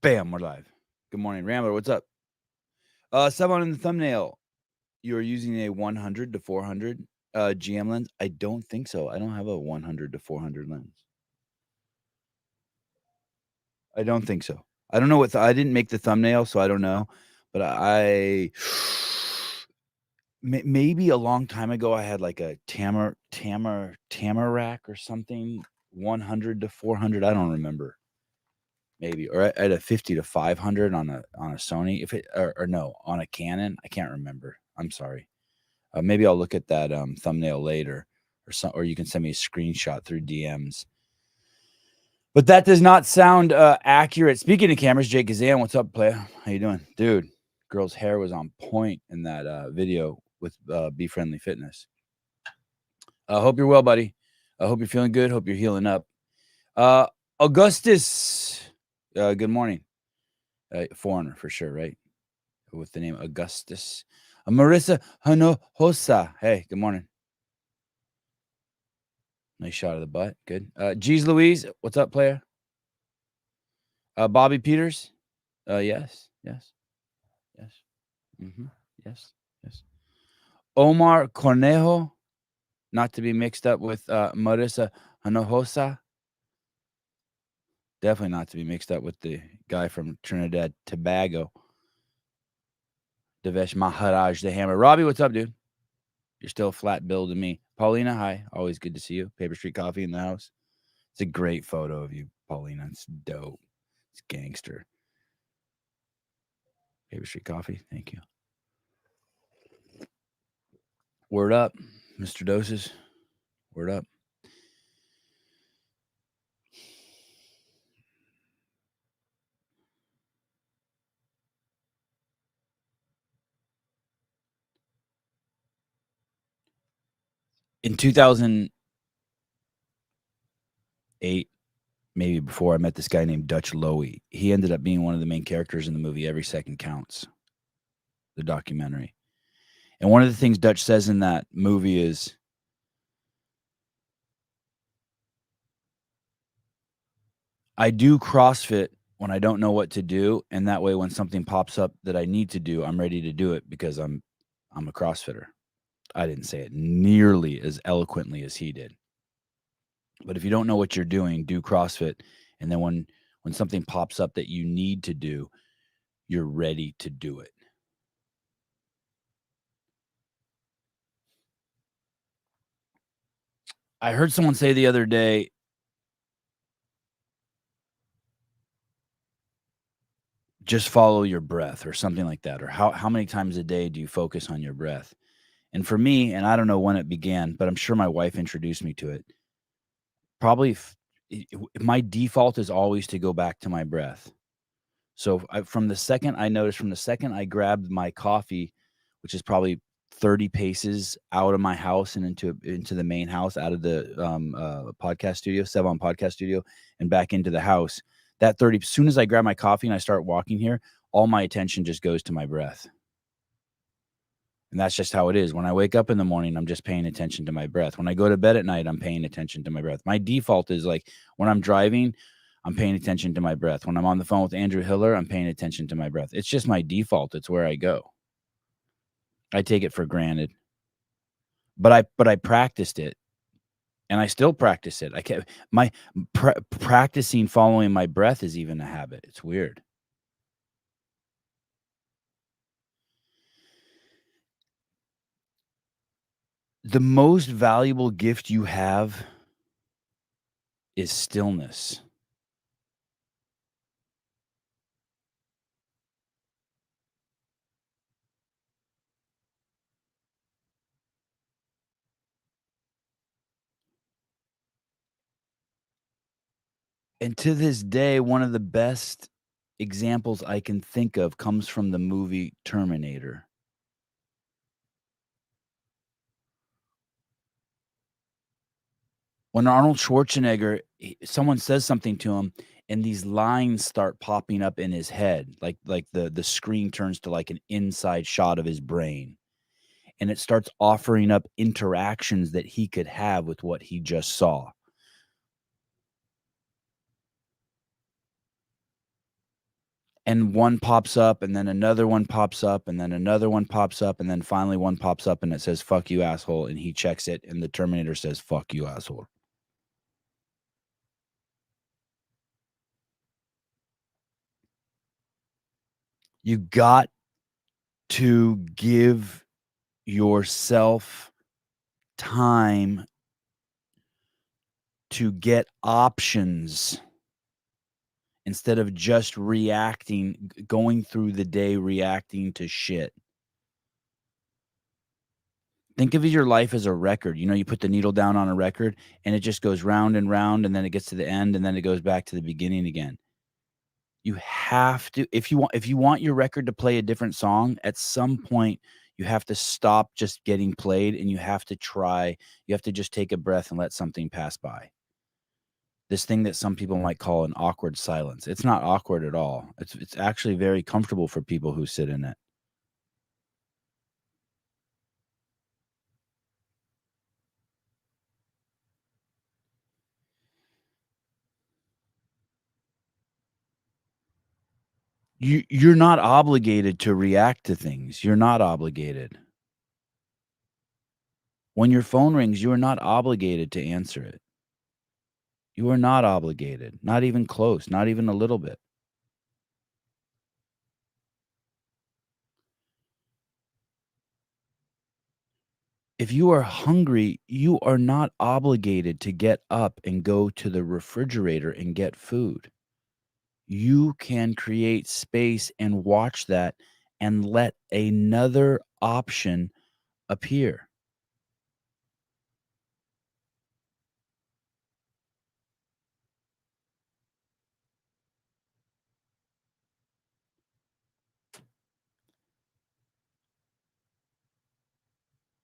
Bam, we're live. Good morning, Rambler. What's up? Someone in the thumbnail. You are using a 100 to 400 GM lens. I don't think so. I don't have a 100 to 400 lens. I don't think so. I don't know what I didn't make the thumbnail, so I don't know. But I maybe a long time ago I had like a Tamarack or something, 100 to 400. I don't remember. Maybe, or I had a 50 to 500 on a Sony, if it or no, on a Canon. I can't remember. I'm sorry. Maybe I'll look at that thumbnail later, or you can send me a screenshot through DMs. But that does not sound accurate. Speaking of cameras, Jake Kazan, what's up, playa? How you doing, dude? Girl's hair was on point in that video with Be Friendly Fitness. I hope you're well, buddy. I hope you're feeling good. Hope you're healing up. Augustus, good morning. Foreigner for sure, right? With the name Augustus. Marissa Hinojosa. Hey, good morning. Nice shot of the butt. Good. Geez Louise, what's up, player? Bobby Peters. Yes. Yes. Omar Cornejo, not to be mixed up with Marissa Hinojosa. Definitely not to be mixed up with the guy from Trinidad Tobago. Devesh Maharaj, the Hammer. Robbie, what's up, dude? You're still a flat bill to me. Paulina, hi. Always good to see you. Paper Street Coffee in the house. It's a great photo of you, Paulina. It's dope. It's gangster. Paper Street Coffee. Thank you. Word up, Mr. Doses. Word up. In 2008, maybe before, I met this guy named Dutch Lowy. He ended up being one of the main characters in the movie Every Second Counts, the documentary. And one of the things Dutch says in that movie is, I do CrossFit when I don't know what to do, and that way when something pops up that I need to do, I'm ready to do it because I'm a CrossFitter. I didn't say it nearly as eloquently as he did. But if you don't know what you're doing, do CrossFit, and then when something pops up that you need to do, you're ready to do it. I heard someone say the other day, just follow your breath or something like that, or how many times a day do you focus on your breath? And for me, and I don't know when it began, but I'm sure my wife introduced me to it. Probably my default is always to go back to my breath. So from the second I grabbed my coffee, which is probably 30 paces out of my house and into the main house, out of the podcast studio, Sevan Podcast studio, and back into the house, that 30, as soon as I grab my coffee and I start walking here, all my attention just goes to my breath. And that's just how it is. When I wake up in the morning, I'm just paying attention to my breath. When I go to bed at night, I'm paying attention to my breath. My default is like when I'm driving, I'm paying attention to my breath. When I'm on the phone with Andrew Hiller, I'm paying attention to my breath. It's just my default. It's where I go. I take it for granted. But I practiced it. And I still practice it. I can't practicing following my breath is even a habit. It's weird. The most valuable gift you have is stillness. And to this day, one of the best examples I can think of comes from the movie Terminator. When Arnold Schwarzenegger, someone says something to him, and these lines start popping up in his head, like the screen turns to like an inside shot of his brain, and it starts offering up interactions that he could have with what he just saw. and one pops up, and then another one pops up, and then another one pops up, and then finally one pops up and it says, "Fuck you, asshole," and he checks it, and the Terminator says, "Fuck you, asshole." You got to give yourself time to get options instead of just going through the day reacting to shit. Think of your life as a record. You know, you put the needle down on a record and it just goes round and round, and then it gets to the end, and then it goes back to the beginning again. You have to, if you want your record to play a different song, at some point you have to stop just getting played, and you have to just take a breath and let something pass by. This thing that some people might call an awkward silence. It's not awkward at all. It's actually very comfortable for people who sit in it. You're not obligated to react to things. You're not obligated. When your phone rings, you are not obligated to answer it. You are not obligated, not even close, not even a little bit. If you are hungry, you are not obligated to get up and go to the refrigerator and get food. You can create space and watch that and let another option appear.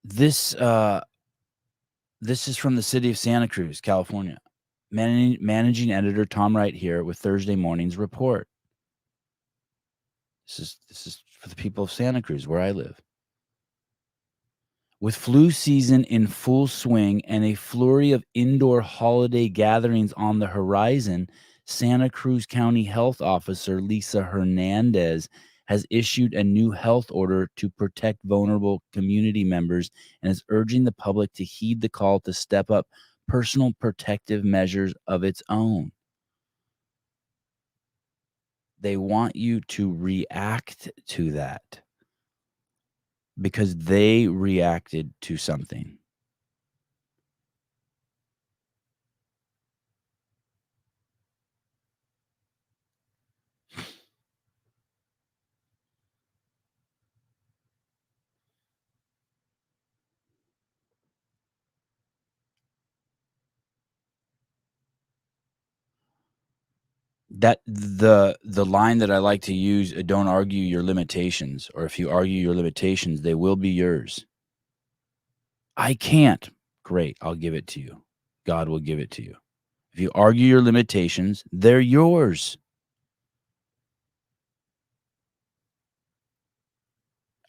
This this is from the city of Santa Cruz, California. Managing editor Tom Wright here with Thursday morning's report. This is for the people of Santa Cruz, where I live. With flu season in full swing and a flurry of indoor holiday gatherings on the horizon, Santa Cruz County Health Officer Lisa Hernandez has issued a new health order to protect vulnerable community members and is urging the public to heed the call to step up personal protective measures of its own. They want you to react to that because they reacted to something. That the line that I like to use, "Don't argue your limitations," or if you argue your limitations, they will be yours. I can't. Great, I'll give it to you. God will give it to you. If you argue your limitations, they're yours.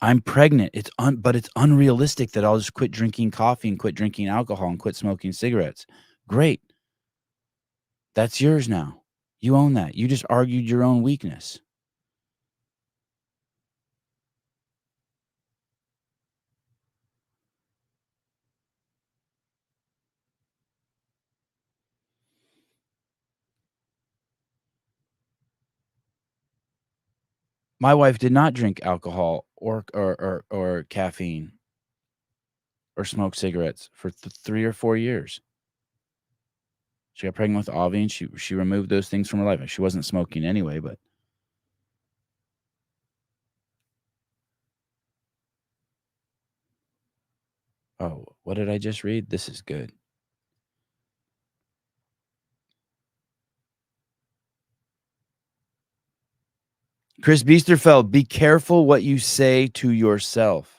I'm pregnant. But it's unrealistic that I'll just quit drinking coffee and quit drinking alcohol and quit smoking cigarettes. Great. That's yours now. You own that. You just argued your own weakness. My wife did not drink alcohol or caffeine or smoke cigarettes for 3 or 4 years. She got pregnant with Avi, and she removed those things from her life. She wasn't smoking anyway, but oh, what did I just read? This is good. Chris Biesterfeld, be careful what you say to yourself.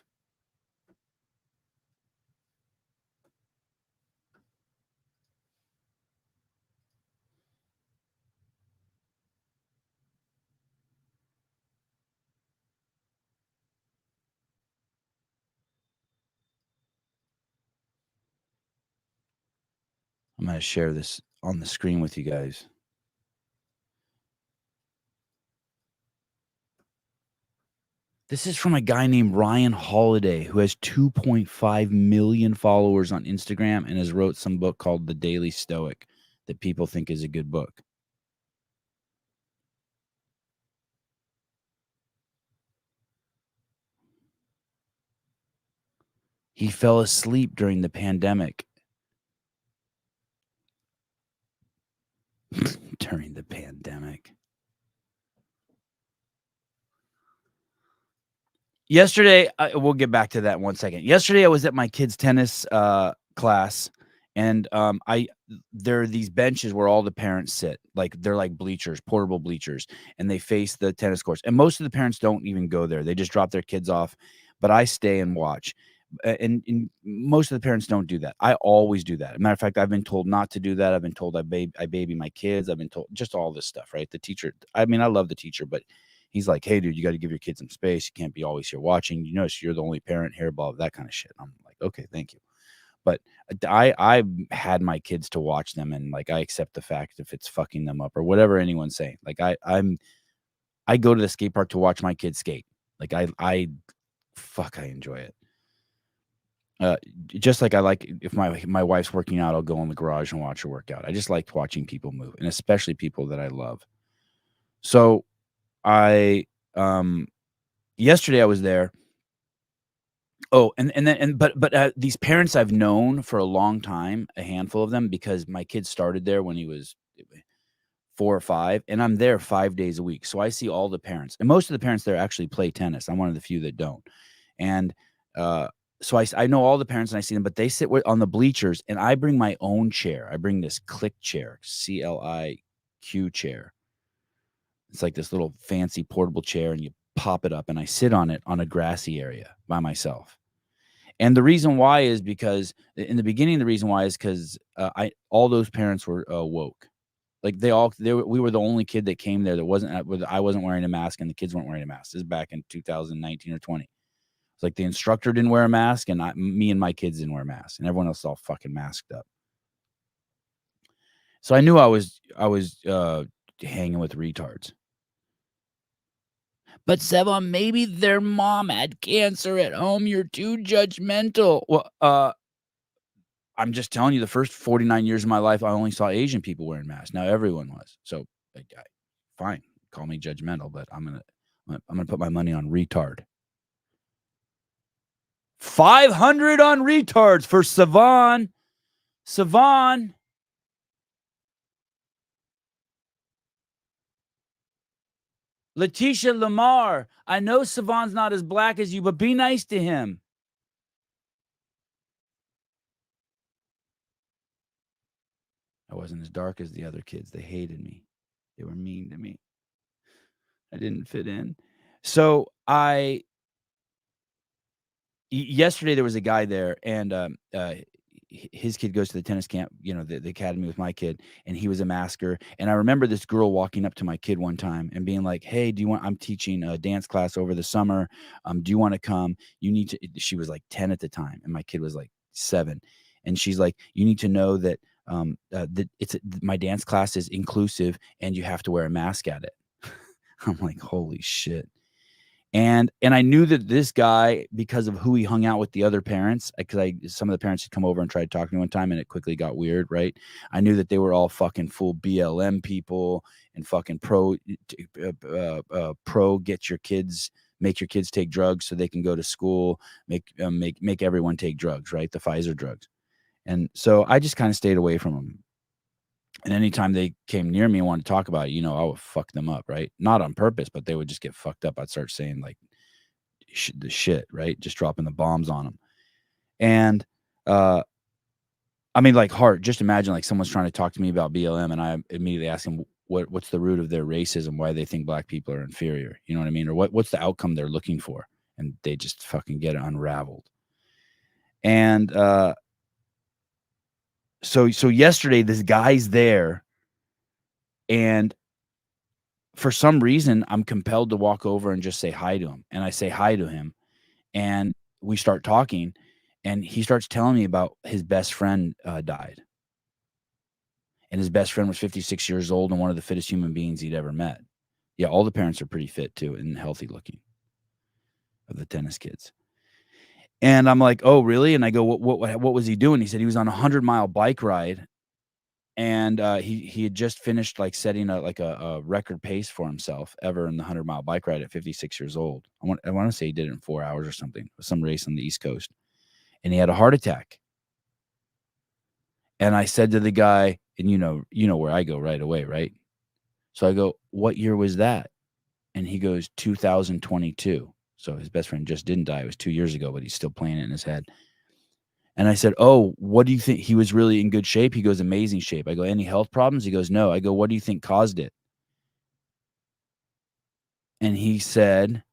I'm gonna share this on the screen with you guys. This is from a guy named Ryan Holiday who has 2.5 million followers on Instagram and has wrote some book called The Daily Stoic that people think is a good book. He fell asleep during the pandemic. During the pandemic. Yesterday, we'll get back to that in 1 second. Yesterday, I was at my kid's tennis, class, and, there are these benches where all the parents sit, like, they're like bleachers, portable bleachers, and they face the tennis courts, and most of the parents don't even go there, they just drop their kids off, but I stay and watch, and most of the parents don't do that. I always do that. As a matter of fact, I've been told not to do that, I've been told I baby my kids, I've been told just all this stuff, right? The teacher I mean, I love the teacher, but he's like, "Hey, dude, you gotta give your kids some space. You can't be always here watching. You notice you're the only parent here, blah, that kinda shit." I'm like, "Okay, thank you." But I had my kids to watch them, and, like, I accept the fact if it's fucking them up or whatever anyone's saying. Like, I go to the skate park to watch my kids skate. Like, I enjoy it. Uh, just like I like if my wife's working out, I'll go in the garage and watch her work out. I just like watching people move, and especially people that I love. So, I, um yesterday I was there. Oh, and then these parents I've known for a long time, a handful of them, because my kid started there when he was 4 or 5, and I'm there 5 days a week, so I see all the parents, and most of the parents there actually play tennis. I'm one of the few that don't, and, so I know all the parents and I see them, but they sit on the bleachers, and I bring my own chair. I bring this click chair, CLIQ chair. It's like this little fancy portable chair, and you pop it up, and I sit on it on a grassy area by myself. And the reason why is because in the beginning, the reason why is 'cause, I all those parents were, woke. Like, we were the only kid that came there that wasn't I wasn't wearing a mask and the kids weren't wearing a mask. This is back in 2019 or 20. It's like the instructor didn't wear a mask and me and my kids didn't wear masks, and everyone else is all fucking masked up. So I knew I was hanging with retards. "But Sevan, maybe their mom had cancer at home. You're too judgmental." Well, I'm just telling you, the first 49 years of my life, I only saw Asian people wearing masks. Now everyone was. So, like, fine, call me judgmental, but I'm gonna put my money on retard. 500 on retards for Sevan. Sevan. Letitia Lamar. I know Sevan's not as black as you, but be nice to him. I wasn't as dark as the other kids. They hated me. They were mean to me. I didn't fit in. So yesterday there was a guy there, and his kid goes to the tennis camp, the academy with my kid, and he was a masker. And I remember this girl walking up to my kid one time and being like, "Hey, I'm teaching a dance class over the summer. Do you want to come? You need to." She was like 10 at the time, and my kid was like 7, and she's like, "You need to know that that my dance class is inclusive, and you have to wear a mask at it." I'm like, "Holy shit." And I knew that this guy, because of who he hung out with the other parents, because some of the parents had come over and tried talking to me one time, and it quickly got weird, right? I knew that they were all fucking full BLM people and fucking pro make your kids take drugs so they can go to school, make everyone take drugs, right? The Pfizer drugs. And so I just kind of stayed away from them. And anytime they came near me and wanted to talk about it, I would fuck them up, right? Not on purpose, but they would just get fucked up. I'd start saying like the shit, right? Just dropping the bombs on them. And uh, I mean, like, heart. Just imagine like someone's trying to talk to me about BLM, and I immediately ask them what's the root of their racism, why they think black people are inferior. You know what I mean? Or what's the outcome they're looking for? And they just fucking get it unraveled. And so yesterday, this guy's there, and for some reason, I'm compelled to walk over and just say hi to him, and I say hi to him, and we start talking, and he starts telling me about his best friend, died, and his best friend was 56 years old and one of the fittest human beings he'd ever met. Yeah, all the parents are pretty fit too and healthy looking. of the tennis kids. And I'm like, "Oh, really?" And I go, What was he doing?" He said he was on a 100-mile bike ride, and, he had just finished, like, setting a record pace for himself ever in the 100-mile bike ride at 56 years old. I wanna say he did it in 4 hours or something, some race on the East Coast, and he had a heart attack. And I said to the guy, and you know where I go right away, right? So I go, "What year was that?" And he goes, "2022." So his best friend just didn't die. It was 2 years ago, but he's still playing it in his head. And I said, "Oh, what do you think?" He was really in good shape. He goes, "Amazing shape." I go, "Any health problems?" He goes, "No." I go, "What do you think caused it?" And he said,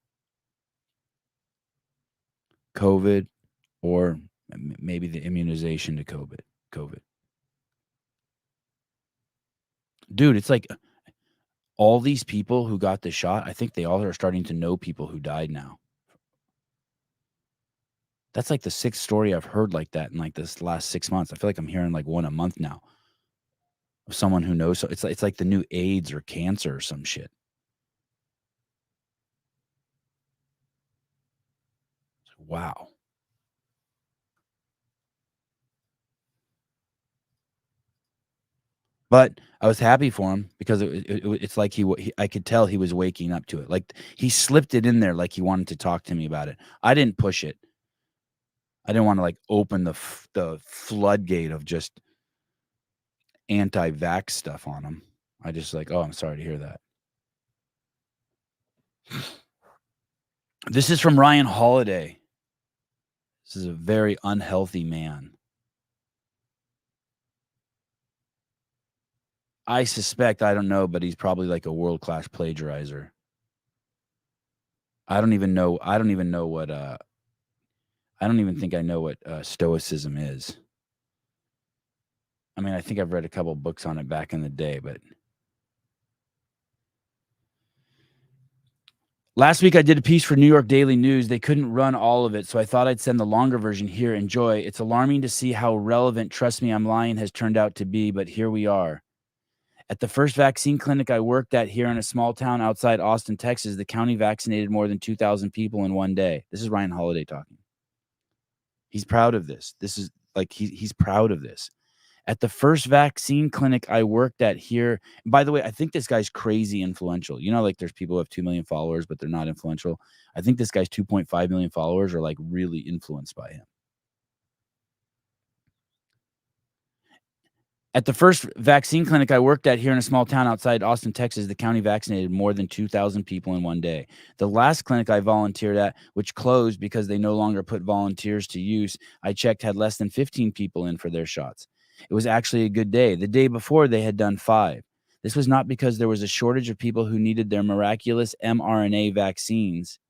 "COVID or maybe the immunization to COVID." Dude, it's like all these people who got the shot, I think they all are starting to know people who died now. That's like the 6th story I've heard like that in, like, this last 6 months. I feel like I'm hearing, like, one a month now of someone who knows, so it's like the new AIDS or cancer or some shit. Wow. But I was happy for him because it's like he I could tell he was waking up to it. Like, he slipped it in there like he wanted to talk to me about it. I didn't push it. I didn't wanna, like, open the floodgate of just anti-vax stuff on him. I just like, "Oh, I'm sorry to hear that." This is from Ryan Holiday. This is a very unhealthy man. I suspect, I don't know, but he's probably like a world-class plagiarizer. I don't even know what, I don't even think I know what, stoicism is. I mean, I think I've read a couple books on it back in the day, but last week I did a piece for New York Daily News. They couldn't run all of it, so I thought I'd send the longer version here. Enjoy. It's alarming to see how relevant Trust Me, I'm Lying has turned out to be, but here we are. At the first vaccine clinic I worked at here in a small town outside Austin, Texas, the county vaccinated more than 2,000 people in one day. This is Ryan Holiday talking. He's proud of this. This is like he's proud of this. At the first vaccine clinic I worked at here, and by the way, I think this guy's crazy influential. You know, like there's people who have 2 million followers, but they're not influential. I think this guy's 2.5 million followers are like really influenced by him. At the first vaccine clinic I worked at here in a small town outside Austin, Texas, the county vaccinated more than 2,000 people in one day. The last clinic I volunteered at, which closed because they no longer put volunteers to use, I checked had less than 15 people in for their shots. It was actually a good day. The day before, they had done 5. This was not because there was a shortage of people who needed their miraculous mRNA vaccines.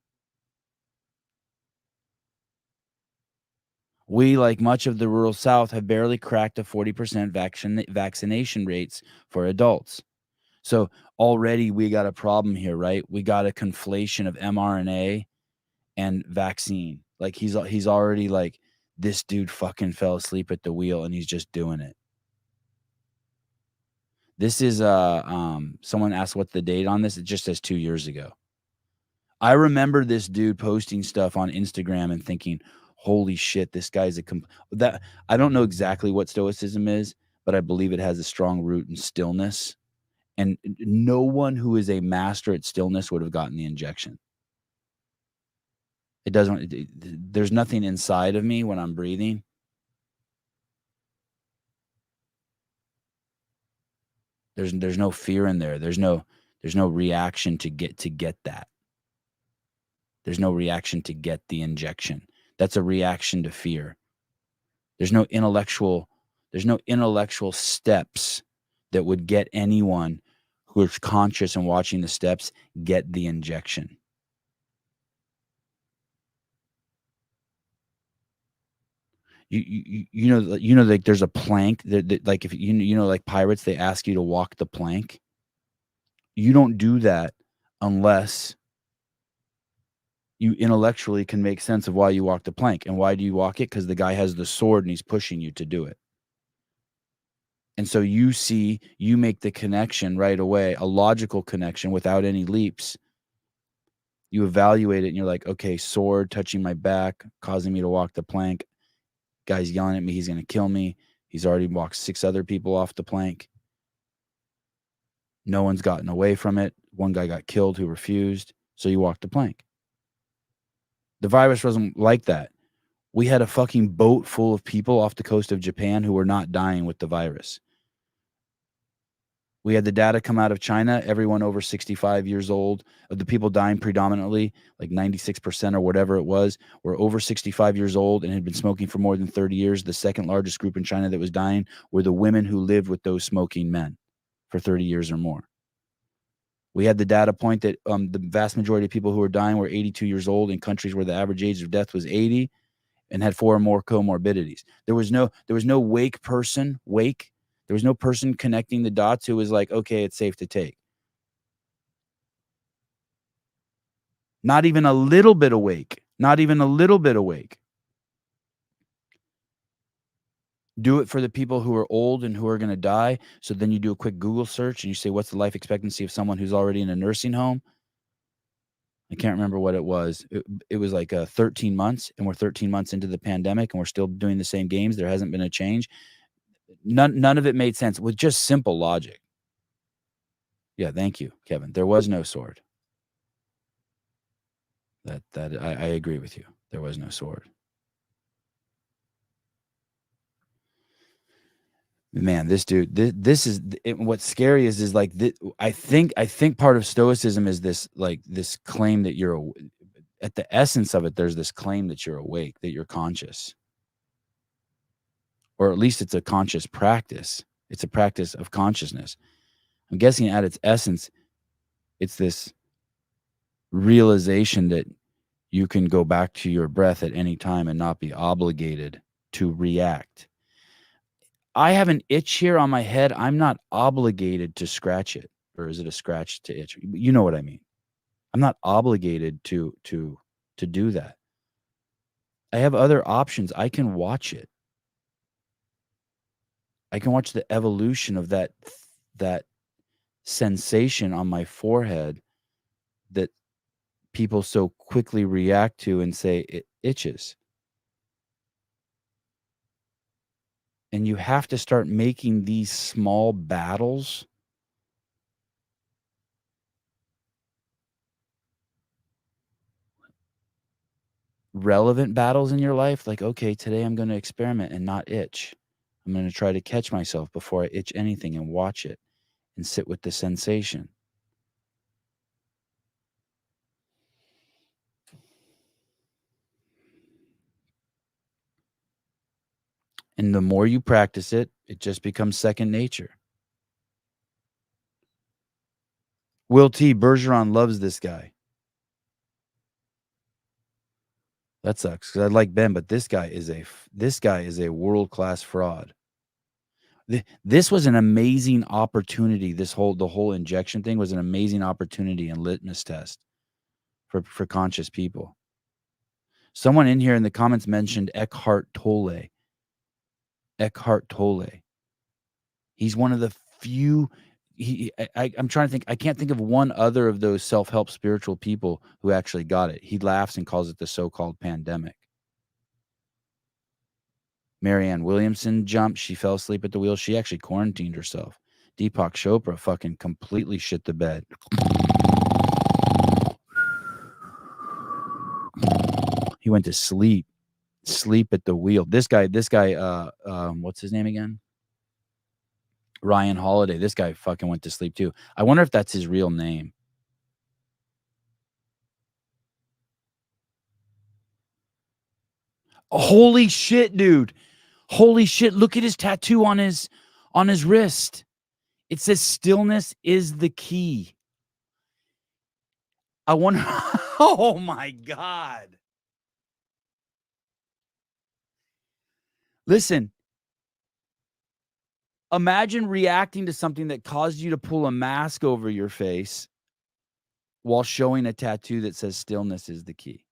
We, like much of the rural South, have barely cracked a 40% vaccination rates for adults. So already we got a problem here, right? We got a conflation of mRNA and vaccine. Like he's already like, this dude fucking fell asleep at the wheel and he's just doing it. This is someone asked what's the date on this. It just says 2 years ago. I remember this dude posting stuff on Instagram and thinking, holy shit, this guy's that I don't know exactly what stoicism is, but I believe it has a strong root in stillness. And no one who is a master at stillness would have gotten the injection. It doesn't there's nothing inside of me when I'm breathing. There's no fear in there. There's no reaction to get that. There's no reaction to get the injection. That's a reaction to fear. There's no intellectual there's no intellectual steps that would get anyone who is conscious and watching the steps get the injection. Like there's a plank that like if like pirates, they ask you to walk the plank. You don't do that unless you intellectually can make sense of why you walk the plank. And why do you walk it? Because the guy has the sword and he's pushing you to do it. And so you make the connection right away, a logical connection without any leaps. You evaluate it and you're like, okay, sword touching my back, causing me to walk the plank. Guy's yelling at me, he's going to kill me. He's already walked 6 other people off the plank. No one's gotten away from it. One guy got killed who refused. So you walked the plank. The virus wasn't like that. We had a fucking boat full of people off the coast of Japan who were not dying with the virus. We had the data come out of China. Everyone over 65 years old, of the people dying predominantly, like 96% or whatever it was, were over 65 years old and had been smoking for more than 30 years. The second largest group in China that was dying were the women who lived with those smoking men for 30 years or more. We had the data point that the vast majority of people who were dying were 82 years old in countries where the average age of death was 80 and had 4 or more comorbidities. There was no person. There was no person connecting the dots who was like, okay, it's safe to take. Not even a little bit awake. Not even a little bit awake. Do it for the people who are old and who are going to die. So then you do a quick Google search and you say, what's the life expectancy of someone who's already in a nursing home? I can't remember what it was. It was like 13 months, and we're 13 months into the pandemic, and we're still doing the same games. There hasn't been a change. None of it made sense with just simple logic. Yeah, thank you, Kevin. There was no sword. That I agree with you. There was no sword. Man, this dude, this is what's scary is like this, I think part of stoicism is this, like, this claim that you're at the essence of it. There's this claim that you're awake, that you're conscious, or at least it's a conscious practice. It's a practice of consciousness. I'm guessing at its essence, it's this realization that you can go back to your breath at any time and not be obligated to react. I have an itch here on my head. I'm not obligated to scratch it. Or is it a scratch to itch? You know what I mean. I'm not obligated to do that. I have other options. I can watch it. I can watch the evolution of that sensation on my forehead that people so quickly react to and say it itches. And you have to start making these small battles relevant battles in your life. Like, okay, today I'm going to experiment and not itch. I'm going to try to catch myself before I itch anything and watch it and sit with the sensation. And the more you practice it, it just becomes second nature. Will T. Bergeron loves this guy. That sucks because I like Ben, but this guy is a world-class fraud. This was an amazing opportunity. The whole injection thing was an amazing opportunity and litmus test for conscious people. Someone in here in the comments mentioned Eckhart Tolle. Eckhart Tolle. He's one of the few. I'm trying to think. I can't think of one other of those self-help spiritual people who actually got it. He laughs and calls it the so-called pandemic. Marianne Williamson jumped. She fell asleep at the wheel. She actually quarantined herself. Deepak Chopra fucking completely shit the bed. He went to sleep at the wheel. This guy, what's his name again? Ryan Holiday. This guy fucking went to sleep too. I wonder if that's his real name. Holy shit, dude. Holy shit. Look at his tattoo on his wrist. It says stillness is the key. I wonder. Oh my God. Listen. Imagine reacting to something that caused you to pull a mask over your face while showing a tattoo that says stillness is the key.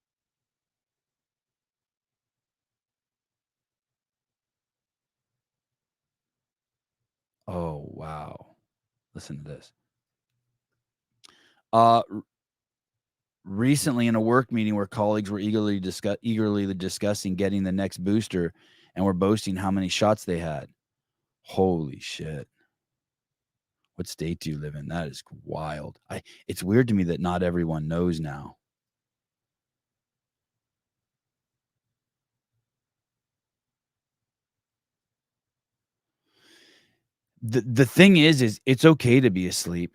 Oh, wow. Listen to this. recently in a work meeting where colleagues were eagerly discussing getting the next booster and were boasting how many shots they had. Holy shit. What state do you live in? That is wild. It's weird to me that not everyone knows now. The thing is it's okay to be asleep.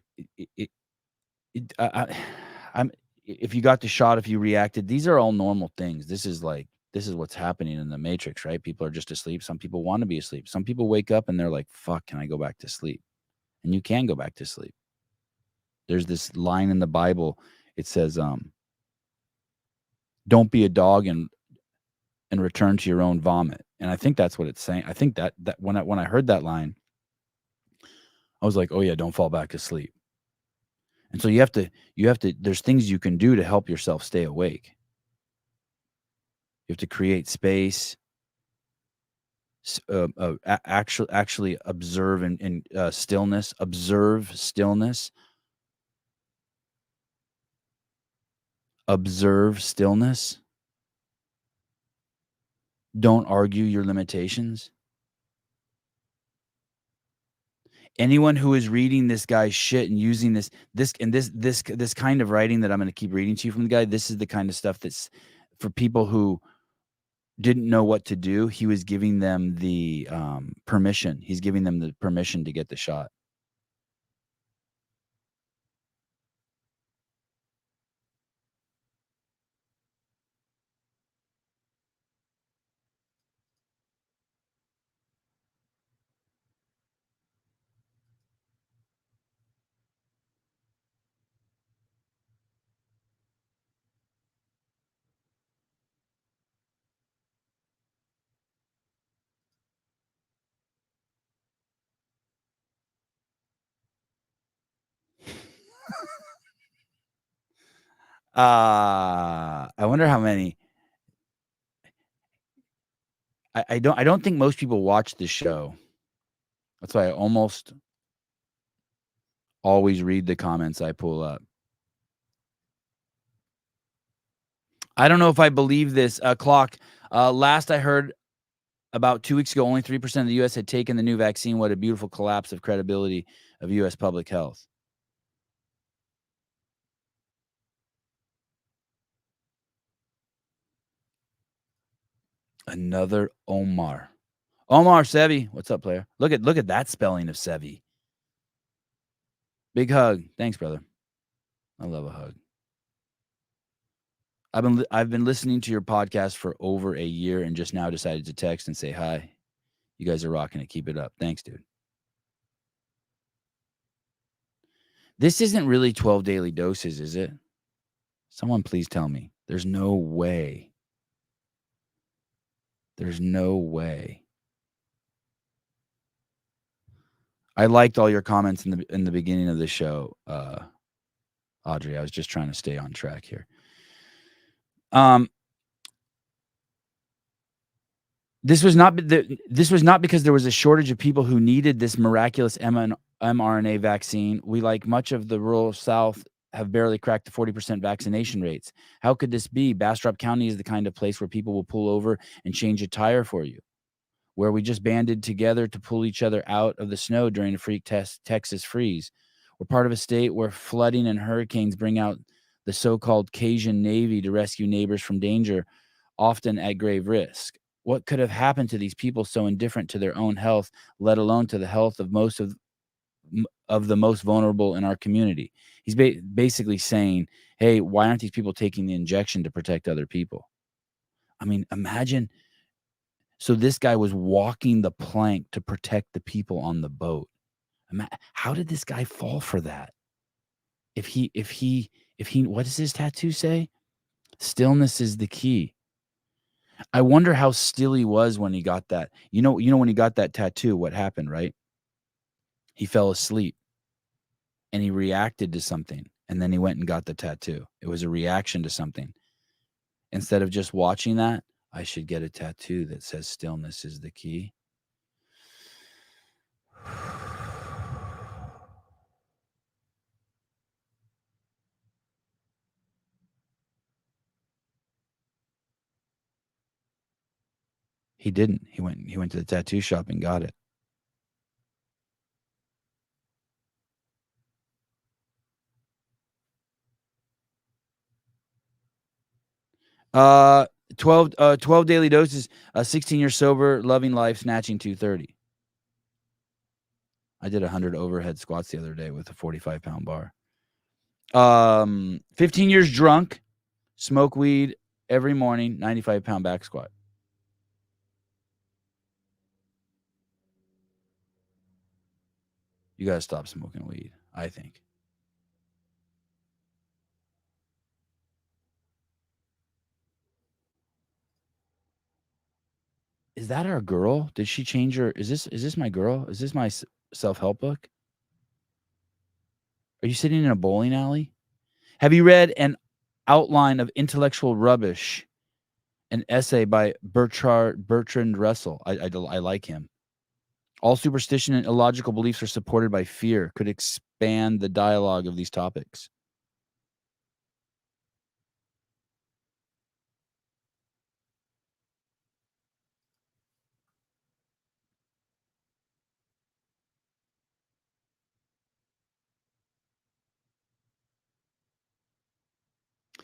I'm if you got the shot, if you reacted, these are all normal things. This is what's happening in the matrix, right? People are just asleep. Some people want to be asleep. Some people wake up and they're like, "Fuck, can I go back to sleep?" And you can go back to sleep. There's this line in the Bible. It says, "Don't be a dog and return to your own vomit." And I think that's what it's saying. I think that when I heard that line, I was like, "Oh yeah, don't fall back asleep." And so you have to there's things you can do to help yourself stay awake. You have to create space, actually observe and stillness, observe stillness. Don't argue your limitations. Anyone who is reading this guy's shit and using this kind of writing that I'm going to keep reading to you from the guy, this is the kind of stuff that's for people who didn't know what to do. He was giving them the permission. He's giving them the permission to get the shot. I wonder how many. I don't think most people watch this show. That's why I almost always read the comments I pull up. I don't know if I believe this. Clock. Last I heard about 2 weeks ago, only 3% of the U.S. had taken the new vaccine. What a beautiful collapse of credibility of U.S. public health. Another Omar. Omar Sevi. What's up, player? Look at that spelling of Sevi. Big hug. Thanks, brother. I love a hug. I've been listening to your podcast for over a year and just now decided to text and say hi. You guys are rocking it. Keep it up. Thanks, dude. This isn't really 12 daily doses, is it? Someone please tell me. There's no way. There's no way. I liked all your comments in the beginning of the show, Audrey. I was just trying to stay on track here. This was not because there was a shortage of people who needed this miraculous mRNA vaccine. We, like much of the rural South, have barely cracked the 40% vaccination rates. How could this be? Bastrop County is the kind of place where people will pull over and change a tire for you, where we just banded together to pull each other out of the snow during a freak Texas freeze. We're part of a state where flooding and hurricanes bring out the so-called Cajun Navy to rescue neighbors from danger, often at grave risk. What could have happened to these people so indifferent to their own health, let alone to the health of most of the most vulnerable in our community? He's basically saying, hey, why aren't these people taking the injection to protect other people? I mean, imagine. So this guy was walking the plank to protect the people on the boat. How did this guy fall for that? If he, what does his tattoo say? Stillness is the key. I wonder how still he was when he got that. When he got that tattoo, what happened, right? He fell asleep and he reacted to something. And then he went and got the tattoo. It was a reaction to something. Instead of just watching that, I should get a tattoo that says stillness is the key. He didn't. He went to the tattoo shop and got it. Uh, 12 daily doses, 16 years sober, loving life, snatching 230. I did 100 overhead squats the other day with a 45-pound bar. 15 years drunk, smoke weed every morning, 95-pound back squat. You got to stop smoking weed, I think. Is that our girl? Did she change her? Is this my girl? Is this my self-help book? Are you sitting in a bowling alley? Have you read An Outline of Intellectual Rubbish, an essay by Bertrand Russell? I like him. All superstition and illogical beliefs are supported by fear. Could expand the dialogue of these topics.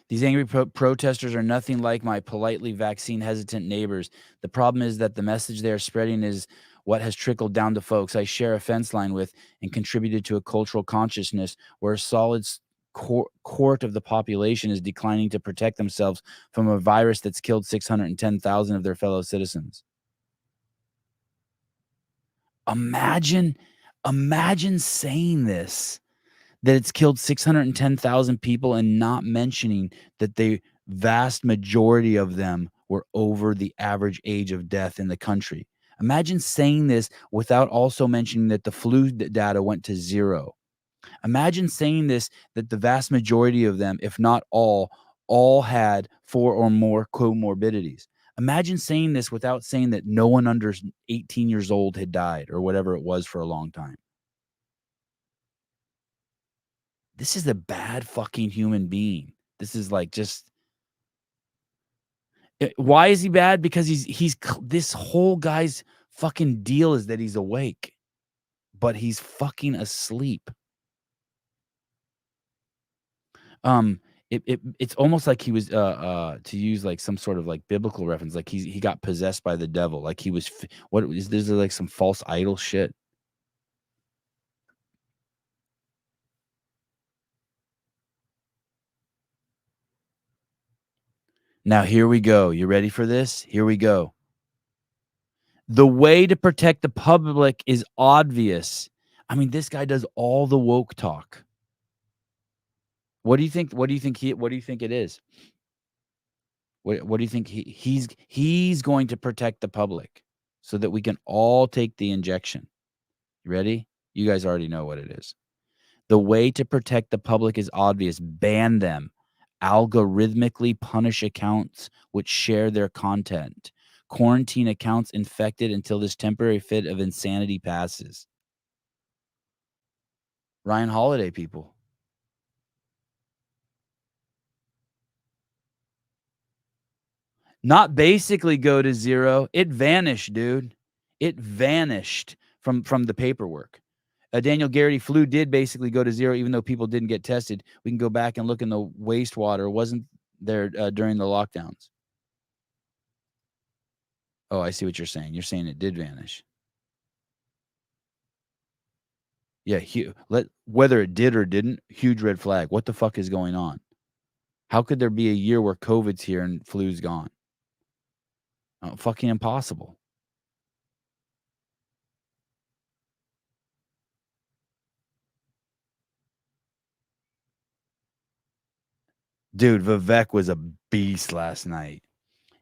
These angry protesters are nothing like my politely vaccine hesitant neighbors. The problem is that the message they are spreading is what has trickled down to folks I share a fence line with and contributed to a cultural consciousness where a solid court of the population is declining to protect themselves from a virus that's killed 610,000 of their fellow citizens. Imagine, imagine saying this, that it's killed 610,000 people and not mentioning that the vast majority of them were over the average age of death in the country. Imagine saying this without also mentioning that the flu data went to 0. Imagine saying this, that the vast majority of them, if not all had 4 or more comorbidities. Imagine saying this without saying that no one under 18 years old had died or whatever it was for a long time. This is a bad fucking human being. This is like just why is he bad? Because this whole guy's fucking deal is that he's awake, but he's fucking asleep. Um, it's almost like he was to use like some sort of like biblical reference, like he got possessed by the devil, like he was what is this like some false idol shit. Now here we go. You ready for this? Here we go. The way to protect the public is obvious. I mean, this guy does all the woke talk. What do you think? What do you think what do you think it is? What do you think he's going to protect the public so that we can all take the injection? You ready? You guys already know what it is. The way to protect the public is obvious. Ban them. Algorithmically punish accounts which share their content. Quarantine accounts infected until this temporary fit of insanity passes. Ryan Holiday people. Not basically go to 0. It vanished, dude. It vanished from the paperwork. Daniel Garrity flu did basically go to 0, even though people didn't get tested. We can go back and look in the wastewater. It wasn't there during the lockdowns. Oh, I see what you're saying. You're saying it did vanish. Yeah, whether it did or didn't, huge red flag. What the fuck is going on? How could there be a year where COVID's here and flu's gone? Fucking impossible. Dude, Vivek was a beast last night.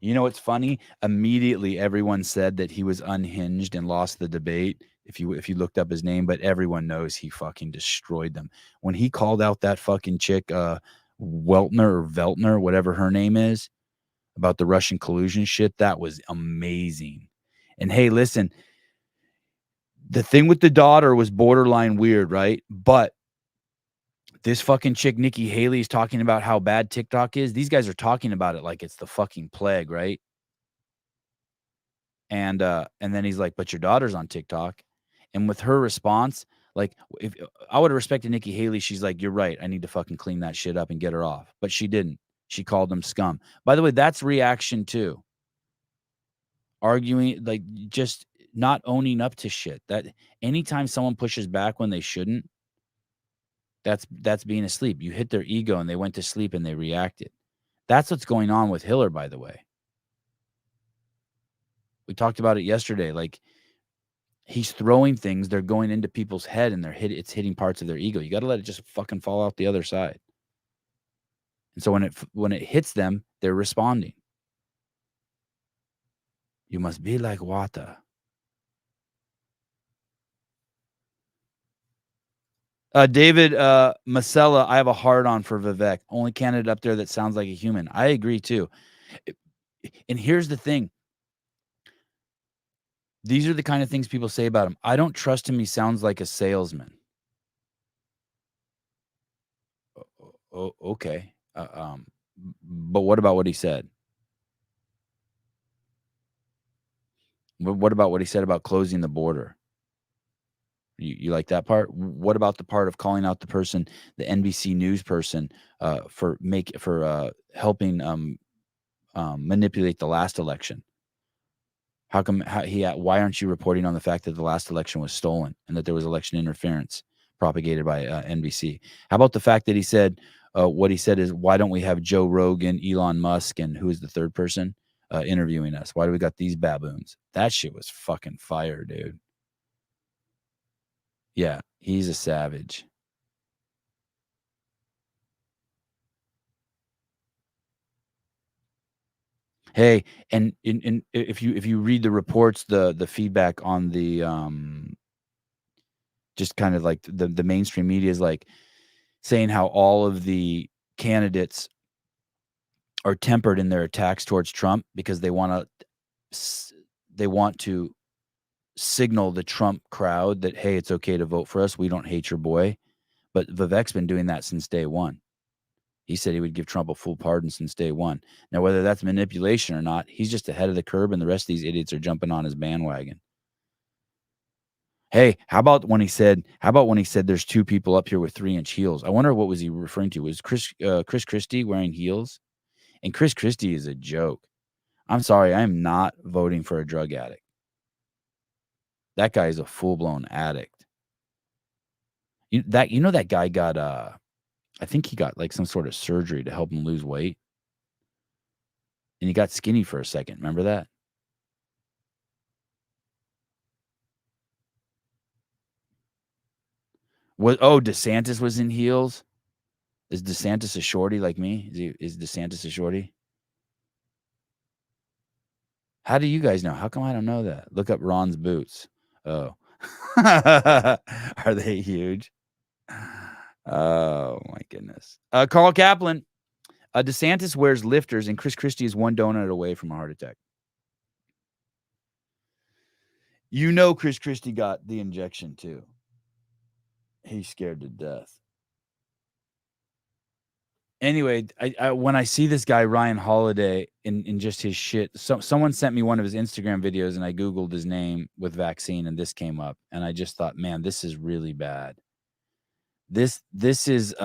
You know what's funny? Immediately everyone said that he was unhinged and lost the debate if you looked up his name, but everyone knows he fucking destroyed them. When he called out that fucking chick, Veltner, whatever her name is, about the Russian collusion shit, that was amazing. And hey, listen, the thing with the daughter was borderline weird, right? But this fucking chick, Nikki Haley, is talking about how bad TikTok is. These guys are talking about it like it's the fucking plague, right? And then he's like, "But your daughter's on TikTok." And with her response, like, if I would have respected Nikki Haley, she's like, "You're right. I need to fucking clean that shit up and get her off." But she didn't. She called him scum. By the way, that's reaction too. Arguing, like, just not owning up to shit. That anytime someone pushes back when they shouldn't, that's being asleep. You hit their ego and they went to sleep and they reacted. That's what's going on with Hiller, by the way. We talked about it yesterday. Like, he's throwing things, they're going into people's head and it's hitting parts of their ego. You got to let it just fucking fall out the other side. And so when it hits them, they're responding. You must be like water. David Masella, I have a hard on for Vivek. Only candidate up there that sounds like a human. I agree too. And here's the thing. These are the kind of things people say about him. I don't trust him. He sounds like a salesman. Okay. But what about what he said? What about what he said about closing the border? You like that part? What about the part of calling out the person, the NBC News person, for helping manipulate the last election? How come why aren't you reporting on the fact that the last election was stolen and that there was election interference propagated by NBC? How about the fact that he said what he said is, why don't we have Joe Rogan, Elon Musk, and who is the third person interviewing us? Why do we got these baboons? That shit was fucking fire, dude. Yeah, he's a savage. Hey, and if you read the reports, the feedback on the just kind of like the mainstream media is like saying how all of the candidates are tempered in their attacks towards Trump because they want to signal the Trump crowd that, hey, it's okay to vote for us. We don't hate your boy. But Vivek's been doing that since day one. He said he would give Trump a full pardon since day one. Now, whether that's manipulation or not, he's just ahead of the curve, and the rest of these idiots are jumping on his bandwagon. Hey, how about when he said there's two people up here with 3-inch heels? I wonder what was he referring to? Was Chris Christie wearing heels? And Chris Christie is a joke. I'm sorry, I am not voting for a drug addict. That guy is a full-blown addict. That guy got I think he got like some sort of surgery to help him lose weight. And he got skinny for a second. Remember that? DeSantis was in heels? Is DeSantis a shorty like me? Is DeSantis a shorty? How do you guys know? How come I don't know that? Look up Ron's boots. Oh. Are they huge? Oh my goodness. Carl Kaplan. DeSantis wears lifters and Chris Christie is one donut away from a heart attack. You know Chris Christie got the injection too. He's scared to death. Anyway, I when I see this guy Ryan Holiday in just his shit, someone sent me one of his Instagram videos and I Googled his name with vaccine and this came up and I just thought, man, this is really bad. This is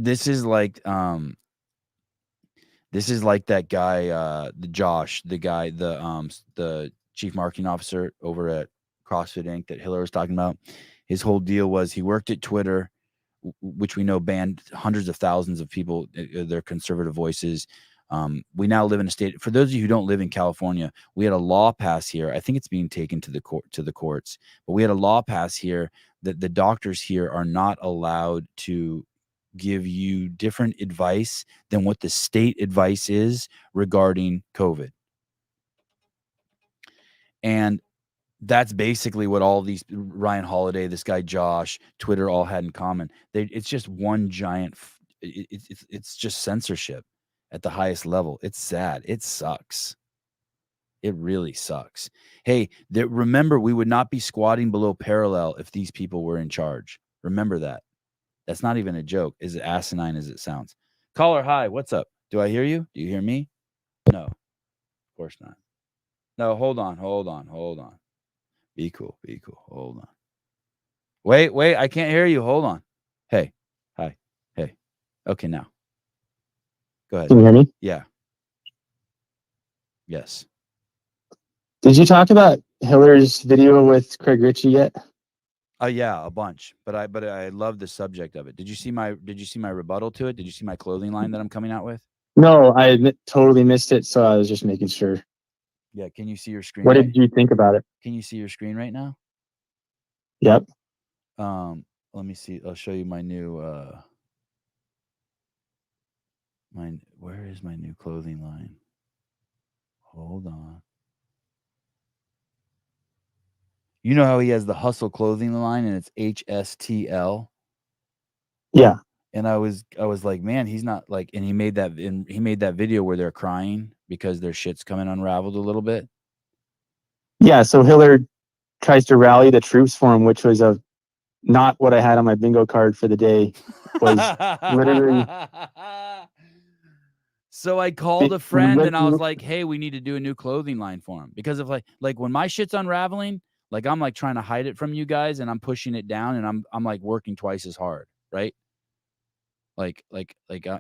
this is like that guy, the Josh, the guy, the chief marketing officer over at CrossFit Inc. that Hiller was talking about. His whole deal was he worked at Twitter, which we know banned hundreds of thousands of people, their conservative voices. We now live in a state. For those of you who don't live in California, we had a law pass here. I think it's being taken to the courts, but we had a law pass here that the doctors here are not allowed to give you different advice than what the state advice is regarding COVID. And that's basically what all these Ryan Holiday, this guy Josh, Twitter all had in common. It's just one giant. It's just censorship at the highest level. It's sad. It sucks. It really sucks. Hey, remember, we would not be squatting below parallel if these people were in charge. Remember that. That's not even a joke, as asinine as it sounds. Caller, hi. What's up? Do I hear you? Do you hear me? No, of course not. No, hold on. Be cool. Hold on. Wait. I can't hear you. Hold on. Hey. Hi. Hey. Okay, now. Go ahead. Can you hear me? Yeah. Yes. Did you talk about Hiller's video with Craig Ritchie yet? Yeah, a bunch. But I love the subject of it. Did you see my rebuttal to it? Did you see my clothing line that I'm coming out with? No, I totally missed it, so I was just making sure. Yeah, can you see your screen? What did you think about it? Can you see your screen right now? Yep. Let me see. I'll show you my new where is my new clothing line? Hold on. You know how he has the Hustle clothing line and it's HSTL? Yeah. And I was like, man, he's not like, and he made that video where they're crying because their shit's coming unraveled a little bit. Yeah, so Hiller tries to rally the troops for him, which was not what I had on my bingo card for the day. Was literally. So I called a friend and I was like, hey, we need to do a new clothing line for him. Because of like when my shit's unraveling, like I'm like trying to hide it from you guys and I'm pushing it down and I'm like working twice as hard, right? Like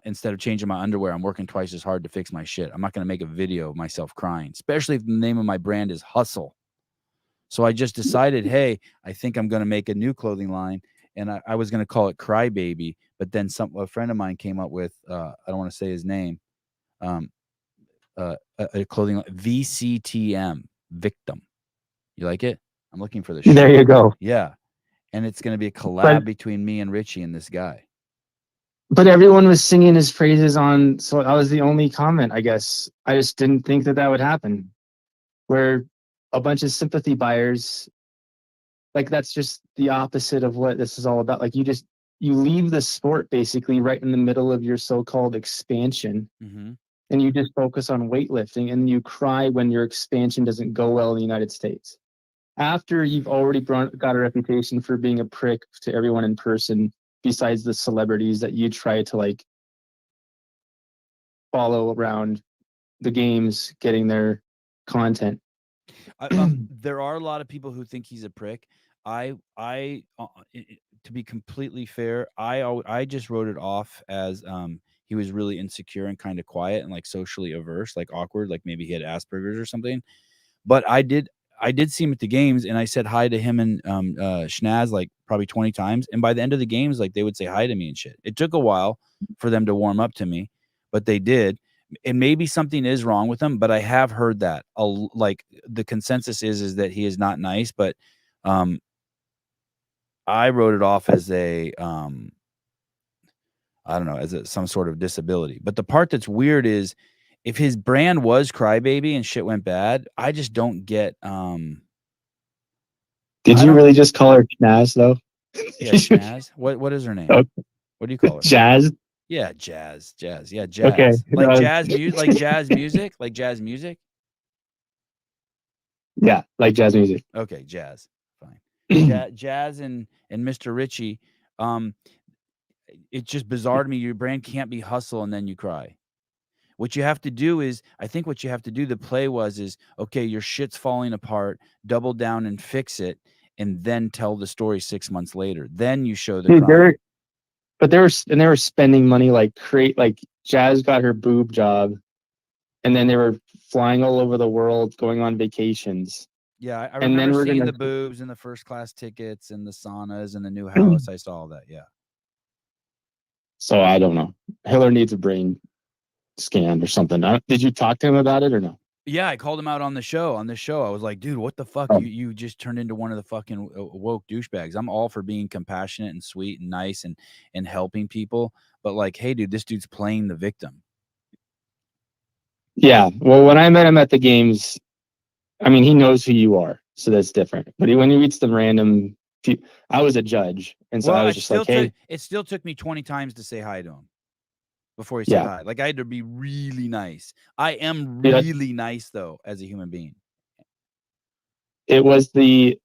instead of changing my underwear, I'm working twice as hard to fix my shit. I'm not going to make a video of myself crying, especially if the name of my brand is Hustle. So I just decided, hey, I think I'm going to make a new clothing line, and I was going to call it Crybaby, but then a friend of mine came up with, I don't want to say his name, a clothing line, VCTM, Victim. You like it? I'm looking for the shirt. There you go. Yeah, and it's going to be a collab between me and Richie and this guy. But everyone was singing his praises on, so that was the only comment, I guess. I just didn't think that would happen. Where a bunch of sympathy buyers, like that's just the opposite of what this is all about. Like you leave the sport basically right in the middle of your so-called expansion, and you just focus on weightlifting, and you cry when your expansion doesn't go well in the United States. After you've already got a reputation for being a prick to everyone in person, besides the celebrities that you try to like follow around the games, getting their content. There are a lot of people who think he's a prick. To be completely fair, I just wrote it off as he was really insecure and kind of quiet and like socially averse, like awkward, like maybe he had Asperger's or something. But I did see him at the games, and I said hi to him and Schnaz like probably 20 times. And by the end of the games, like they would say hi to me and shit. It took a while for them to warm up to me, but they did. And maybe something is wrong with him, but I have heard that like the consensus is that he is not nice, but I wrote it off as a I don't know, as some sort of disability. But the part that's weird is if his brand was Crybaby and shit went bad, I just don't get Did you really just call her Schnaz though? Yeah, Schnaz. What is her name? Okay. What do you call her? Jazz. Yeah, Jazz. Yeah, Jazz. Okay. Like jazz music, like jazz music, like jazz music. Yeah, like jazz music. Okay, jazz. Fine. Jazz and Mr. Ritchie. It's just bizarre to me. Your brand can't be Hustle and then you cry. What you have to do is, I think what you have to do, the play is, okay, your shit's falling apart, double down and fix it, and then tell the story 6 months later. Then you show the crying. But they were spending money like Jazz got her boob job, and then they were flying all over the world, going on vacations. Yeah, I remember seeing the boobs and the first class tickets and the saunas and the new house. I saw all that. Yeah. So I don't know. Hiller needs a brain scan or something. Did you talk to him about it or no? Yeah, I called him out on the show. I was like, dude, what the fuck? You just turned into one of the fucking woke douchebags. I'm all for being compassionate and sweet and nice and helping people. But like, hey, dude, this dude's playing the victim. Yeah. Well, when I met him at the games, I mean, he knows who you are. So that's different. But when he meets the random, I was a judge. And so I was just like, hey. It still took me 20 times to say hi to him before he said hi. Like I had to be really nice. I am really nice though, as a human being. It was the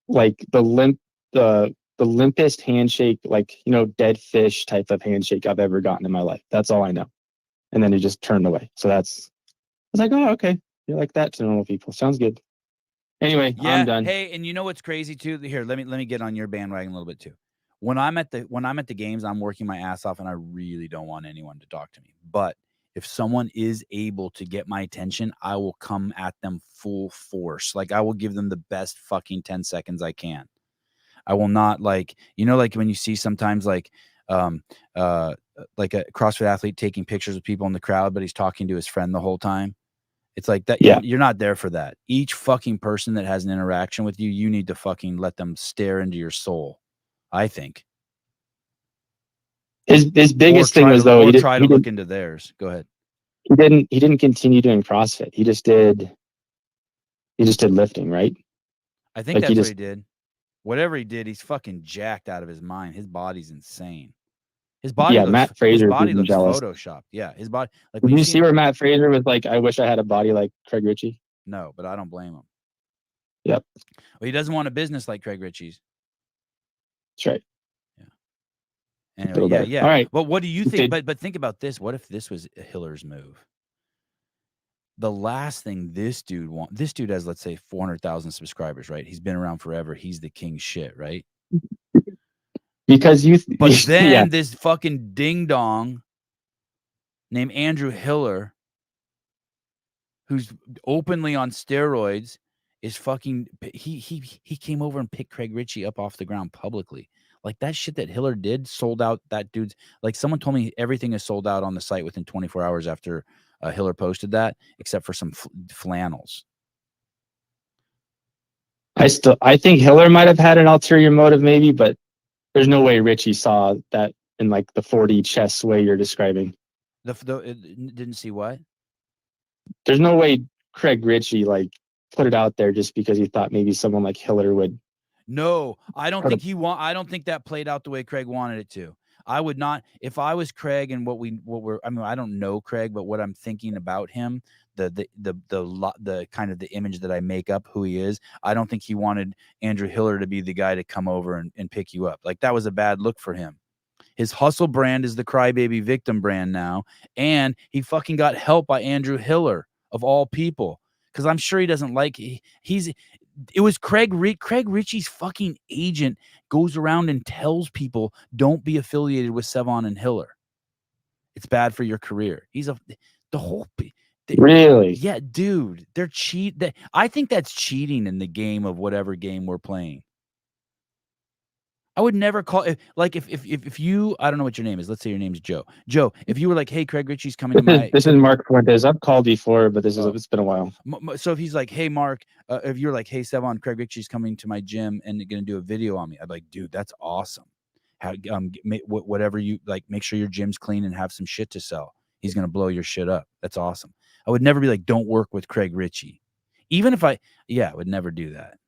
limp, the limpest handshake, like, dead fish type of handshake I've ever gotten in my life. That's all I know. And then he just turned away. So I was like, oh, okay. You're like that to normal people. Sounds good. Anyway, Yeah. I'm done. Hey, and you know what's crazy too? Here, let me get on your bandwagon a little bit too. When I'm at the games, I'm working my ass off, and I really don't want anyone to talk to me. But if someone is able to get my attention, I will come at them full force. Like, I will give them the best fucking 10 seconds I can. I will not, like when you see sometimes like a CrossFit athlete taking pictures of people in the crowd, but he's talking to his friend the whole time. It's like that. Yeah. You're not there for that. Each fucking person that has an interaction with you, you need to fucking let them stare into your soul, I think. His biggest thing was, though, he try to look into theirs. Go ahead. He didn't continue doing CrossFit. He just did lifting, right? I think that's what he did. Whatever he did, he's fucking jacked out of his mind. His body's insane. His body looks, Matt Fraser, his body looks jealous. photoshopped. Yeah, his body. Like, did you see where Matt Fraser was like, I wish I had a body like Craig Ritchie? No, but I don't blame him. Yep. Well, he doesn't want a business like Craig Ritchie's. That's right. Yeah. Anyway, yeah. All right. But what do you think? But think about this. What if this was Hiller's move? The last thing this dude has, let's say, 400,000 subscribers, right? He's been around forever. He's the king shit, right? Because but then this fucking ding dong named Andrew Hiller, who's openly on steroids, is fucking, he came over and picked Craig Ritchie up off the ground publicly. Like, that shit that Hiller did sold out. That dude's, like, someone told me everything is sold out on the site within 24 hours after Hiller posted that, except for some flannels. I think Hiller might have had an ulterior motive, maybe, but there's no way Ritchie saw that in like the 4D chess way you're describing. Didn't see what? There's no way Craig Ritchie like put it out there just because he thought maybe someone like Hiller would. No, I don't think I don't think that played out the way Craig wanted it to. I would not, if I was Craig and I don't know Craig, but what I'm thinking about him, the kind of the image that I make up who he is, I don't think he wanted Andrew Hiller to be the guy to come over and pick you up. Like, that was a bad look for him. His hustle brand is the crybaby victim brand now, and he fucking got help by Andrew Hiller, of all people, because I'm sure he doesn't like, it was Craig Ritchie's fucking agent goes around and tells people, don't be affiliated with Sevan and Hiller. It's bad for your career. Really? Yeah, dude, they're I think that's cheating in the game of whatever game we're playing. I would never call it, like, if you, I don't know what your name is. Let's say your name's Joe. Joe, if you were like, hey, Craig Ritchie's coming to my. This is Mark Fuentes. I've called before, but it's been a while. So if he's like, hey, Mark, if you're like, hey, Sevan, Craig Ritchie's coming to my gym and going to do a video on me, I'd be like, dude, that's awesome. Whatever you like, make sure your gym's clean and have some shit to sell. He's going to blow your shit up. That's awesome. I would never be like, don't work with Craig Ritchie. Even if I would never do that.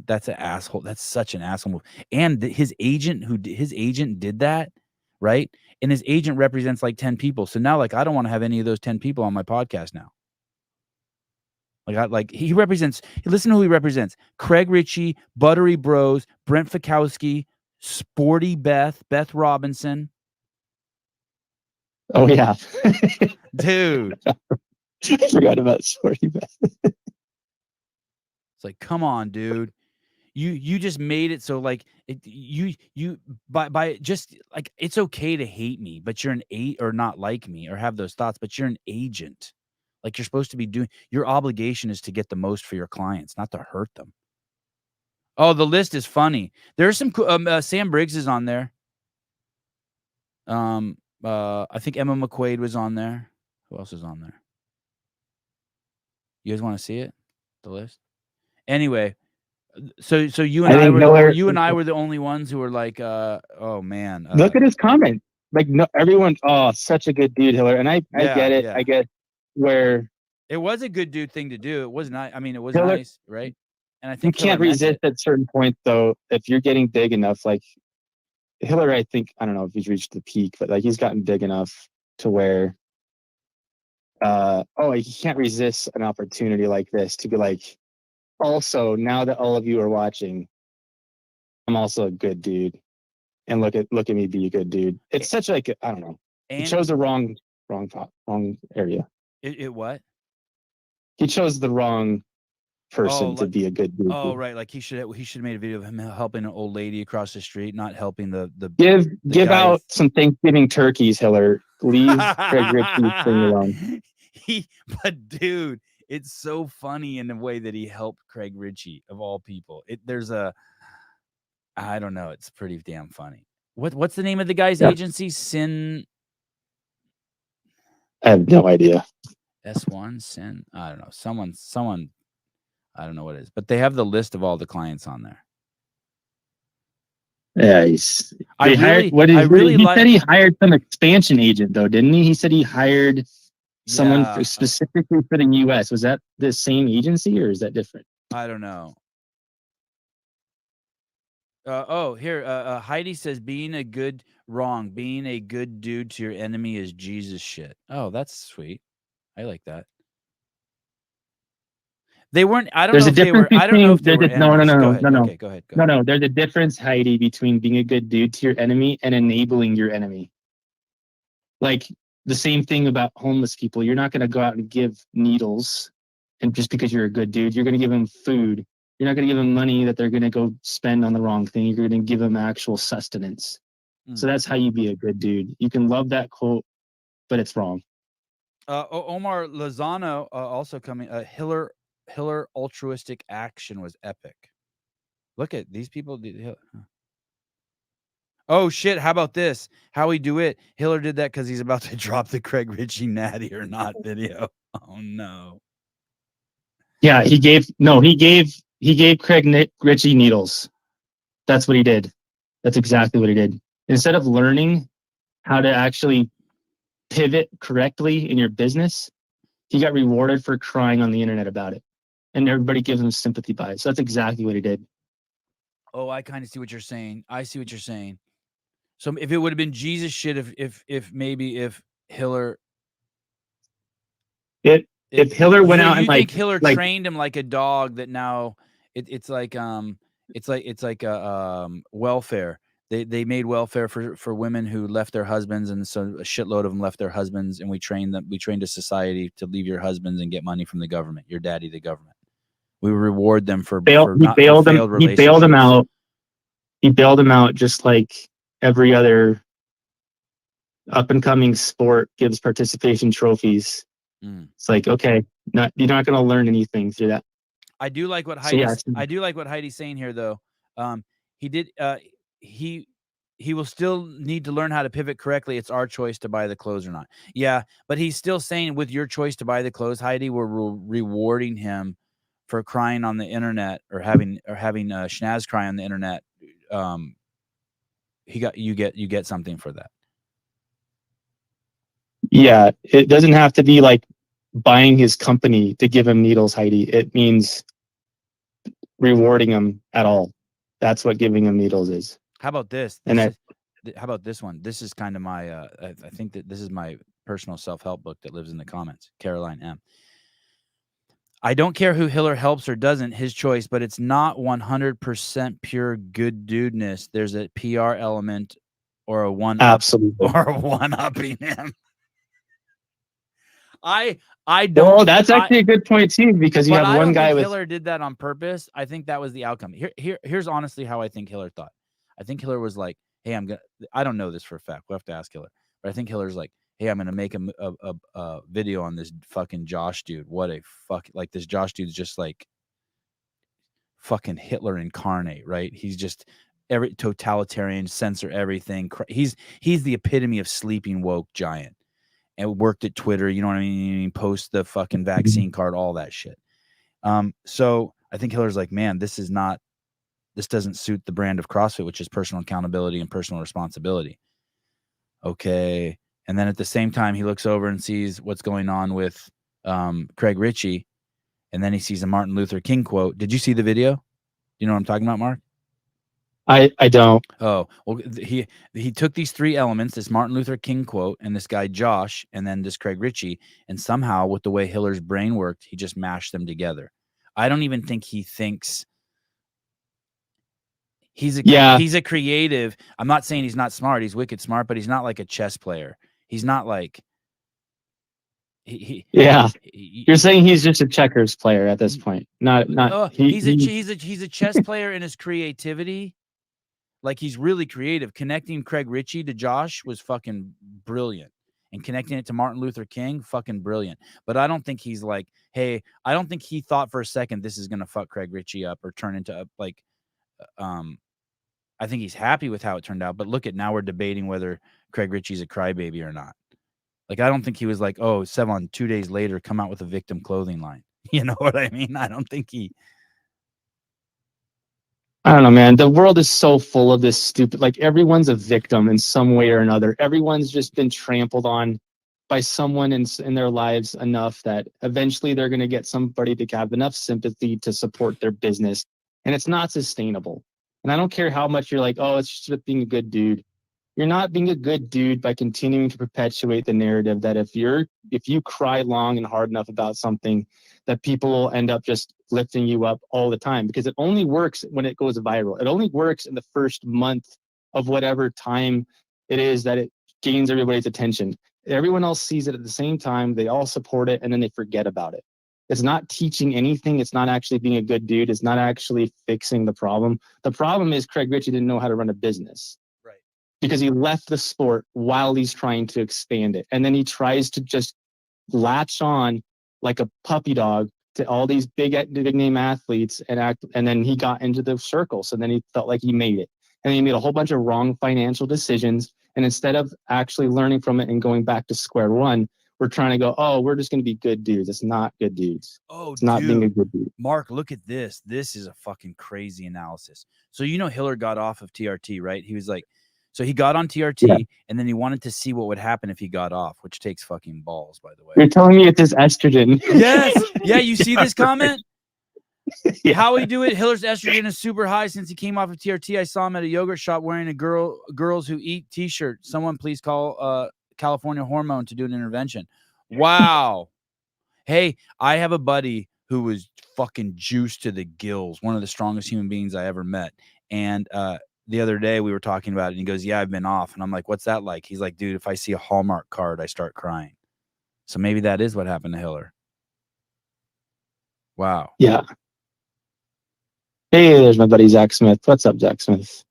That's an asshole. That's such an asshole move. And his agent did that, right? And his agent represents like 10 people. So now, like, I don't want to have any of those 10 people on my podcast now. He represents, listen to who he represents: Craig Ritchie, Buttery Bros, Brent Fikowski, Sporty Beth Robinson. Oh, yeah. Dude. I forgot about Sporty Beth. It's like, come on, dude. You just made it so, like, by just like, it's okay to hate me, but you're or not like me or have those thoughts, but you're an agent. Like, you're supposed to be doing, your obligation is to get the most for your clients, not to hurt them. Oh, the list is funny. There's some Sam Briggs is on there. I think Emma McQuaid was on there. Who else is on there? You guys want to see it? The list? Anyway, so you and I were the only ones who were like, oh man. Look at his comment. Like, no, everyone, such a good dude, Hiller. And I get it. Yeah. I get where it was a good dude thing to do. It was nice. I mean, it was Hiller, nice, right? And I think you can't resist at certain point, though. If you're getting big enough, like Hiller, I don't know if he's reached the peak, but like, he's gotten big enough to where he can't resist an opportunity like this to be like, also, now that all of you are watching, I'm also a good dude, and look at me be a good dude. It's such like I don't know. He chose the wrong area. It what? He chose the wrong person to be a good dude. Oh, right. Like he should have made a video of him helping an old lady across the street, not helping the give out some Thanksgiving turkeys, Hiller. Leave Craig Ritchie's thing alone. But dude, it's so funny in the way that he helped Craig Ritchie of all people. I don't know. It's pretty damn funny. What's the name of the guy's agency? I have no idea. S1 Sin. I don't know. Someone. I don't know what it is, but they have the list of all the clients on there. Yeah, he said he hired some expansion agent though, didn't he? He said he hired someone specifically for the U.S. Was that the same agency or is that different? I don't know. Heidi says being a good dude to your enemy is Jesus shit. Oh, that's sweet. I like that. They weren't. I don't know if they were. I don't know if they were. No. Okay, go ahead. No. There's a difference, Heidi, between being a good dude to your enemy and enabling your enemy. Like the same thing about homeless people. You're not going to go out and give needles, and just because you're a good dude, you're going to give them food. You're not going to give them money that they're going to go spend on the wrong thing. You're going to give them actual sustenance. So that's how you be a good dude. You can love that quote, but it's wrong. Omar Lozano also coming. Hiller altruistic action was epic. Look at these people. Oh shit! How about this? How we do it? Hiller did that because he's about to drop the Craig Ritchie natty or not video. Oh no. Yeah, he gave Craig Ritchie needles. That's what he did. That's exactly what he did. Instead of learning how to actually pivot correctly in your business, he got rewarded for crying on the internet about it. And everybody gives him sympathy by it. So that's exactly what he did. Oh, I kind of see what you're saying. So if it would have been Jesus shit, if Hiller, if Hiller went out and think Hiller trained him like a dog that now it's like welfare. They made welfare for women who left their husbands, and so a shitload of them left their husbands, and we trained a society to leave your husbands and get money from the government, your daddy, the government. We reward them for failed relationships. He bailed them out just like every other up and coming sport gives participation trophies. It's like, okay, you're not going to learn anything through that. I do like what Heidi's saying here, though. He will still need to learn how to pivot correctly. It's our choice to buy the clothes or not. Yeah, but he's still saying with your choice to buy the clothes, Heidi, we're rewarding him for crying on the internet or having Schnaz cry on the internet. You get something for that. Yeah, it doesn't have to be like buying his company to give him needles, Heidi. It means rewarding him at all. That's what giving him needles is. How about this? How about this one? This is kind of my. I think that this is my personal self-help book that lives in the comments. Caroline M. I don't care who Hiller helps or doesn't, his choice, but it's not 100% pure good dudeness. There's a PR element or a one-upping him. I don't. Well, that's actually a good point too, because you have one guy with Hiller did that on purpose. I think that was the outcome. Here's honestly how I think Hiller thought. I think Hiller was like, "Hey, I don't know this for a fact. We'll have to ask Hiller." But I think Hiller's like, "Hey, I'm gonna make a video on this fucking Josh dude. What a fuck! Like this Josh dude's just like fucking Hitler incarnate, right? He's just every totalitarian, censor everything. He's the epitome of sleeping woke giant." And worked at Twitter, you know what I mean? Post the fucking vaccine card, all that shit. So I think Hiller's like, man, this doesn't suit the brand of CrossFit, which is personal accountability and personal responsibility. Okay. And then at the same time, he looks over and sees what's going on with Craig Ritchie. And then he sees a Martin Luther King quote. Did you see the video? Do you know what I'm talking about, Mark? I don't. Oh, well, he took these three elements, this Martin Luther King quote and this guy Josh, and then this Craig Ritchie, and somehow with the way Hiller's brain worked, he just mashed them together. I don't even think he He's a creative. I'm not saying he's not smart. He's wicked smart, but he's not like a chess player. He's not like You're saying he's just a checkers player at this point. He's a chess player in his creativity. Like, he's really creative. Connecting Craig Ritchie to Josh was fucking brilliant. And connecting it to Martin Luther King, fucking brilliant. But I don't think he's like, hey, I don't think he thought for a second this is going to fuck Craig Ritchie up or turn into I think he's happy with how it turned out. But look at, now we're debating whether Craig Ritchie's a crybaby or not. Like, I don't think he was like, oh, Sevan, 2 days later, come out with a victim clothing line. You know what I mean? I don't think he... I don't know, man. The world is so full of this stupid, like, everyone's a victim in some way or another. Everyone's just been trampled on by someone in their lives enough that eventually they're going to get somebody to have enough sympathy to support their business. And it's not sustainable. And I don't care how much you're like, oh, it's just being a good dude. You're not being a good dude by continuing to perpetuate the narrative that if you cry long and hard enough about something, that people will end up just lifting you up all the time, because it only works when it goes viral. It only works in the first month of whatever time it is that it gains everybody's attention. Everyone else sees it at the same time. They all support it, and then they forget about it. It's not teaching anything. It's not actually being a good dude. It's not actually fixing the problem. The problem is Craig Ritchie didn't know how to run a business. Right. Because he left the sport while he's trying to expand it. And then he tries to just latch on like a puppy dog to all these big name athletes and then he got into the circle. So then he felt like he made it. And he made a whole bunch of wrong financial decisions. And instead of actually learning from it and going back to square one, we're trying to go, oh, we're just going to be good dudes. It's not good dudes. Oh, it's not being a good dude. Mark, look at this. This is a fucking crazy analysis. So, Hiller got off of TRT, right? He was like, so he got on TRT and then he wanted to see what would happen if he got off, which takes fucking balls, by the way. You're telling me it's his estrogen. Yes. Yeah. You see this comment? How he do it? Hiller's estrogen is super high since he came off of TRT. I saw him at a yogurt shop wearing a girls who eat t-shirt. Someone please call California Hormone to do an intervention. Wow. Hey, I have a buddy who was fucking juiced to the gills, one of the strongest human beings I ever met. And the other day we were talking about it, and he goes, yeah, I've been off. And I'm like, what's that like? He's like, dude, if I see a Hallmark card, I start crying. So maybe that is what happened to Hiller. Wow. Yeah. Hey, there's my buddy Zach Smith. What's up, Zach Smith?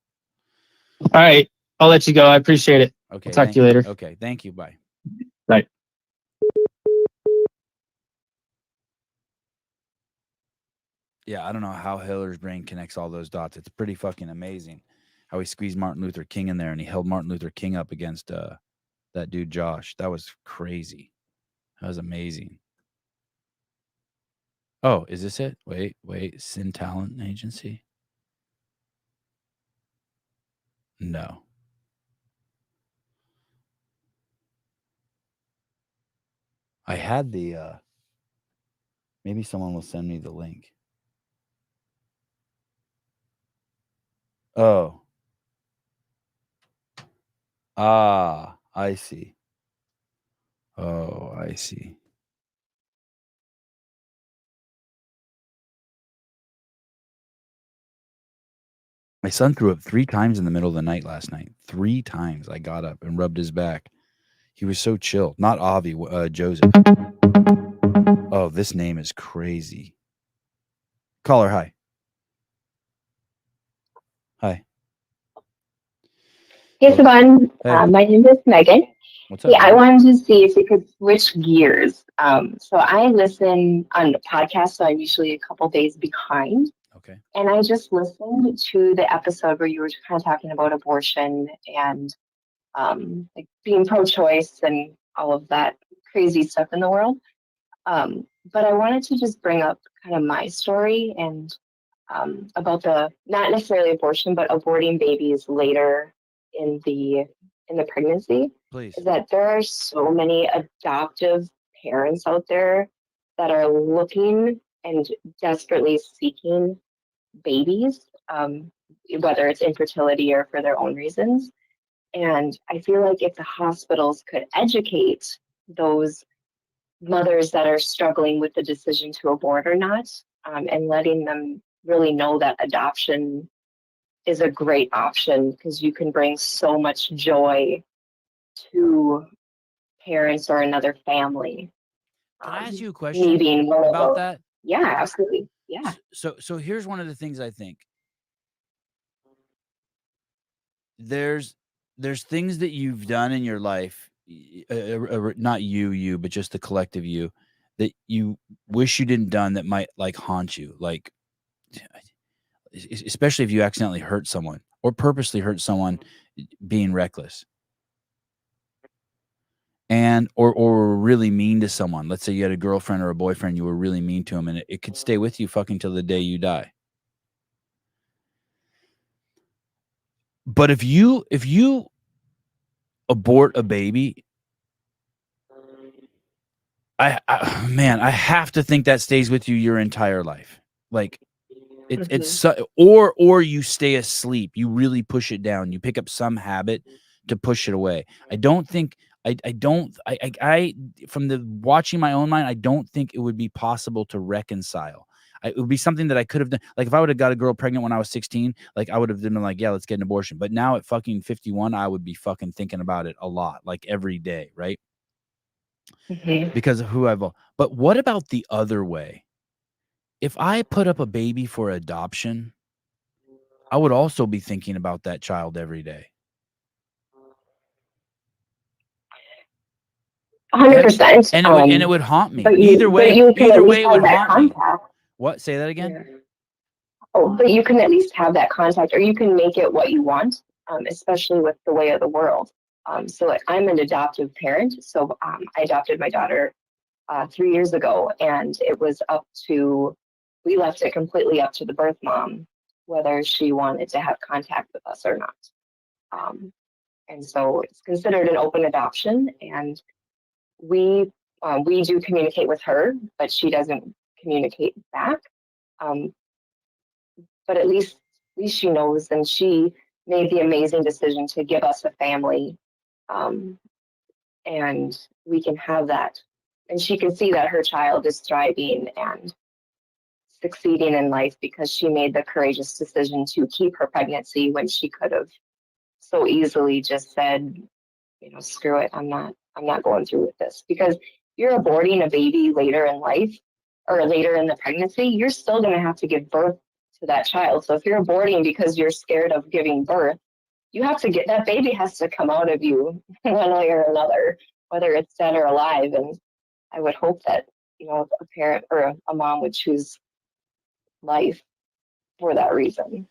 All right, I'll let you go. I appreciate it. Okay. I'll talk to you later. Okay. Thank you. Bye. Bye. Yeah, I don't know how Hiller's brain connects all those dots. It's pretty fucking amazing how he squeezed Martin Luther King in there and he held Martin Luther King up against that dude Josh. That was crazy. That was amazing. Oh, is this it? Wait. Sin Talent Agency? No. I had the maybe someone will send me the link. Oh. I see. Oh, I see. My son threw up 3 times in the middle of the night last night. 3 times I got up and rubbed his back. He was so chill. Not Avi, Joseph. Oh, this name is crazy. Caller, hi. Hi. Hey, Sevan. Hey. My name is Megan. What's up? Yeah, I wanted to see if we could switch gears. So I listen on the podcast, so I'm usually a couple days behind. Okay. And I just listened to the episode where you were kind of talking about abortion and like being pro-choice and all of that crazy stuff in the world. But I wanted to just bring up kind of my story and about the not necessarily abortion, but aborting babies later in the pregnancy. Please. Is that there are so many adoptive parents out there that are looking and desperately seeking babies, whether it's infertility or for their own reasons. And I feel like if the hospitals could educate those mothers that are struggling with the decision to abort or not, and letting them really know that adoption is a great option because you can bring so much joy to parents or another family. Can I ask you a Me question being one of about those. that? Yeah, absolutely. Yeah. So here's one of the things I think. There's things that you've done in your life, not you, but just the collective you, that you wish you didn't done that might like haunt you, like especially if you accidentally hurt someone or purposely hurt someone being reckless. And or were really mean to someone. Let's say you had a girlfriend or a boyfriend, you were really mean to him, and it could stay with you fucking till the day you die. But if you abort a baby, I man, I have to think that stays with you your entire life. Like it's or you stay asleep, you really push it down, you pick up some habit to push it away. I don't think I from the watching my own mind, I don't think it would be possible to reconcile. It would be something that I could have done. Like if I would have got a girl pregnant when I was 16, like I would have been like, yeah, let's get an abortion. But now at fucking 51, I would be fucking thinking about it a lot, like every day, right? Because of who I've. But what about the other way? If I put up a baby for adoption, I would also be thinking about that child every day. 100%. And it would haunt me. But Either way, you can either at way, least it would have that haunt me. contact. What? Say that again? Yeah. Oh, but you can at least have that contact, or you can make it what you want, especially with the way of the world. So I'm an adoptive parent, so I adopted my daughter 3 years ago, and it was we left it completely up to the birth mom whether she wanted to have contact with us or not. And so it's considered an open adoption, and we do communicate with her, but she doesn't communicate back. But at least she knows, and she made the amazing decision to give us a family, and we can have that, and she can see that her child is thriving and succeeding in life because she made the courageous decision to keep her pregnancy when she could have so easily just said, screw it, I'm not going through with this. Because you're aborting a baby later in life or later in the pregnancy, you're still going to have to give birth to that child. So if you're aborting because you're scared of giving birth, you have to that baby has to come out of you one way or another, whether it's dead or alive. And I would hope that, a parent or a mom would choose life for that reason.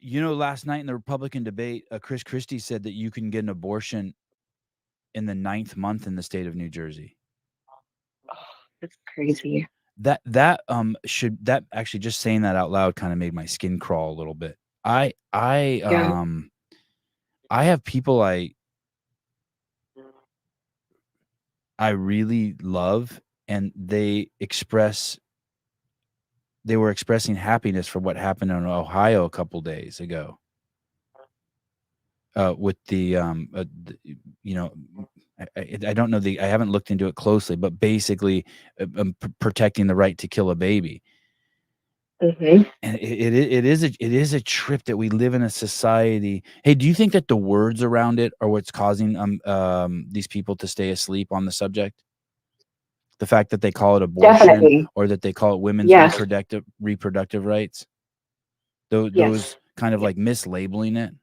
Last night in the Republican debate, Chris Christie said that you can get an abortion in the 9th month in the state of New Jersey. Oh, that's crazy. That actually, just saying that out loud kind of made my skin crawl a little bit. I have people I really love, and they were expressing happiness for what happened in Ohio a couple days ago. With the I don't know I haven't looked into it closely, but basically protecting the right to kill a baby. And it is a trip that we live in a society. Hey, do you think that the words around it are what's causing these people to stay asleep on the subject? The fact that they call it abortion, definitely, or that they call it women's yes, reproductive rights. Those yes, kind of like mislabeling it.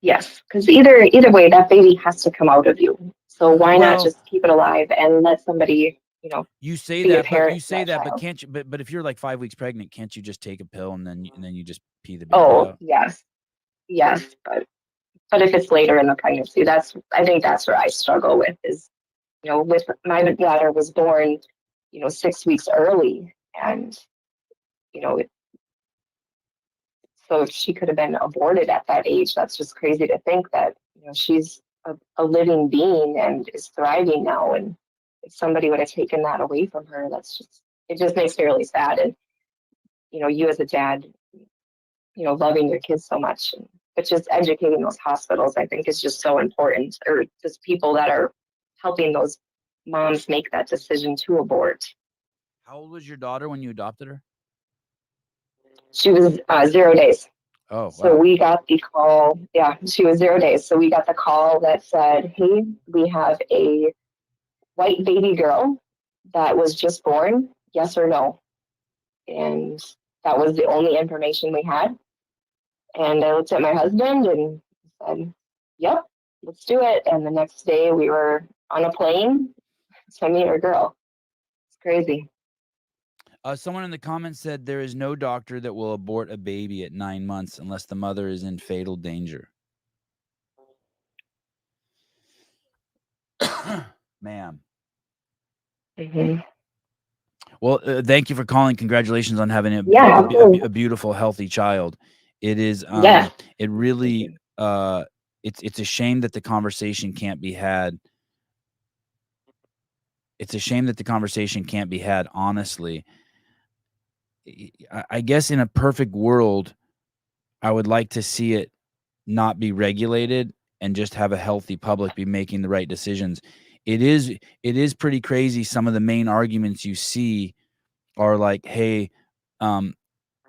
yes, because either way, that baby has to come out of you. So why not just keep it alive and let somebody, you say be a that, but parent you to say that that, but child. can't you? But if you're like 5 weeks pregnant, can't you just take a pill and then you just pee the baby Oh, out? yes, but if it's later in the pregnancy, I think that's where I struggle with is, with my daughter was born, 6 weeks early, and so she could have been aborted at that age. That's just crazy to think that, she's a living being and is thriving now. And if somebody would have taken that away from her, it just makes me really sad. And, you as a dad, loving your kids so much, but just educating those hospitals, I think is just so important, or just people that are helping those moms make that decision to abort. How old was your daughter when you adopted her? She was 0 days. Oh, So wow. we got the call. Yeah, she was 0 days. So we got the call that said, "Hey, we have a white baby girl that was just born. Yes or no?" And that was the only information we had. And I looked at my husband and said, "Yep, let's do it." And the next day we were on a plane to meet our girl. It's crazy. Someone in the comments said there is no doctor that will abort a baby at 9 months unless the mother is in fatal danger. Ma'am. Mm-hmm. Well, thank you for calling. Congratulations on having Yeah. a beautiful, healthy child. It is. Yeah. It really. It's a shame that the conversation can't be had. It's a shame that the conversation can't be had honestly. I guess in a perfect world, I would like to see it not be regulated and just have a healthy public be making the right decisions. It is pretty crazy. Some of the main arguments you see are like, hey,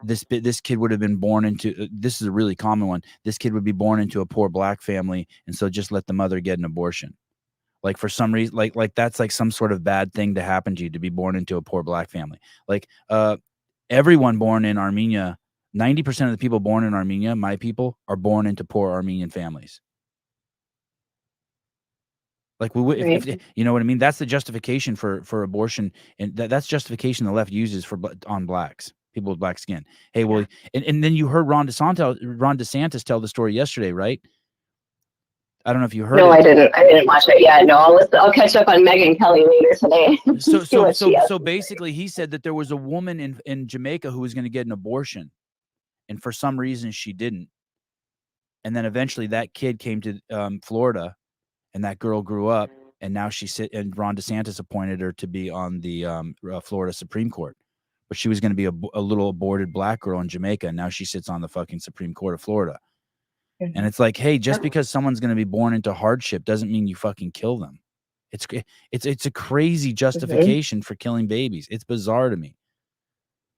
this kid would have been born into this is a really common one. This kid would be born into a poor black family, and so just let the mother get an abortion. Like for some reason, like that's like some sort of bad thing to happen to you to be born into a poor black family. Like everyone born in Armenia, 90% of the people born in Armenia, my people, are born into poor Armenian families. Like if you know what I mean, that's the justification for abortion, and that's justification the left uses for on blacks, people with black skin. Hey, well, and then you heard Ron DeSantis tell the story yesterday, right? I don't know if you heard No, it. I didn't watch it yet. No, I'll catch up on Megyn Kelly later today. So basically, he said that there was a woman in Jamaica who was going to get an abortion, and for some reason she didn't. And then eventually that kid came to Florida, and that girl grew up, and now and Ron DeSantis appointed her to be on the Florida Supreme Court. But she was going to be a little aborted black girl in Jamaica, and now she sits on the fucking Supreme Court of Florida. And it's like, hey, just because someone's going to be born into hardship doesn't mean you fucking kill them. It's a crazy justification for killing babies. It's bizarre to me.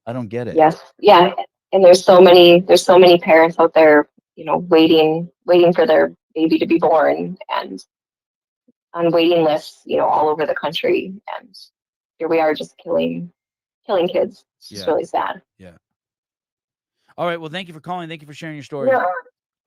I don't get it. Yes, yeah, and there's so many parents out there, waiting for their baby to be born and on waiting lists, all over the country, and here we are just killing kids. It's just really sad. Yeah. All right. Well, thank you for calling. Thank you for sharing your story. Yeah.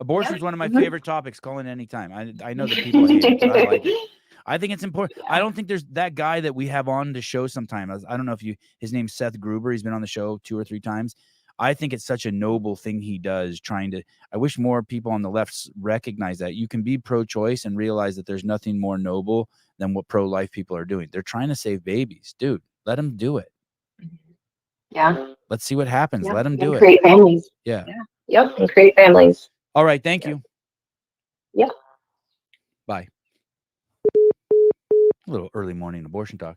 Abortion is one of my favorite topics. Call in anytime. I know that people hate it, but I like it. I think it's important. I don't think there's that guy that we have on the show sometime. I don't know if his name's Seth Gruber. He's been on the show 2 or 3 times. I think it's such a noble thing he does, I wish more people on the left recognize that. You can be pro-choice and realize that there's nothing more noble than what pro-life people are doing. They're trying to save babies. Dude, let them do it. Yeah. Let's see what happens. Yeah. Let them do it. Create families. Yeah. Yep. And create families. All right. Thank you. Yep. Bye. A little early morning abortion talk.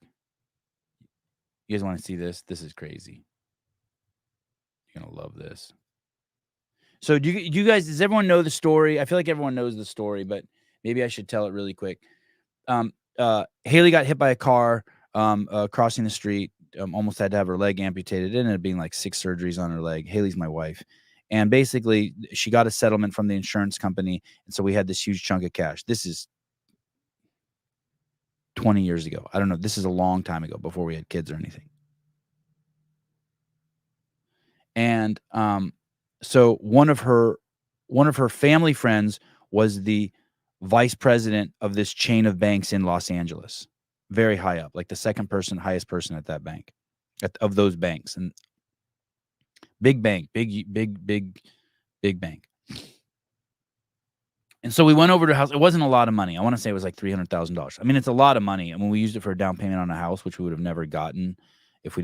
You guys want to see this? This is crazy. You're going to love this. So do you guys, does everyone know the story? I feel like everyone knows the story, but maybe I should tell it really quick. Haley got hit by a car crossing the street. Almost had to have her leg amputated. It ended up being like 6 surgeries on her leg. Haley's my wife. And basically, she got a settlement from the insurance company. And so we had this huge chunk of cash. This is 20 years ago. I don't know. This is a long time ago before we had kids or anything. And so one of her family friends was the vice president of this chain of banks in Los Angeles, very high up, like the highest person at that bank, of those banks, and big bank, big bank. And so we went over to her house. It wasn't a lot of money. I want to say it was like $300,000. I mean, it's a lot of money. I mean, we used it for a down payment on a house, which we would have never gotten if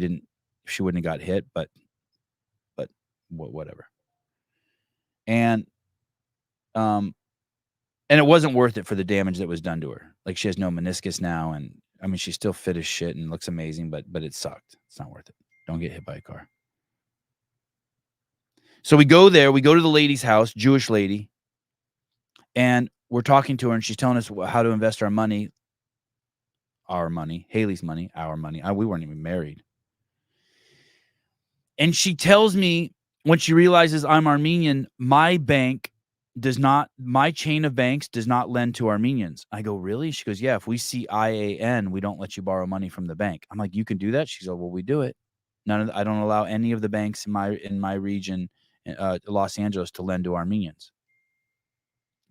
she wouldn't have got hit, but whatever. And it wasn't worth it for the damage that was done to her. Like, she has no meniscus now, and I mean, she's still fit as shit and looks amazing, but it sucked. It's not worth it. Don't get hit by a car. So we go there. We go to the lady's house, Jewish lady, and we're talking to her, and she's telling us how to invest our money, Haley's money, our money. We weren't even married. And she tells me When she realizes I'm Armenian, my chain of banks does not lend to Armenians. I go, really? She goes, yeah, if we see IAN, we don't let you borrow money from the bank. I'm like, you can do that? She goes, well, we do it. I don't allow any of the banks in my region, Los Angeles, to lend to Armenians.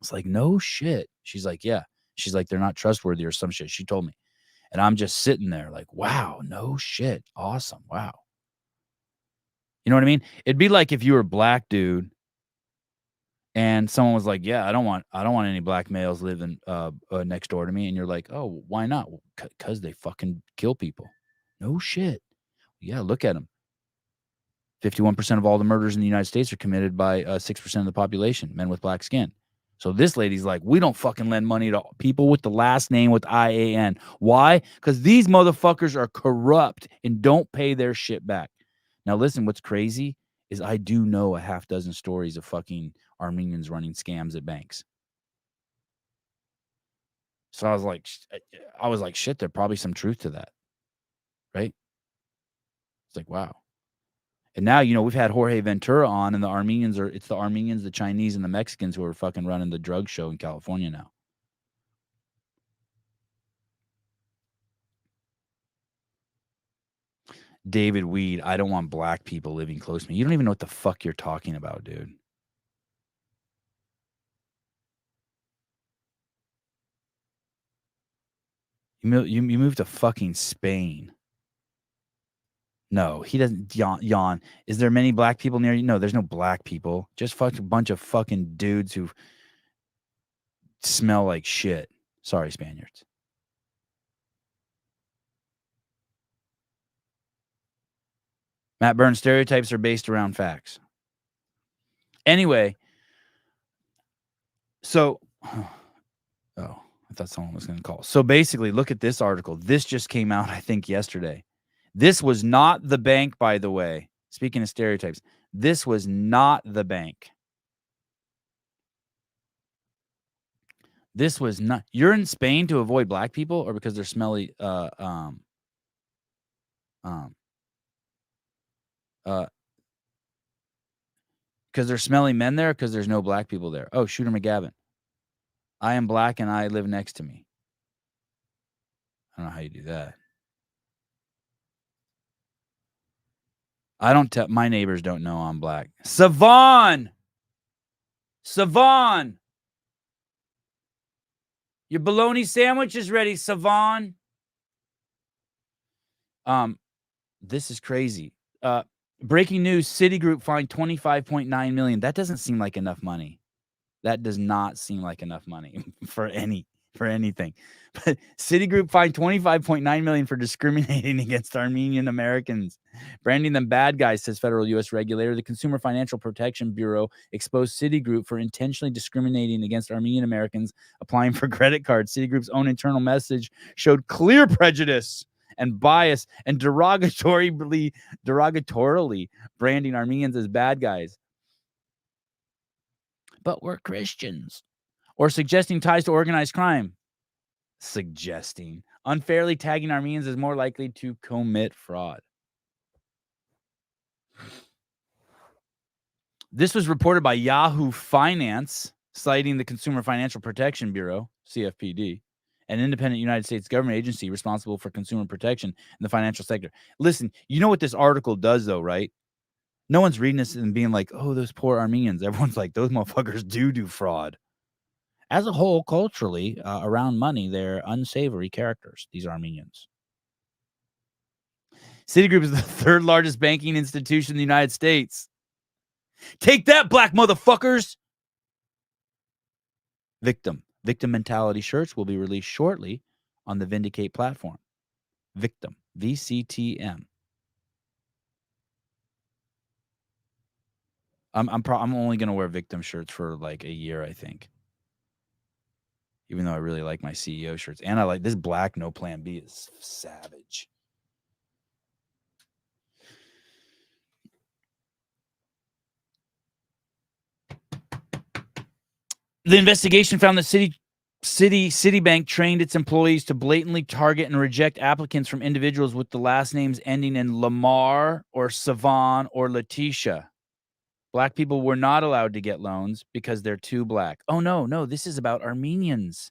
It's like, no shit. She's like, yeah. She's like, they're not trustworthy or some shit. She told me. And I'm just sitting there like, wow, no shit. Awesome. Wow. You know what I mean? It'd be like if you were a black dude and someone was like, yeah, I don't want any black males living next door to me. And you're like, oh, why not? Well, because they fucking kill people. No shit. Yeah, look at them. 51% of all the murders in the United States are committed by 6% of the population, men with black skin. So this lady's like, we don't fucking lend money to people with the last name with IAN. Why? Because these motherfuckers are corrupt and don't pay their shit back. Now, listen, what's crazy is I do know a half dozen stories of fucking Armenians running scams at banks. So I was like, shit, there's probably some truth to that. Right? It's like, wow. And now, we've had Jorge Ventura on, and it's the Armenians, the Chinese, and the Mexicans who are fucking running the drug show in California now. David Weed, I don't want black people living close to me. You don't even know what the fuck you're talking about, dude. You moved to fucking Spain. No, he doesn't. Yawn. Is there many black people near you? No, there's no black people. Just a bunch of fucking dudes who smell like shit. Sorry, Spaniards. Matt Burns, stereotypes are based around facts. Anyway, so, I thought someone was going to call. So basically, look at this article. This just came out, I think, yesterday. This was not the bank, by the way. Speaking of stereotypes, this was not the bank. This was not. You're in Spain to avoid black people, or because they're smelly? Because they're smelly men there, because there's no black people there. Oh, Shooter McGavin. I am black and I live next to me. I don't know how you do that. My neighbors don't know I'm black. Sevan! Your bologna sandwich is ready, Sevan. This is crazy. Breaking news, Citigroup fined $25.9 million. That doesn't seem like enough money. That does not seem like enough money for anything. But Citigroup fined $25.9 million for discriminating against Armenian Americans, branding them bad guys, says federal U.S. regulator. The Consumer Financial Protection Bureau exposed Citigroup for intentionally discriminating against Armenian Americans applying for credit cards. Citigroup's own internal message showed clear prejudice and bias and derogatorily branding Armenians as bad guys. But we're Christians. Or suggesting ties to organized crime. Unfairly tagging Armenians as more likely to commit fraud. This was reported by Yahoo Finance, citing the Consumer Financial Protection Bureau, CFPB, an independent United States government agency responsible for consumer protection in the financial sector. Listen, you know what this article does, though, right? No one's reading this and being like, oh, those poor Armenians. Everyone's like, those motherfuckers do fraud. As a whole, culturally, around money, they're unsavory characters, these Armenians. Citigroup is the third largest banking institution in the United States. Take that, black motherfuckers! Victim mentality shirts will be released shortly on the Vindicate platform. Victim, VCTM. I'm only going to wear Victim shirts for like a year, I think. Even though I really like my CEO shirts. And I like this black No Plan B is savage. The investigation found that Citibank trained its employees to blatantly target and reject applicants from individuals with the last names ending in Lamar or Sevan or Letitia. Black people were not allowed to get loans because they're too black. Oh, no, this is about Armenians.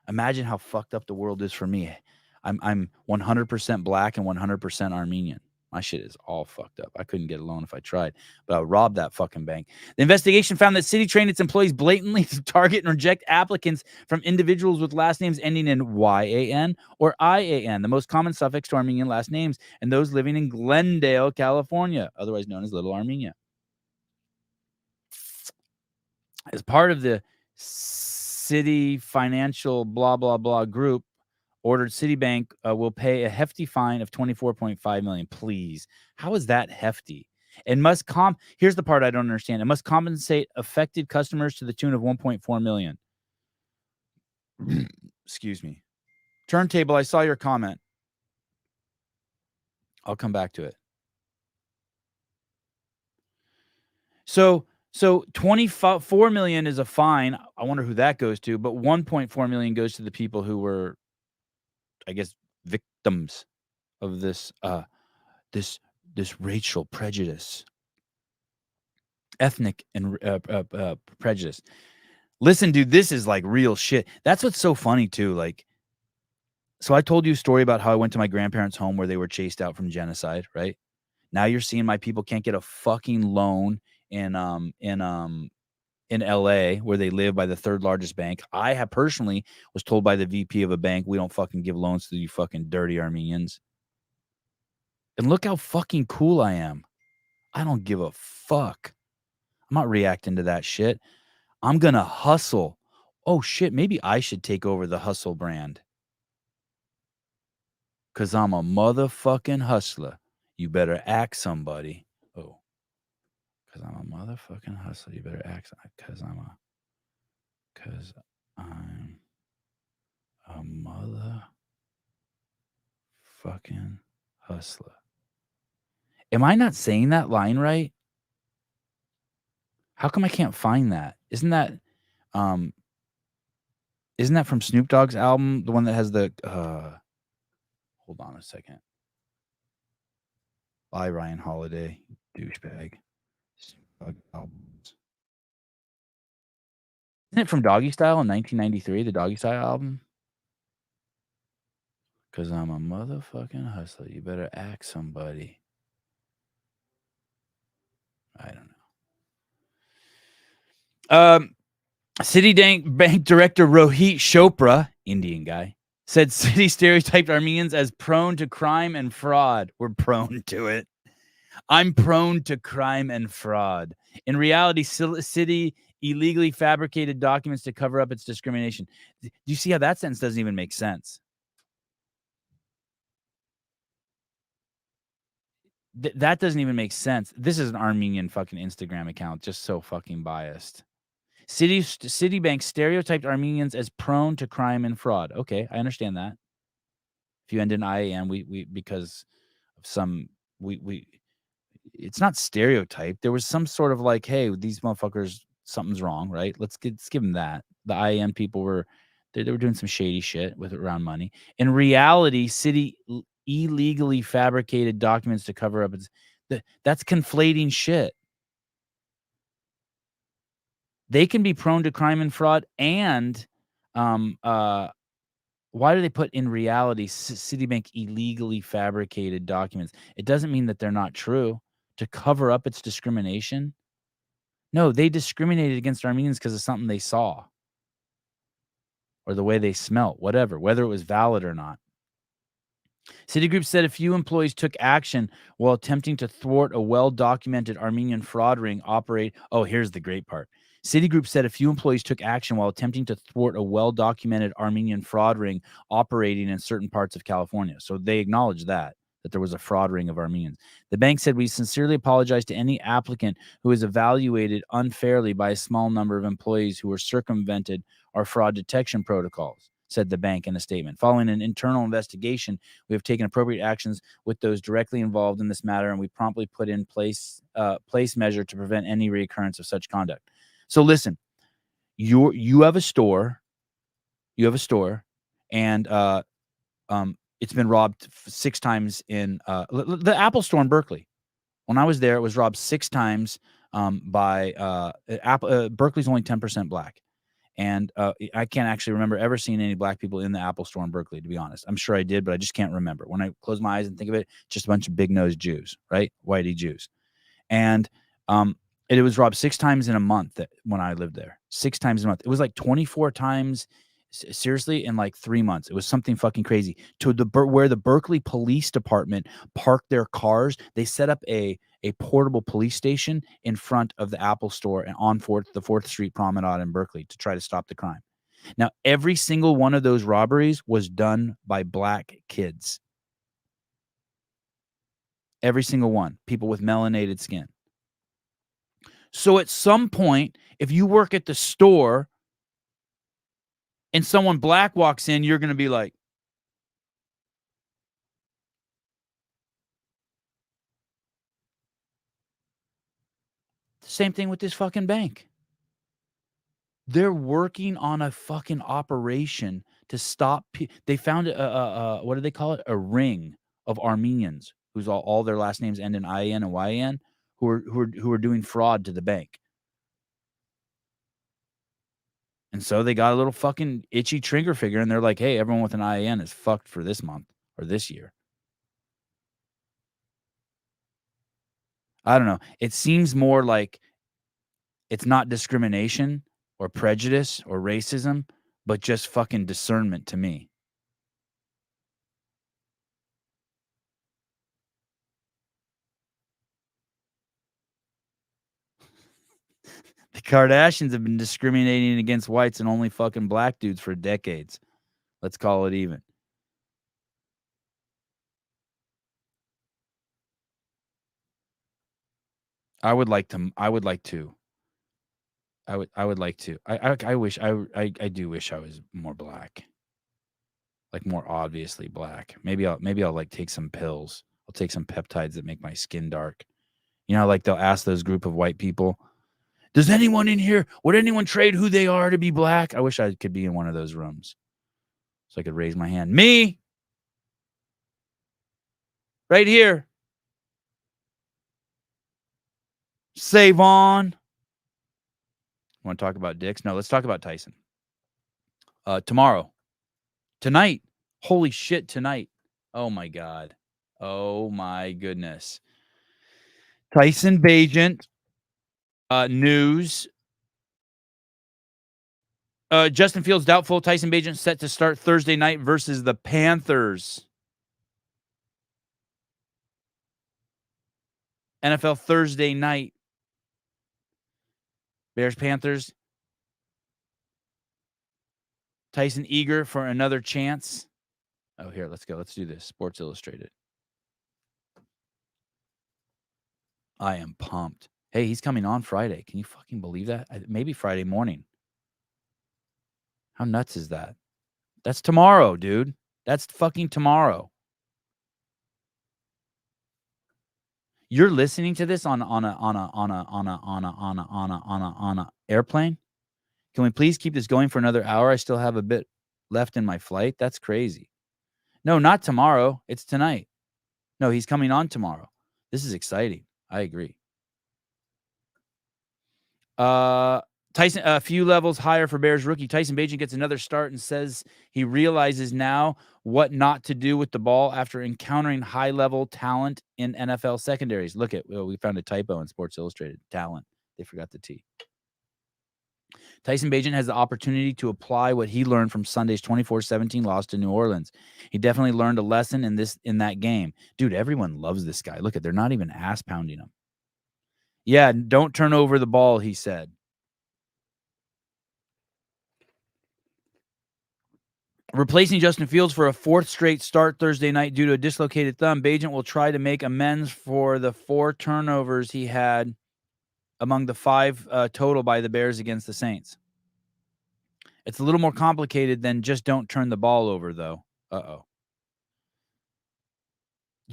Imagine how fucked up the world is for me. I'm 100% black and 100% Armenian. My shit is all fucked up. I couldn't get a loan if I tried, but I would rob that fucking bank. The investigation found that Citi trained its employees blatantly to target and reject applicants from individuals with last names ending in YAN or IAN, the most common suffix to Armenian last names, and those living in Glendale, California, otherwise known as Little Armenia. As part of the Citi Financial blah, blah, blah group, ordered Citibank will pay a hefty fine of $24.5 million. Please. How is that hefty? It must here's the part I don't understand. It must compensate affected customers to the tune of $1.4 million. Excuse me. Turntable, I saw your comment. I'll come back to it. So 24 million is a fine. I wonder who that goes to, but 1.4 million goes to the people who were, I guess, victims of this this racial prejudice, ethnic and prejudice. Listen, dude, this is like real shit. That's what's so funny too. Like, so I told you a story about how I went to my grandparents' home where they were chased out from genocide, right? Now you're seeing my people can't get a fucking loan in LA where they live by the third largest bank. I have personally was told by the VP of a bank, we don't fucking give loans to you fucking dirty Armenians. And look how fucking cool I am. I don't give a fuck. I'm not reacting to that shit. I'm going to hustle. Oh shit, maybe I should take over the hustle brand. Because I'm a motherfucking hustler. You better act somebody. Oh. Because I'm a motherfucking hustler. You better act. Because I'm a motherfucking hustler. Am I not saying that line right? How come I can't find that? Isn't that from Snoop Dogg's album? The one that has the hold on a second. Bye, Ryan Holiday, douchebag. Snoop Dogg albums. Isn't it from Doggy Style in 1993, the Doggy Style album? Because I'm a motherfucking hustler. You better act somebody. I don't know. Citibank director Rohit Chopra, Indian guy, said Citi stereotyped Armenians as prone to crime and fraud. We're prone to it. I'm prone to crime and fraud. In reality, Citi illegally fabricated documents to cover up its discrimination. Do you see how that sentence doesn't even make sense? That doesn't even make sense. This is an Armenian fucking Instagram account, just so fucking biased. Citibank stereotyped Armenians as prone to crime and fraud. Okay, I understand that. If you end in IAM, we because of some it's not stereotyped. There was some sort of like, hey, these motherfuckers, something's wrong, right? Let's give them that. The IAM people were they were doing some shady shit with around money. In reality, Citi illegally fabricated documents to cover up that's conflating shit. They can be prone to crime and fraud, and why do they put in reality Citibank illegally fabricated documents? It doesn't mean that they're not true. To cover up its discrimination? No, they discriminated against Armenians because of something they saw or the way they smelt, whatever, whether it was valid or not. Citigroup said a few employees took action while attempting to thwart a well-documented Armenian fraud ring operate. Oh, here's the great part. Citigroup said a few employees took action while attempting to thwart a well-documented Armenian fraud ring operating in certain parts of California. So they acknowledged that there was a fraud ring of Armenians. The bank said, we sincerely apologize to any applicant who is evaluated unfairly by a small number of employees who were circumvented our fraud detection protocols, said the bank in a statement. Following an internal investigation, we have taken appropriate actions with those directly involved in this matter, and we promptly put in place measure to prevent any reoccurrence of such conduct. So listen, you have a store, and it's been robbed 6 times in the Apple store in Berkeley. When I was there, it was robbed 6 times by Berkeley's only 10% black. And I can't actually remember ever seeing any black people in the Apple store in Berkeley, to be honest. I'm sure I did, but I just can't remember. When I close my eyes and think of it, just a bunch of big-nosed Jews, right? Whitey Jews. And it was robbed 6 times in a month when I lived there. 6 times a month. It was like 24 times, seriously, in like 3 months. It was something fucking crazy. To where the Berkeley Police Department parked their cars, they set up a portable police station in front of the Apple store and on the 4th Street Promenade in Berkeley to try to stop the crime. Now, every single one of those robberies was done by black kids. Every single one. People with melanated skin. So at some point, if you work at the store and someone black walks in, you're going to be like, same thing with this fucking bank. They're working on a fucking operation to stop. They found what do they call it? A ring of Armenians whose all their last names end in IN and YN who are doing fraud to the bank. And so they got a little fucking itchy trigger finger, and they're like, "Hey, everyone with an IN is fucked for this month or this year." I don't know. It seems more like it's not discrimination or prejudice or racism, but just fucking discernment to me. The Kardashians have been discriminating against whites and only fucking black dudes for decades. Let's call it even. I would like to. I would like to. I wish. I do wish I was more black. Like more obviously black. Maybe I'll like take some pills. I'll take some peptides that make my skin dark. You know, like they'll ask those group of white people, "Does anyone in here, would anyone trade who they are to be black?" I wish I could be in one of those rooms so I could raise my hand. Me! Right here. Sevan. Want to talk about dicks? No, let's talk about Tyson. Tomorrow. Tonight. Holy shit, tonight. Oh my God. Oh my goodness. Tyson Bagent. News. Justin Fields doubtful. Tyson Bagent set to start Thursday night versus the Panthers. NFL Thursday night. Bears, Panthers. Tyson eager for another chance. Oh, here, let's go. Let's do this. Sports Illustrated. I am pumped. Hey, he's coming on Friday. Can you fucking believe that? Maybe Friday morning. How nuts is that? That's tomorrow, dude. That's fucking tomorrow. You're listening to this on a airplane? Can we please keep this going for another hour? I still have a bit left in my flight. That's crazy. No, not tomorrow. It's tonight. No, he's coming on tomorrow. This is exciting. I agree. Tyson, a few levels higher for Bears rookie. Tyson Bagent gets another start and says he realizes now what not to do with the ball after encountering high-level talent in NFL secondaries. Look at, we found a typo in Sports Illustrated. Talent. They forgot the T. Tyson Bagent has the opportunity to apply what he learned from Sunday's 24-17 loss to New Orleans. He definitely learned a lesson in that game. Dude, everyone loves this guy. Look at, they're not even ass pounding him. Yeah, don't turn over the ball, he said. Replacing Justin Fields for a 4th straight start Thursday night due to a dislocated thumb, Bagent will try to make amends for the 4 turnovers he had among the 5 total by the Bears against the Saints. It's a little more complicated than just don't turn the ball over, though. Uh-oh.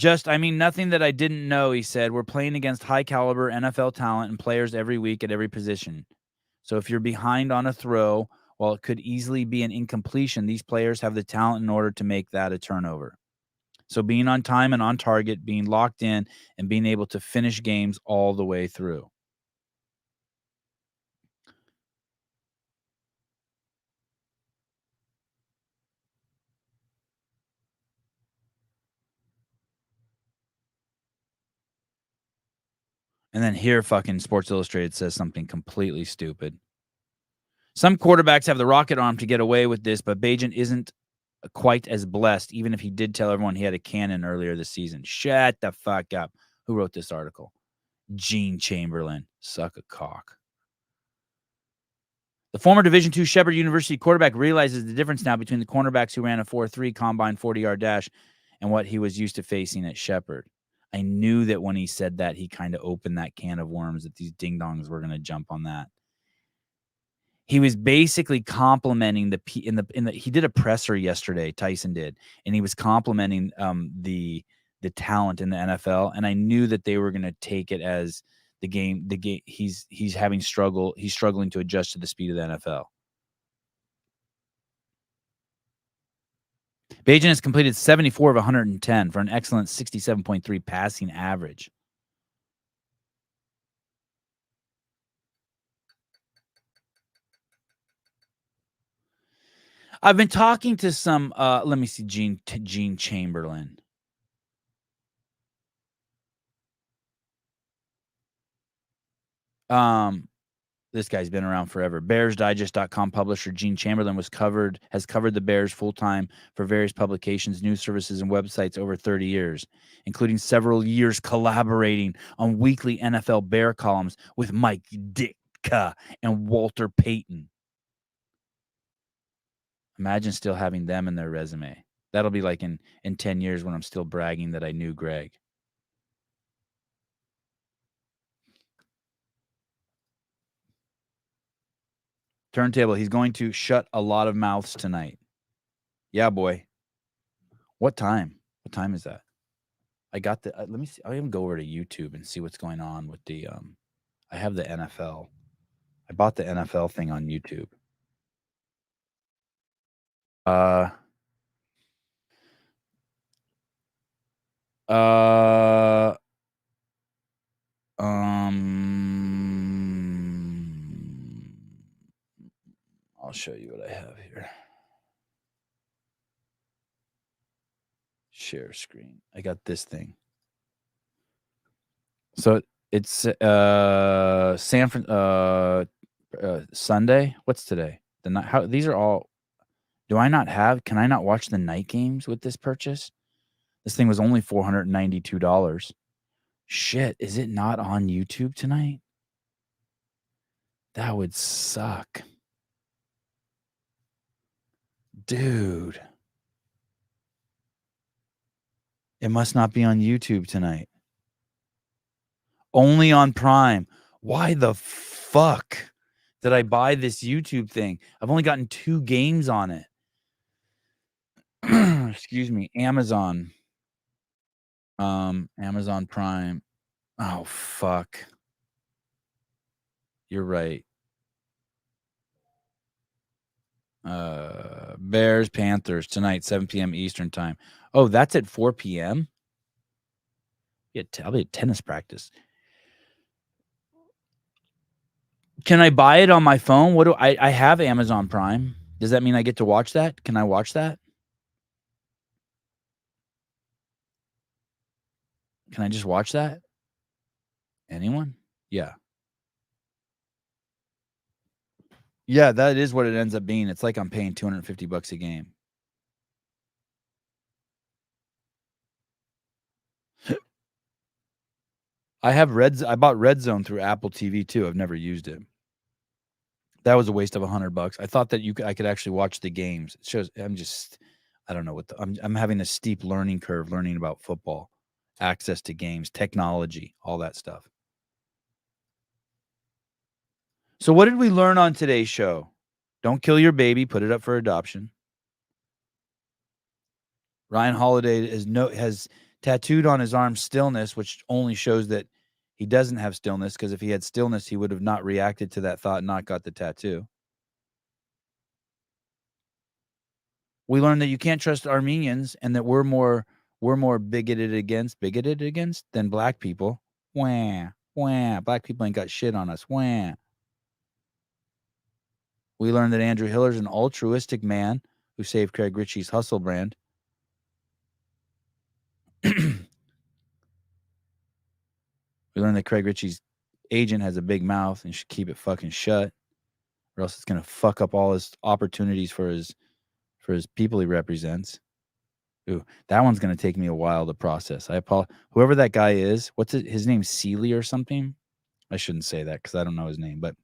Nothing that I didn't know, he said. We're playing against high-caliber NFL talent and players every week at every position. So if you're behind on a throw, while it could easily be an incompletion, these players have the talent in order to make that a turnover. So being on time and on target, being locked in, and being able to finish games all the way through. And then here, fucking Sports Illustrated says something completely stupid. Some quarterbacks have the rocket arm to get away with this, but Bajan isn't quite as blessed, even if he did tell everyone he had a cannon earlier this season. Shut the fuck up. Who wrote this article? Gene Chamberlain. Suck a cock. The former Division II Shepherd University quarterback realizes the difference now between the cornerbacks who ran a 4.3 combine 40-yard dash and what he was used to facing at Shepherd. I knew that when he said that, he kind of opened that can of worms that these ding-dongs were going to jump on that. He was basically complimenting he did a presser yesterday, Tyson did, and he was complimenting the talent in the NFL, and I knew that they were going to take it as the game he's struggling to adjust to the speed of the NFL. Bajan has completed 74 of 110 for an excellent 67.3 passing average. I've been talking to some, let me see, Gene Chamberlain. This guy's been around forever. BearsDigest.com publisher Gene Chamberlain has covered the Bears full-time for various publications, news services, and websites over 30 years, including several years collaborating on weekly NFL Bear columns with Mike Ditka and Walter Payton. Imagine still having them in their resume. That'll be like in 10 years when I'm still bragging that I knew Greg. Turntable, he's going to shut a lot of mouths tonight. Yeah, boy. What time? What time is that? I got the, let me see. I'll even go over to YouTube and see what's going on with the, I have the NFL. I bought the NFL thing on YouTube. I'll show you what I have here. Share screen. I got this thing. So it's Sunday. What's today? The night. How these are all. Can I not watch the night games with this purchase? This thing was only $492. Shit, is it not on YouTube tonight? That would suck. Dude. It must not be on YouTube tonight. Only on Prime. Why the fuck did I buy this YouTube thing? I've only gotten 2 games on it. Excuse me. Amazon. Amazon Prime. Oh, fuck. You're right. Bears, Panthers tonight, 7 p.m. Eastern time. Oh, that's at 4 p.m.? I'll be at tennis practice. Can I buy it on my phone? What do I have Amazon Prime. Does that mean I get to watch that? Can I watch that? Can I just watch that? Anyone? Yeah. Yeah, that is what it ends up being. It's like I'm paying $250 a game. I bought Red Zone through Apple TV too. I've never used it. That was a waste of $100. I thought that I could actually watch the games. It shows I don't know what I'm having a steep learning curve learning about football, access to games, technology, all that stuff. So what did we learn on today's show? Don't kill your baby, put it up for adoption. Ryan Holiday has tattooed on his arm stillness, which only shows that he doesn't have stillness, because if he had stillness, he would have not reacted to that thought and not got the tattoo. We learned that you can't trust Armenians and that we're more we're more bigoted against than black people. Wah, wah. Black people ain't got shit on us. Wah. We learned that Andrew Hiller's an altruistic man who saved Craig Ritchie's Hustle brand. We learned that Craig Ritchie's agent has a big mouth and should keep it fucking shut, or else it's gonna fuck up all his opportunities for his people he represents. Ooh, that one's gonna take me a while to process. I apologize. Whoever that guy is, what's his name? Seeley or something? I shouldn't say that because I don't know his name, but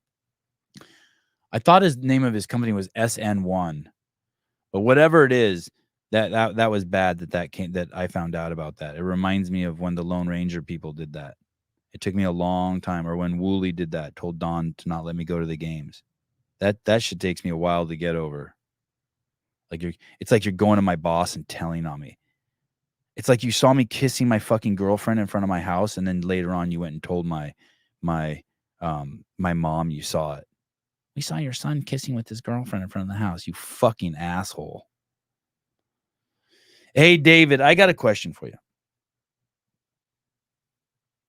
I thought his name of his company was SN1. But whatever it is, that was bad that I found out about that. It reminds me of when the Lone Ranger people did that. It took me a long time, or when Wooly did that, told Don to not let me go to the games. That shit takes me a while to get over. It's like you're going to my boss and telling on me. It's like you saw me kissing my fucking girlfriend in front of my house, and then later on you went and told my mom you saw it. We saw your son kissing with his girlfriend in front of the house. You fucking asshole. Hey, David, I got a question for you.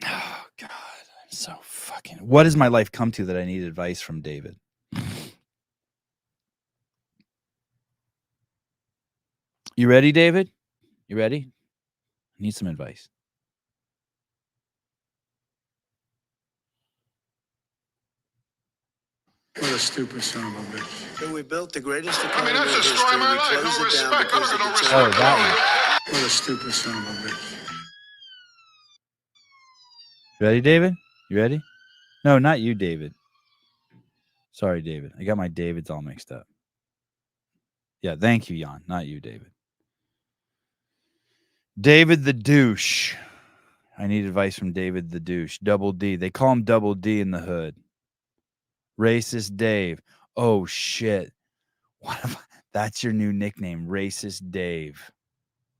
Oh, God. I'm so fucking... What has my life come to that I need advice from David? You ready, David? You ready? I need some advice. What a stupid son of a bitch. So we built the greatest economy that's in the history. story of my We life. closed No it down respect. because I of don't the got no China. Oh, that one. What a stupid son of a bitch. Ready, David? You ready? No, not you, David. Sorry, David. I got my Davids all mixed up. Yeah, thank you, Jan. Not you, David. David the douche. I need advice from David the douche. Double D. They call him Double D in the hood. Racist Dave. Oh, shit. That's your new nickname, Racist Dave.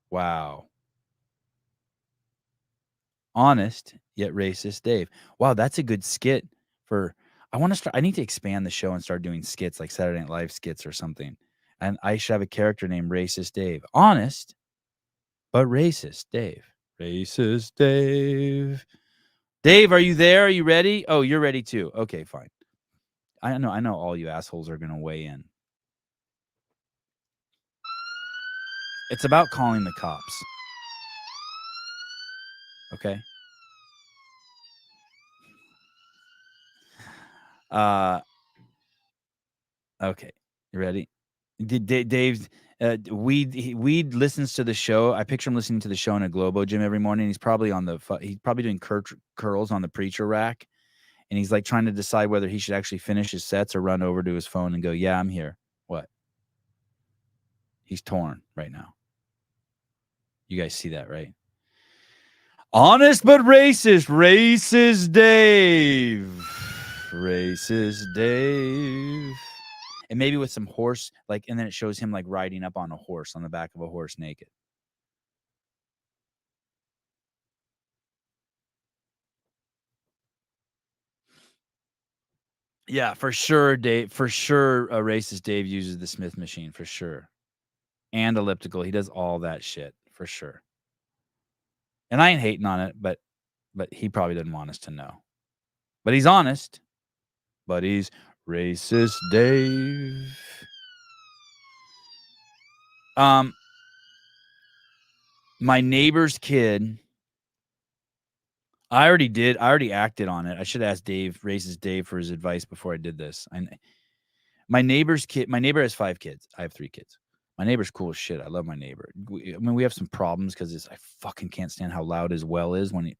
Wow. Honest, yet racist Dave. Wow, that's a good skit for... I need to expand the show and start doing skits like Saturday Night Live skits or something. And I should have a character named Racist Dave. Honest, but racist Dave. Racist Dave. Dave, are you there? Are you ready? Oh, you're ready too. Okay, fine. I know all you assholes are going to weigh in. It's about calling the cops. Okay? Okay. You ready? Dave, Weed listens to the show. I picture him listening to the show in a Globo gym every morning. He's probably he's probably doing curls on the preacher rack, and he's like trying to decide whether he should actually finish his sets or run over to his phone and go, "Yeah, I'm here." What? He's torn right now. You guys see that, right? Honest but racist, racist Dave, racist Dave. And maybe with some horse, like, and then it shows him like riding up on a horse, on the back of a horse naked. Yeah, for sure, Dave. For sure, racist Dave uses the Smith machine, for sure. And elliptical. He does all that shit, for sure. And I ain't hating on it, but he probably didn't want us to know. But he's honest. But he's racist Dave. My neighbor's kid. I already acted on it. I should ask Dave, racist Dave, for his advice before I did this. My neighbor has 5 kids. I have 3 kids. My neighbor's cool as shit. I love my neighbor. We have some problems because I fucking can't stand how loud his well is when I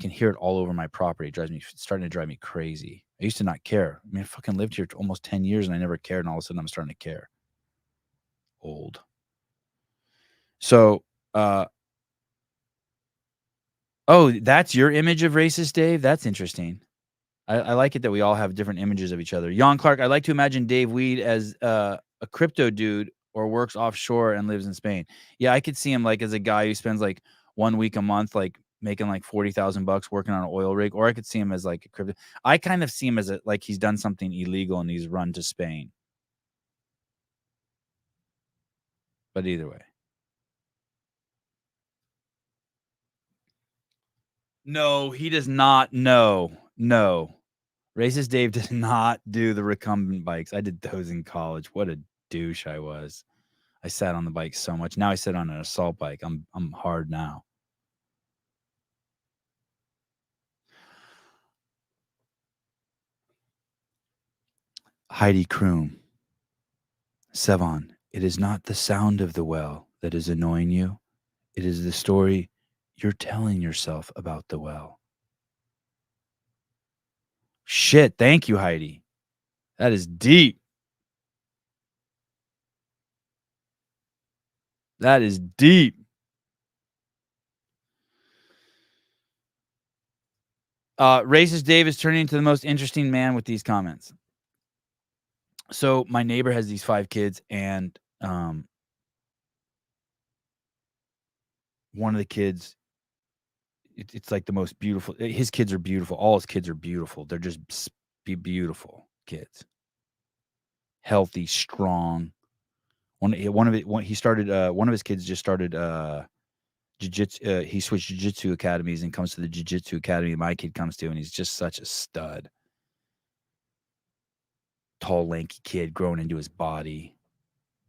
can hear it all over my property. It's starting to drive me crazy. I used to not care. I fucking lived here almost 10 years and I never cared. And all of a sudden I'm starting to care. Old. So, oh, that's your image of racist Dave? That's interesting. I like it that we all have different images of each other. Jan Clark, I like to imagine Dave Weed as a crypto dude or works offshore and lives in Spain. Yeah, I could see him like as a guy who spends like 1 week a month, like making like $40,000 working on an oil rig. Or I could see him as like a crypto. I kind of see him as like he's done something illegal and he's run to Spain. But either way. No, he does not. No. Racist Dave does not do the recumbent bikes. I did those in college. What a douche I was. I sat on the bike so much. Now I sit on an assault bike. I'm hard now. Heidi Kroom. Sevan, it is not the sound of the well that is annoying you. It is the story you're telling yourself about the well. Shit, thank you, Heidi. That is deep. That is deep. Racist Dave is turning into the most interesting man with these comments. So my neighbor has these 5 kids, and one of the kids, it's like the most beautiful. His kids are beautiful. All his kids are beautiful. They're just beautiful kids. Healthy, strong. One of his kids just started jiu-jitsu. He switched jiu-jitsu academies and comes to the jiu-jitsu academy my kid comes to, and he's just such a stud. Tall, lanky kid growing into his body.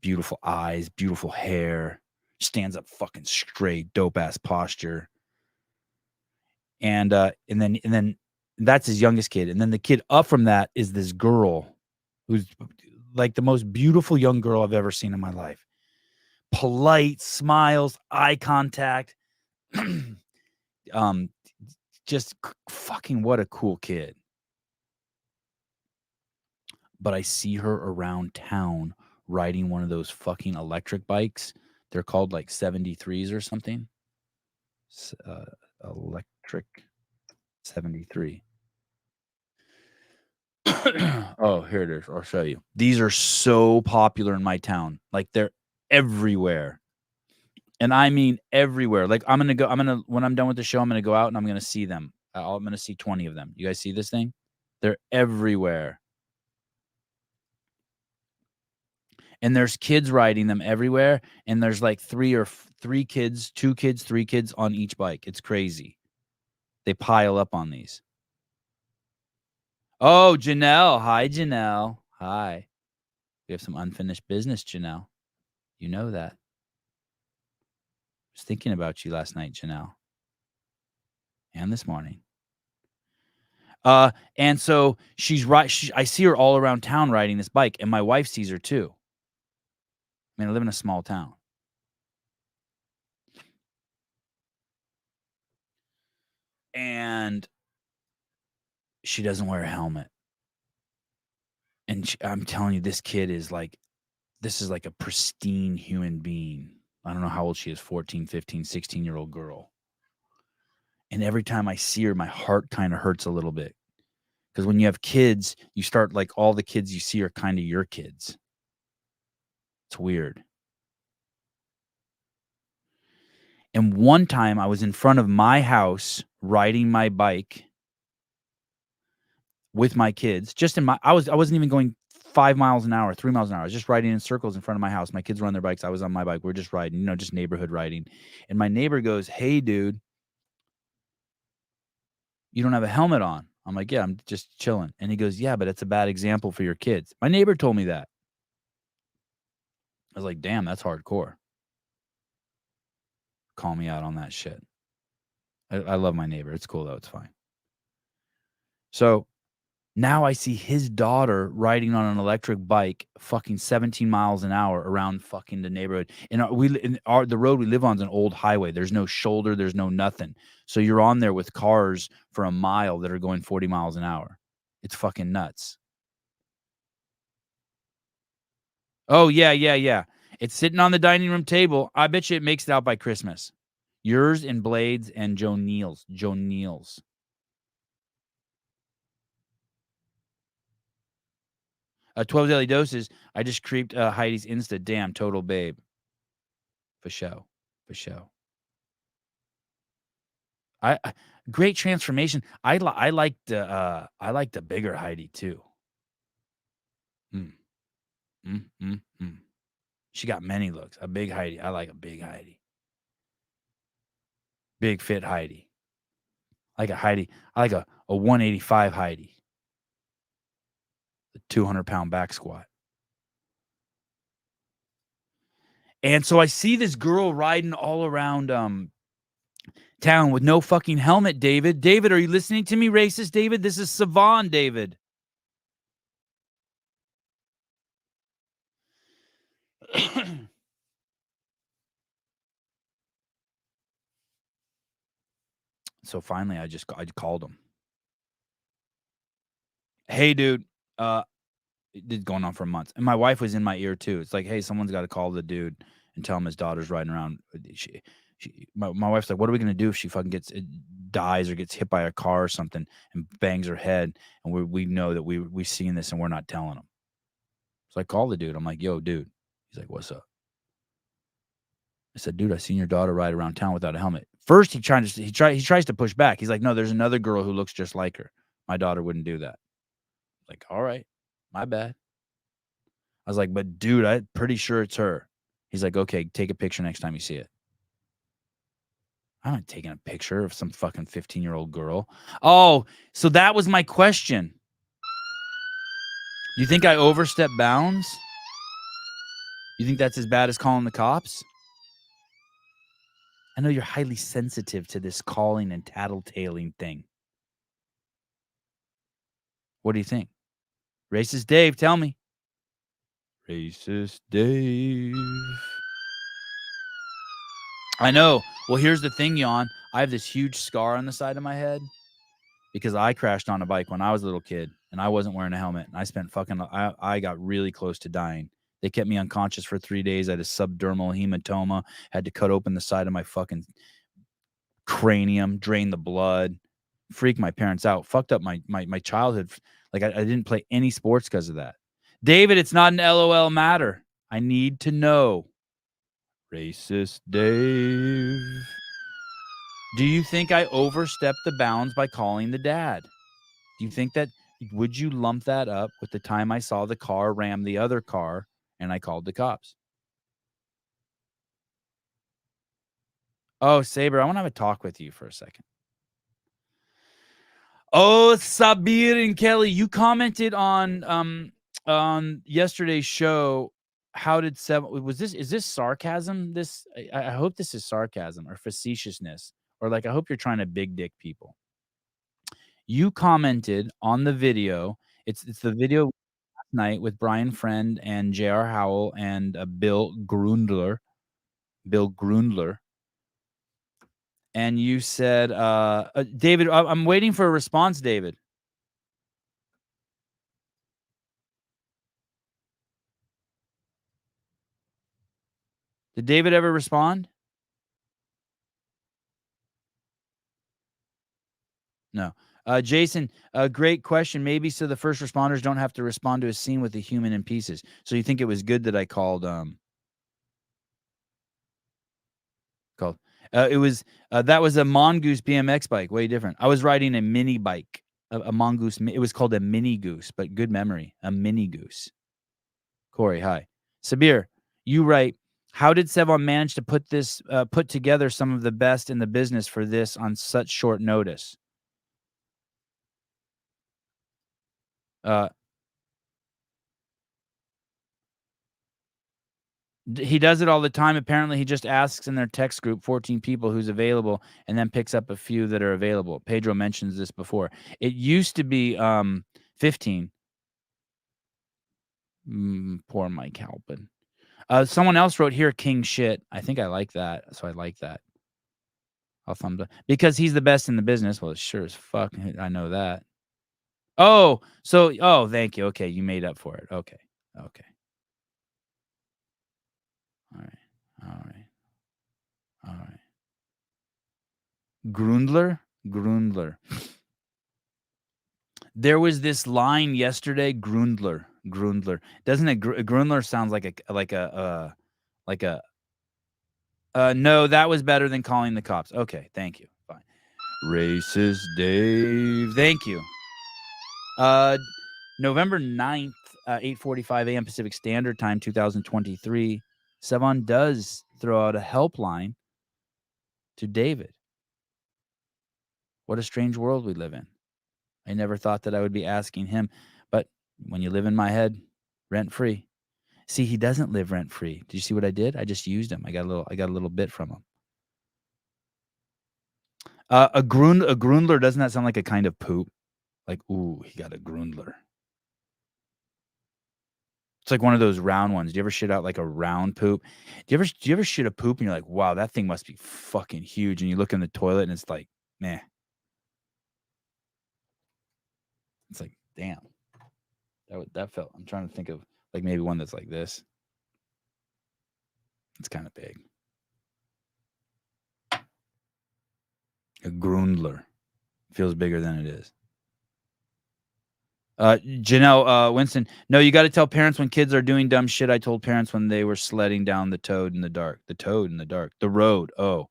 Beautiful eyes, beautiful hair. Stands up fucking straight, dope-ass posture. And then that's his youngest kid. And then the kid up from that is this girl who's like the most beautiful young girl I've ever seen in my life. Polite, smiles, eye contact. Just fucking what a cool kid. But I see her around town riding one of those fucking electric bikes. They're called like 73s or something. Electric 73. Oh, here it is. I'll show you. These are so popular in my town. Like they're everywhere. And I mean everywhere. Like when I'm done with the show, I'm going to go out and I'm going to see them. I'm going to see 20 of them. You guys see this thing? They're everywhere. And there's kids riding them everywhere. And there's like two kids, 3 kids on each bike. It's crazy. They pile up on these. Oh, Janelle. Hi, Janelle. Hi. We have some unfinished business, Janelle. You know that. I was thinking about you last night, Janelle. And this morning. And so I see her all around town riding this bike, and my wife sees her too. I mean, I live in a small town. And she doesn't wear a helmet. And I'm telling you, this is like a pristine human being. I don't know how old she is, 14, 15, 16-year-old girl. And every time I see her, my heart kind of hurts a little bit. Because when you have kids, you start like all the kids you see are kind of your kids. It's weird. And one time I was in front of my house riding my bike with my kids. I wasn't even going 5 miles an hour, 3 miles an hour. I was just riding in circles in front of my house. My kids were on their bikes. I was on my bike. We're just riding, just neighborhood riding. And my neighbor goes, "Hey, dude, you don't have a helmet on." I'm like, "Yeah, I'm just chilling." And he goes, "Yeah, but it's a bad example for your kids." My neighbor told me that. I was like, "Damn, that's hardcore." Call me out on that shit. I love my neighbor. It's cool, though. It's fine. So now I see his daughter riding on an electric bike, fucking 17 miles an hour around fucking the neighborhood. And the road we live on is an old highway. There's no shoulder. There's no nothing. So you're on there with cars for a mile that are going 40 miles an hour. It's fucking nuts. Oh, yeah. It's sitting on the dining room table. I bet you it makes it out by Christmas. Yours and Blades and Joe Neal's. 12 daily doses. I just creeped Heidi's Insta. Damn, total babe. For show. I great transformation. I like the bigger Heidi too. She got many looks. A big Heidi. I like a big Heidi. Big fit Heidi. I like a Heidi. I like a 185 Heidi. The 200-pound back squat. And so I see this girl riding all around town with no fucking helmet, David. David, are you listening to me, racist David? This is Sevan, David. So finally, I called him. Hey, dude. It's going on for months. And my wife was in my ear too. It's like, hey, someone's got to call the dude and tell him his daughter's riding around. My wife's like, what are we going to do if she fucking dies or gets hit by a car or something and bangs her head? And we know that we've seen this and we're not telling him. So I call the dude. I'm like, yo, dude. He's like, what's up? I said, dude, I seen your daughter ride around town without a helmet. First, he tries to push back. He's like, no, there's another girl who looks just like her. My daughter wouldn't do that. Like, all right, my bad. I was like, but dude, I'm pretty sure it's her. He's like, okay, take a picture next time you see it. I'm not taking a picture of some fucking 15-year-old girl. Oh, so that was my question. You think I overstepped bounds? You think that's as bad as calling the cops? I know you're highly sensitive to this calling and tattletaling thing. What do you think? Racist Dave, tell me. Racist Dave. I know. Well, here's the thing, Jan. I have this huge scar on the side of my head because I crashed on a bike when I was a little kid and I wasn't wearing a helmet. And I got really close to dying. They kept me unconscious for 3 days. I had a subdermal hematoma, had to cut open the side of my fucking cranium, drain the blood, freak my parents out, fucked up my childhood. Like I didn't play any sports because of that. David, it's not an LOL matter. I need to know. Racist Dave. Do you think I overstepped the bounds by calling the dad? Do you think that, would you lump that up with the time I saw the car ram the other car and I called the cops? Oh, Saber, I want to have a talk with you for a second. Oh, Sabir and Kelly, you commented on yesterday's show. How did Sevan, is this sarcasm? I hope this is sarcasm or facetiousness, or like, I hope you're trying to big dick people. You commented on the video. It's the video last night with Brian Friend and J.R. Howell and Bill Grundler. And you said, David, I'm waiting for a response, David. Did David ever respond? No. Jason, great question. Maybe so the first responders don't have to respond to a scene with a human in pieces. So you think it was good that I called it was that was a Mongoose BMX bike, way different. I was riding a mini bike, a Mongoose. It was called a mini goose, but good memory, a mini goose. Corey, hi. Sabir, you write, how did Sevan manage to put together some of the best in the business for this on such short notice? He does it all the time. Apparently, he just asks in their text group 14 people who's available and then picks up a few that are available. Pedro mentions this before. It used to be 15. Poor Mike Halpin. Someone else wrote here, king shit. I think I like that. So I like that. I'll thumb up. Because he's the best in the business. Well, sure as fuck. I know that. Oh, thank you. Okay, you made up for it. Okay. All right. Grundler. There was this line yesterday. Grundler. Doesn't it? Grundler sounds like a. No, that was better than calling the cops. Okay, thank you. Fine. Racist Dave. Thank you. November 9th, 8:45 a.m. Pacific Standard Time, 2023. Sevan does throw out a helpline to David. What a strange world we live in. I never thought that I would be asking him, but when you live in my head, rent free. See, he doesn't live rent free. Did you see what I did? I just used him. I got a little bit from him. A grundler, doesn't that sound like a kind of poop? Like, ooh, he got a grundler. It's like one of those round ones. Do you ever shit out like a round poop? Do you ever shit a poop and you're like, wow, that thing must be fucking huge, and you look in the toilet and it's like, meh. It's like, damn. That felt. I'm trying to think of like maybe one that's like this. It's kind of big. A grundler feels bigger than it is. Janelle Winston. No, you got to tell parents when kids are doing dumb shit. I told parents when they were sledding down the toad in the dark. The toad in the dark. The road. Oh,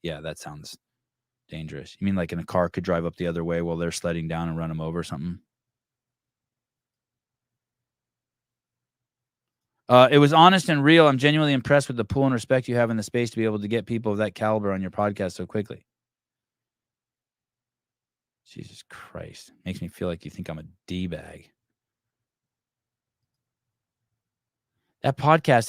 yeah, that sounds dangerous. You mean like in a car could drive up the other way while they're sledding down and run them over or something? It was honest and real. I'm genuinely impressed with the pool and respect you have in the space to be able to get people of that caliber on your podcast so quickly. Jesus Christ. Makes me feel like you think I'm a D-bag. That podcast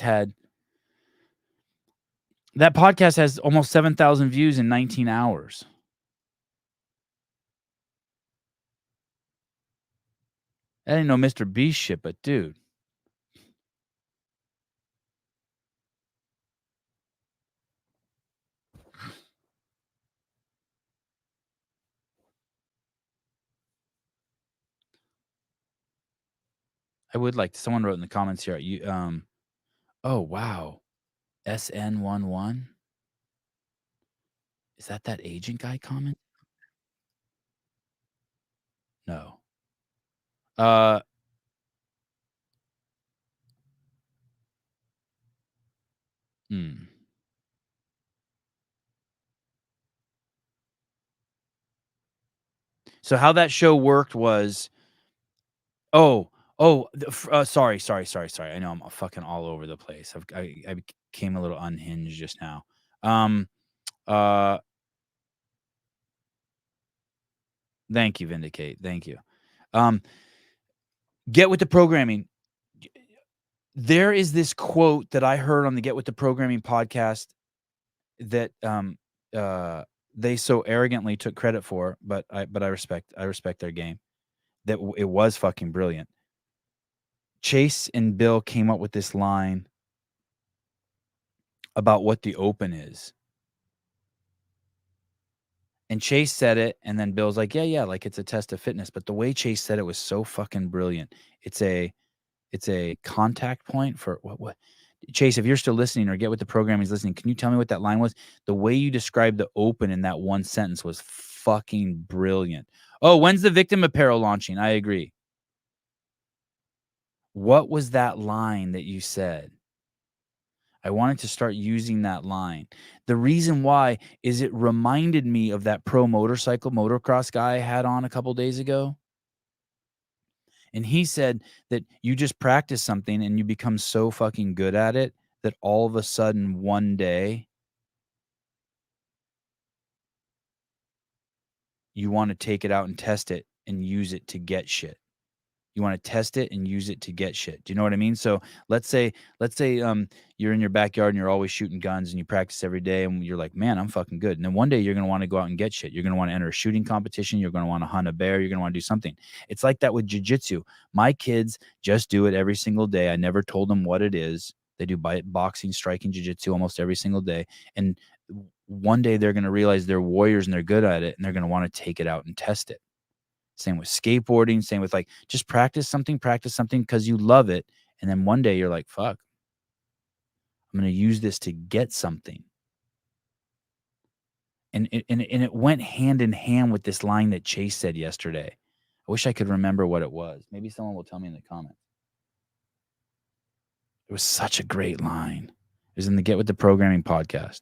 has almost 7,000 views in 19 hours. That ain't no Mr. Beast shit, but dude. I would like to, someone wrote in the comments here, oh wow. SN11? Is that agent guy comment? No. So how that show worked was, sorry. I know I'm fucking all over the place. I became a little unhinged just now. Thank you, Vindicate. Thank you. Get with the programming. There is this quote that I heard on the Get with the Programming podcast that they so arrogantly took credit for, but I respect their game. That it was fucking brilliant. Chase and Bill came up with this line about what the open is. And Chase said it, and then Bill's like, yeah, like it's a test of fitness. But the way Chase said it was so fucking brilliant. It's a contact point for what? Chase, if you're still listening or Get with the Programming is listening, can you tell me what that line was? The way you described the open in that one sentence was fucking brilliant. Oh, when's the victim apparel launching? I agree. What was that line that you said? I wanted to start using that line. The reason why is it reminded me of that pro motorcycle motocross guy I had on a couple days ago. And he said that you just practice something and you become so fucking good at it that all of a sudden one day you want to take it out and test it and use it to get shit. You want to test it and use it to get shit. Do you know what I mean? So let's say you're in your backyard and you're always shooting guns and you practice every day and you're like, man, I'm fucking good. And then one day you're going to want to go out and get shit. You're going to want to enter a shooting competition. You're going to want to hunt a bear. You're going to want to do something. It's like that with jiu-jitsu. My kids just do it every single day. I never told them what it is. They do boxing, striking, jiu-jitsu almost every single day. And one day they're going to realize they're warriors and they're good at it. And they're going to want to take it out and test it. Same with skateboarding, same with like just practice something because you love it. And then one day you're like, fuck, I'm going to use this to get something. And it went hand in hand with this line that Chase said yesterday. I wish I could remember what it was. Maybe someone will tell me in the comments. It was such a great line. It was in the Get with the Programming podcast.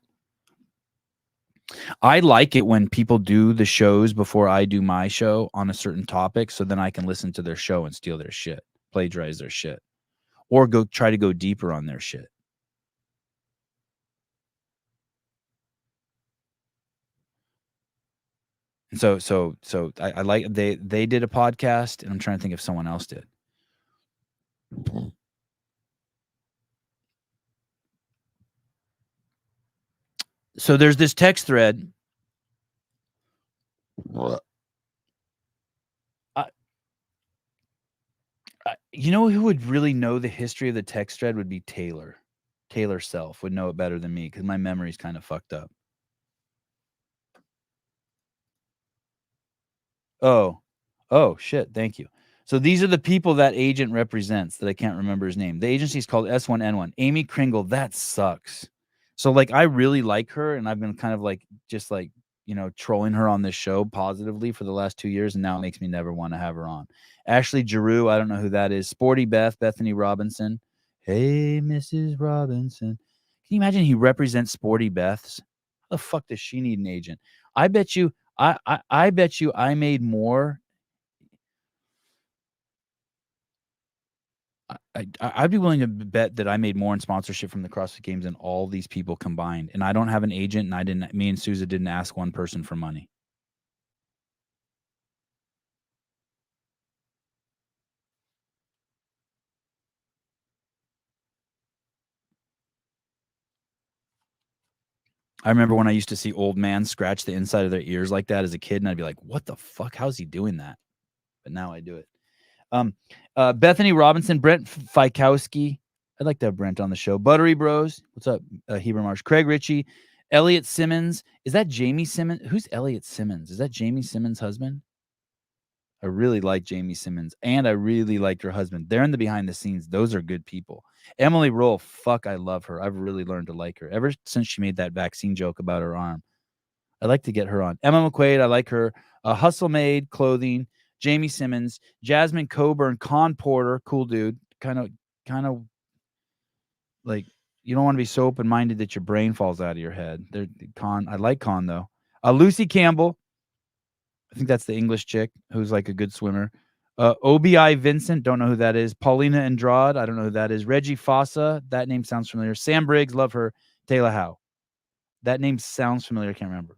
I like it when people do the shows before I do my show on a certain topic, so then I can listen to their show and steal their shit, plagiarize their shit, or try to go deeper on their shit. And so I like they did a podcast, and I'm trying to think if someone else did. So there's this text thread. You know who would really know the history of the text thread would be Taylor. Taylor Self would know it better than me because my memory's kind of fucked up. Oh shit! Thank you. So these are the people that agent represents that I can't remember his name. The agency is called S1N1. Amy Kringle. That sucks. So like I really like her, and I've been kind of like just like trolling her on this show positively for the last 2 years, and now it makes me never want to have her on. Ashley Giroux, I don't know who that is. Sporty Beth, Bethany Robinson. Hey, Mrs. Robinson. Can you imagine he represents Sporty Beth's? How the fuck does she need an agent? I bet you, I bet you I made more. I'd be willing to bet that I made more in sponsorship from the CrossFit Games than all these people combined. And I don't have an agent, and me and Souza didn't ask one person for money. I remember when I used to see old man scratch the inside of their ears like that as a kid, and I'd be like, what the fuck? How's he doing that? But now I do it. Bethany Robinson, Brent Fikowski. I'd like to have Brent on the show. Buttery Bros. What's up, Heber Marsh? Craig Ritchie. Elliot Simmons. Is that Jamie Simmons? Who's Elliot Simmons? Is that Jamie Simmons' husband? I really like Jamie Simmons, and I really liked her husband. They're in the behind the scenes. Those are good people. Emily Roll, fuck, I love her. I've really learned to like her ever since she made that vaccine joke about her arm. I'd like to get her on. Emma McQuaid, I like her. Hustle Made Clothing, Jamie Simmons, Jasmine Coburn, Con Porter, cool dude. Kind of like you don't want to be so open-minded that your brain falls out of your head. I like Con though. Lucy Campbell. I think that's the English chick who's like a good swimmer. OBI Vincent, don't know who that is. Paulina Andrade, I don't know who that is. Reggie Fossa, that name sounds familiar. Sam Briggs, love her. Taylor Howe. That name sounds familiar, I can't remember.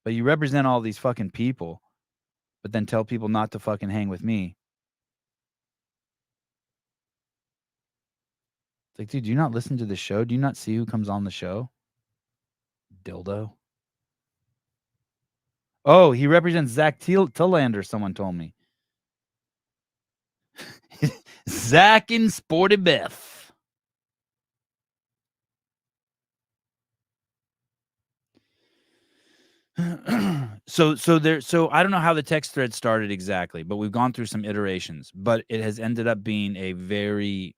But you represent all these fucking people, but then tell people not to fucking hang with me. It's like, dude, do you not listen to the show? Do you not see who comes on the show? Dildo. Oh, he represents Zach Tillander, someone told me. Zach and Sporty Beth. So I don't know how the text thread started exactly, but we've gone through some iterations, but it has ended up being a very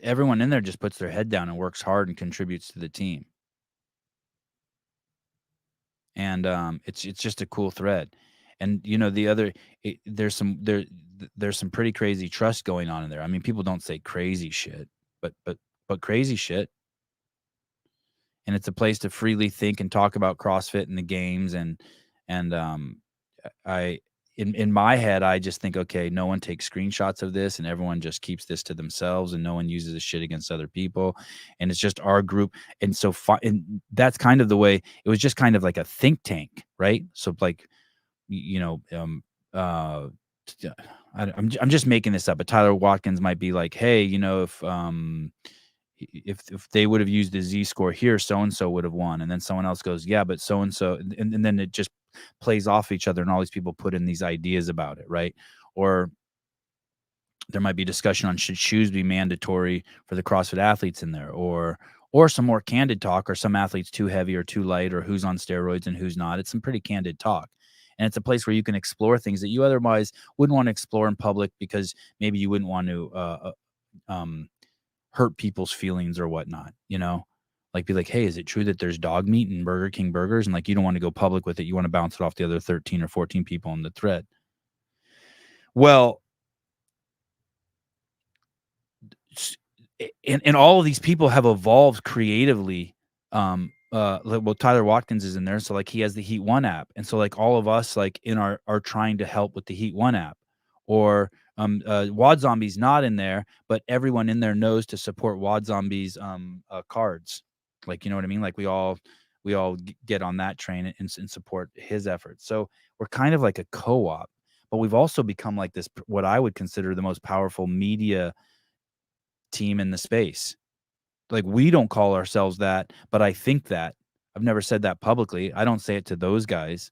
everyone in there just puts their head down and works hard and contributes to the team. And it's just a cool thread. And there's some pretty crazy trust going on in there. I mean, people don't say crazy shit, but crazy shit. And it's a place to freely think and talk about CrossFit and the games. And I in my head, I just think, okay, no one takes screenshots of this, and everyone just keeps this to themselves, and no one uses this shit against other people, and it's just our group. And so, and that's kind of the way it was, just kind of like a think tank, right? So like, I'm just making this up, but Tyler Watkins might be like, hey, if they would have used the Z score here, so-and-so would have won. And then someone else goes, yeah, but so-and-so, and then it just plays off each other, and all these people put in these ideas about it, right? Or there might be discussion on should shoes be mandatory for the CrossFit athletes in there, or some more candid talk, or some athletes too heavy or too light, or who's on steroids and who's not. It's some pretty candid talk. And it's a place where you can explore things that you otherwise wouldn't want to explore in public, because maybe you wouldn't want to hurt people's feelings or whatnot, like be like, hey, is it true that there's dog meat in Burger King burgers? And like, you don't want to go public with it. You want to bounce it off the other 13 or 14 people in the thread. Well, and all of these people have evolved creatively. Well, Tyler Watkins is in there. So like, he has the Heat One app. And so like all of us like are trying to help with the Heat One app, or Wad Zombie's not in there, but everyone in there knows to support Wad Zombie's cards. Like, you know what I mean? Like we all get on that train and support his efforts. So we're kind of like a co-op, but we've also become like this, what I would consider the most powerful media team in the space. Like, we don't call ourselves that, but I think that. I've never said that publicly. I don't say it to those guys.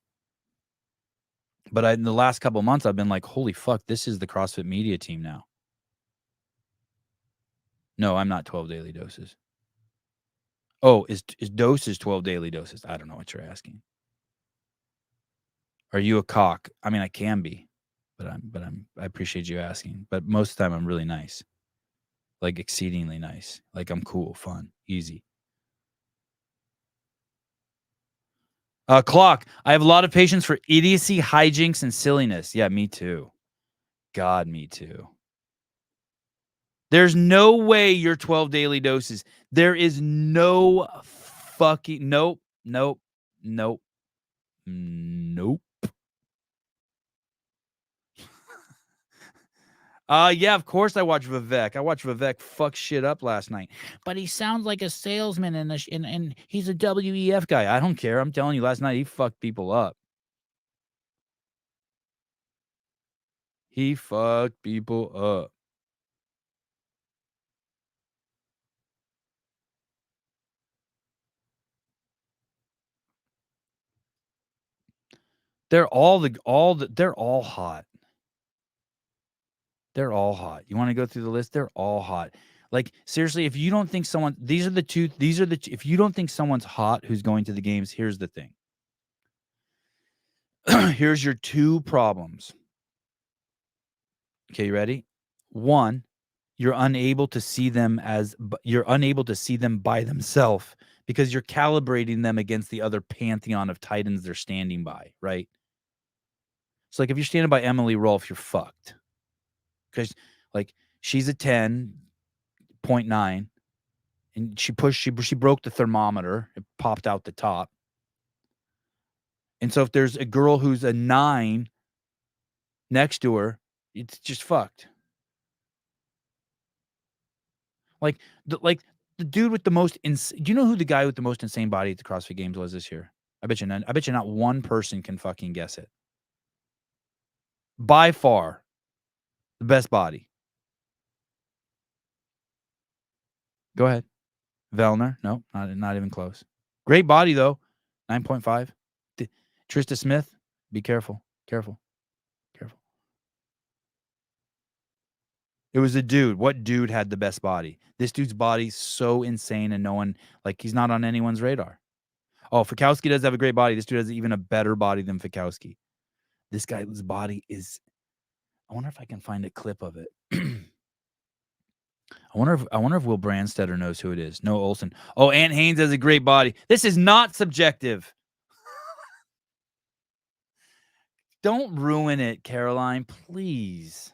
But in the last couple of months, I've been like, holy fuck, this is the CrossFit media team now. No, I'm not 12 daily doses. Oh, is doses 12 daily doses? I don't know what you're asking. Are you a cock? I mean, I can be, but I appreciate you asking. But most of the time, I'm really nice, like exceedingly nice. Like, I'm cool, fun, easy. Clock. I have a lot of patience for idiocy, hijinks, and silliness. Yeah, me too. God, me too. There's no way you're 12 daily doses. There is no fucking nope. Yeah, of course I watch Vivek. I watched Vivek fuck shit up last night. But he sounds like a salesman and he's a WEF guy. I don't care. I'm telling you, last night he fucked people up. He fucked people up. They're all hot. They're all hot. You want to go through the list? They're all hot. Like, seriously, if you don't think if you don't think someone's hot who's going to the games, here's the thing. Here's your two problems. Okay, you ready? One, you're unable to see them by themselves because you're calibrating them against the other pantheon of titans they're standing by, right? So, like, if you're standing by Emily Rolfe, you're fucked. Because, like, she's a 10.9, and she broke the thermometer. It popped out the top. And so if there's a girl who's a 9 next to her, it's just fucked. Like the dude with the most do you know who the guy with the most insane body at the CrossFit Games was this year? I bet you not one person can fucking guess it. By far, the best body. Go ahead. Vellner. No, not even close. Great body, though. 9.5. Trista Smith. Be careful. Careful. It was a dude. What dude had the best body? This dude's body's so insane and no one, like, he's not on anyone's radar. Oh, Fikowski does have a great body. This dude has even a better body than Fikowski. This guy's body is, I wonder if I can find a clip of it. I wonder if Will Brandstetter knows who it is. No, Olsen. Oh, Ant Haynes has a great body. This is not subjective. Don't ruin it, Caroline, please.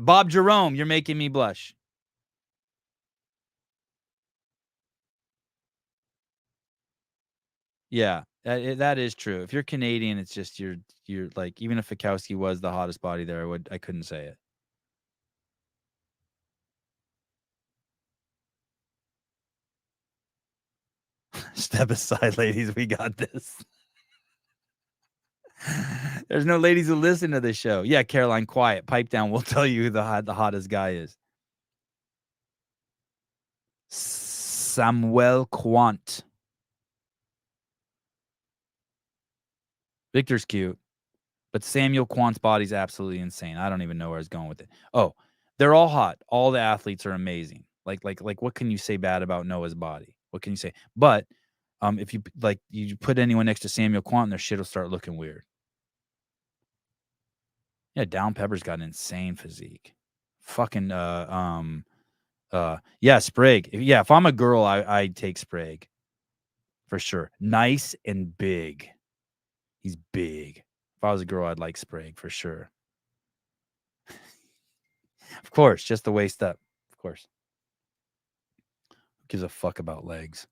Bob Jerome, you're making me blush. Yeah, that is true. If you're Canadian, it's just you're like, even if Fikowski was the hottest body there, I couldn't say it. Step aside, ladies. We got this. There's no ladies who listen to this show. Yeah, Caroline, quiet. Pipe down. We'll tell you who the hottest guy is. Samuel Quant. Victor's cute, but Samuel Quant's body's absolutely insane. I don't even know where I was going with it. Oh, they're all hot. All the athletes are amazing. Like what can you say bad about Noah's body? What can you say? But if you put anyone next to Samuel Quant, their shit will start looking weird. Yeah, Down Pepper's got an insane physique. Fucking yeah, Sprague. If I'm a girl, I'd take Sprague for sure. Nice and big. He's big. If I was a girl, I'd like Sprague for sure. Of course, just the waist up. Of course. Who gives a fuck about legs?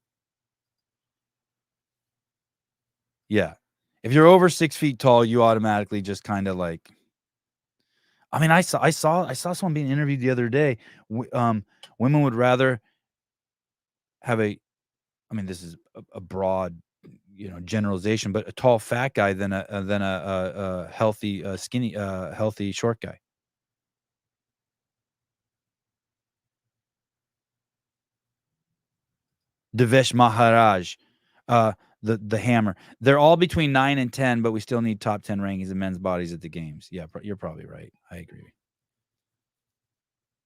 Yeah. If you're over 6 feet tall, you automatically just kind of like I mean, I saw someone being interviewed the other day. Women would rather have I mean, this is a broad, generalization, but a tall fat guy than a healthy skinny healthy short guy. Devesh Maharaj, the hammer. They're all between 9 and 10, but we still need top 10 rankings of men's bodies at the games. Yeah, you're probably right. I agree.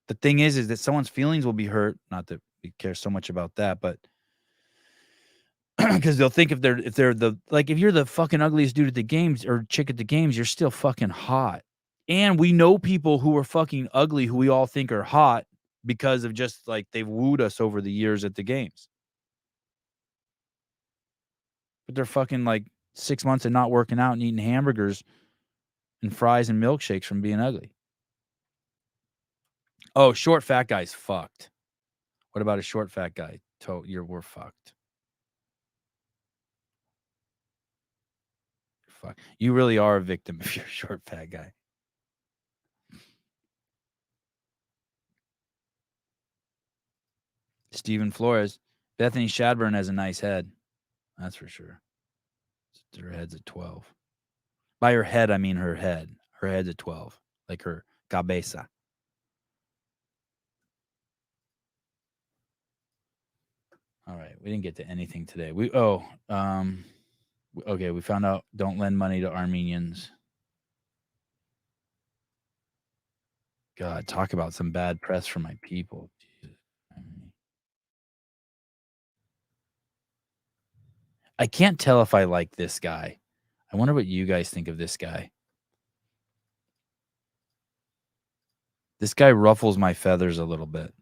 The thing is that someone's feelings will be hurt. Not that we care so much about that, but because they'll think if you're the fucking ugliest dude at the games or chick at the games, you're still fucking hot. And we know people who are fucking ugly who we all think are hot because of just like they've wooed us over the years at the games. But they're fucking like 6 months of not working out and eating hamburgers and fries and milkshakes from being ugly. Oh, short fat guy's fucked. What about a short fat guy? We're fucked. Fuck. You really are a victim if you're a short fat guy. Stephen Flores. Bethany Shadburn has a nice head. That's for sure. Her head's at 12. By her head, I mean her head. Her head's at 12. Like her cabeza. All right. We didn't get to anything today. Okay, we found out don't lend money to Armenians. God, talk about some bad press for my people. Jesus. I can't tell if I like this guy. I wonder what you guys think of this guy. This guy ruffles my feathers a little bit.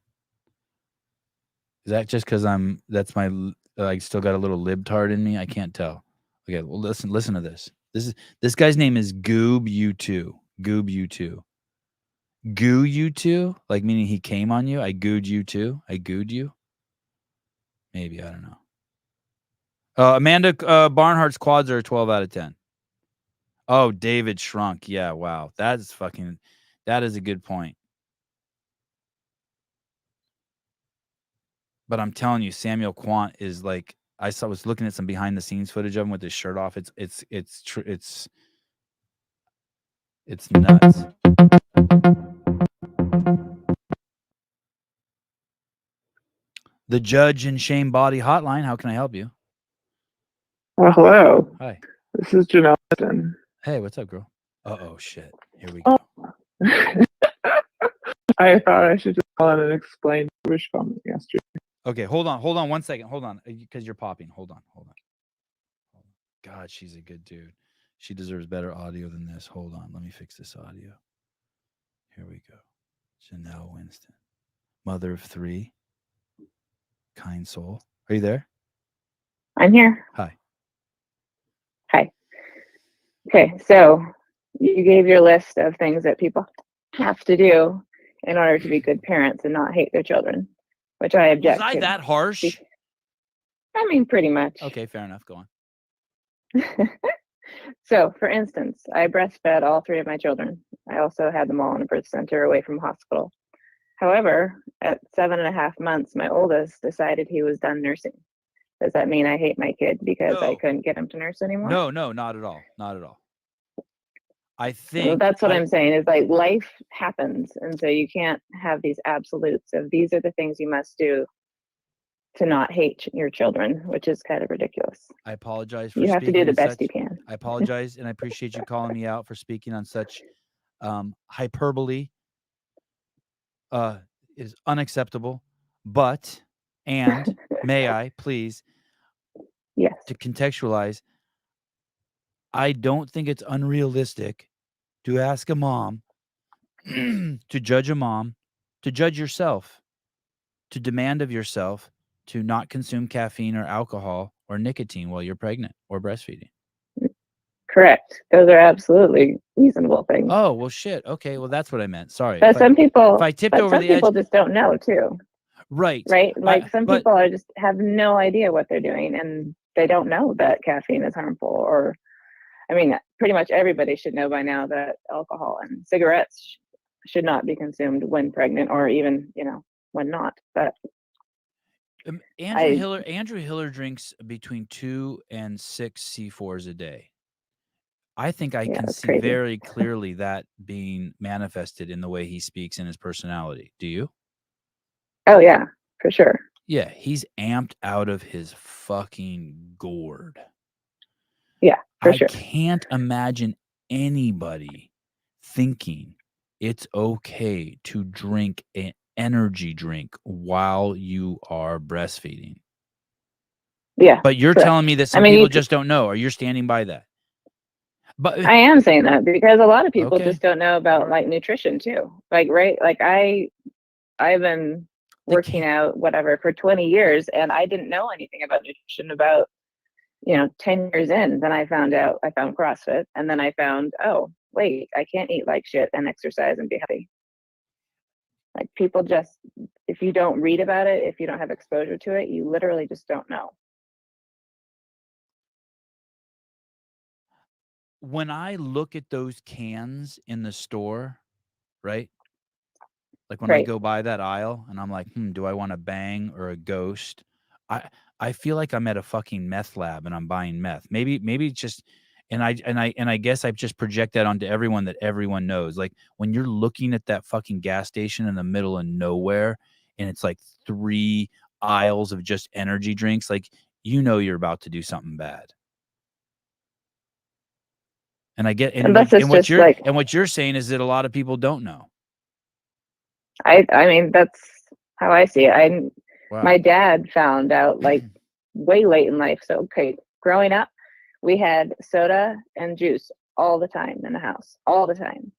Is that just because I still got a little libtard in me? I can't tell. Okay, well, listen to this. This guy's name is Goob U2. Goob U2. Goo you two? Like meaning he came on you? I gooed you too? I gooed you? Maybe, I don't know. Amanda Barnhart's quads are a 12 out of 10. Oh, David shrunk. Yeah, wow. That is a good point. But I'm telling you, Samuel Quant is like, I was looking at some behind the scenes footage of him with his shirt off. It's nuts. The Judge and Shame Body Hotline. How can I help you? Well, hello. Hi. This is Janelle. Hey, what's up, girl? Oh shit. Here we go. I thought I should just call in and explain the wish comment yesterday. Okay, hold on 1 second. Hold on, because you're popping. Hold on. God, she's a good dude. She deserves better audio than this. Hold on, let me fix this audio. Here we go. Janelle Winston, mother of 3, kind soul. Are you there? I'm here. Hi. Okay, so you gave your list of things that people have to do in order to be good parents and not hate their children, which I object Was I to. that harsh? I mean, pretty much. Okay, fair enough. Go on. So, for instance, I breastfed all 3 of my children. I also had them all in a birth center away from hospital. However, at 7.5 months, my oldest decided he was done nursing. Does that mean I hate my kid because I couldn't get him to nurse anymore? No, not at all. Not at all. I think well, that's what I'm saying is like life happens. And so you can't have these absolutes of these are the things you must do to not hate your children, which is kind of ridiculous. I apologize for you have to do the best you can. I apologize, and I appreciate you calling me out for speaking on such hyperbole. Is unacceptable, and may I please, yes, to contextualize, I don't think it's unrealistic to ask a mom to judge yourself, to demand of yourself to not consume caffeine or alcohol or nicotine while you're pregnant or breastfeeding. Correct. Those are absolutely reasonable things. Oh, well, shit. Okay, well, that's what I meant. Sorry. But some people edge, just don't know too. Right. Like some people are just have no idea what they're doing, and they don't know that caffeine is harmful. Or, I mean, pretty much everybody should know by now that alcohol and cigarettes should not be consumed when pregnant, or even, when not. But Andrew Hiller drinks between 2 and 6 C4s a day. I think I can that's see crazy. very clearly that being manifested in the way he speaks and his personality. Do you? Oh yeah, for sure. Yeah, he's amped out of his fucking gourd. Yeah, for I sure. can't imagine anybody thinking it's okay to drink an energy drink while you are breastfeeding. Yeah. But you're correct. telling me that some people just don't know. Are you standing by that? But I am saying that because a lot of people Okay. just don't know about All right. like nutrition too. Like, right? Like I've been working out whatever for 20 years, and I didn't know anything about nutrition about 10 years in. Then I found CrossFit, and then I found, oh wait, I can't eat like shit and exercise and be healthy. Like, people just, if you don't read about it, if you don't have exposure to it, you literally just don't know. When I look at those cans in the store, right? Like when I Right. go by that aisle and I'm like, do I want a Bang or a Ghost? I feel like I'm at a fucking meth lab and I'm buying meth. Maybe it's just, and I guess I've just project that onto everyone that everyone knows. Like when you're looking at that fucking gas station in the middle of nowhere and it's like 3 aisles of just energy drinks, like you're about to do something bad. And I get, Unless it's just like, what you're saying is that a lot of people don't know. I mean, that's how I see it. Wow. My dad found out like way late in life. So, okay, growing up, we had soda and juice all the time in the house, all the time.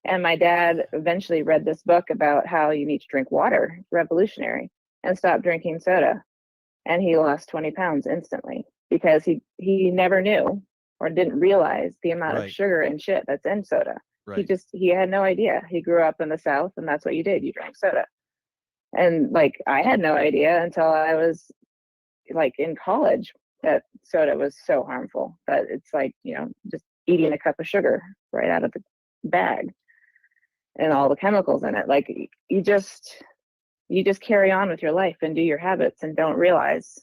And my dad eventually read this book about how you need to drink water, revolutionary, and stop drinking soda. And he lost 20 pounds instantly because he never knew or didn't realize the amount of sugar and shit that's in soda. Right. He had no idea. He grew up in the South, and that's what you did. You drank soda. And like, I had no idea until I was like in college that soda was so harmful, that it's like, just eating a cup of sugar right out of the bag and all the chemicals in it. Like, you just carry on with your life and do your habits and don't realize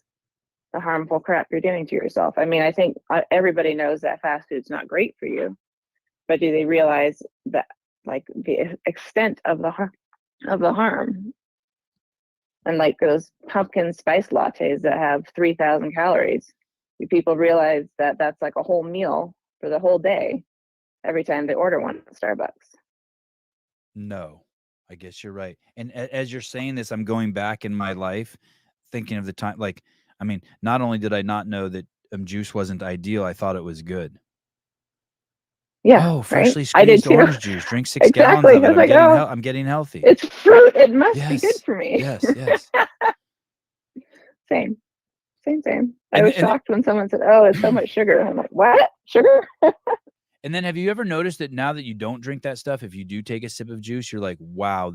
the harmful crap you're doing to yourself. I mean, I think everybody knows that fast food's not great for you, but do they realize that, like, the extent of the harm? And like those pumpkin spice lattes that have 3,000 calories, do people realize that that's like a whole meal for the whole day every time they order one at Starbucks? No, I guess you're right. And as you're saying this, I'm going back in my life, thinking of the time. Like, I mean, not only did I not know that juice wasn't ideal, I thought it was good. Yeah. Oh, freshly right? I did squeezed too. orange juice. Drink 6 Exactly. gallons of it. I was like, I'm getting healthy. It's fruit. It must be good for me. Yes. Same. I was shocked when someone said, "Oh, it's so much sugar." I'm like, "What? Sugar?" And then have you ever noticed that now that you don't drink that stuff, if you do take a sip of juice, you're like, wow,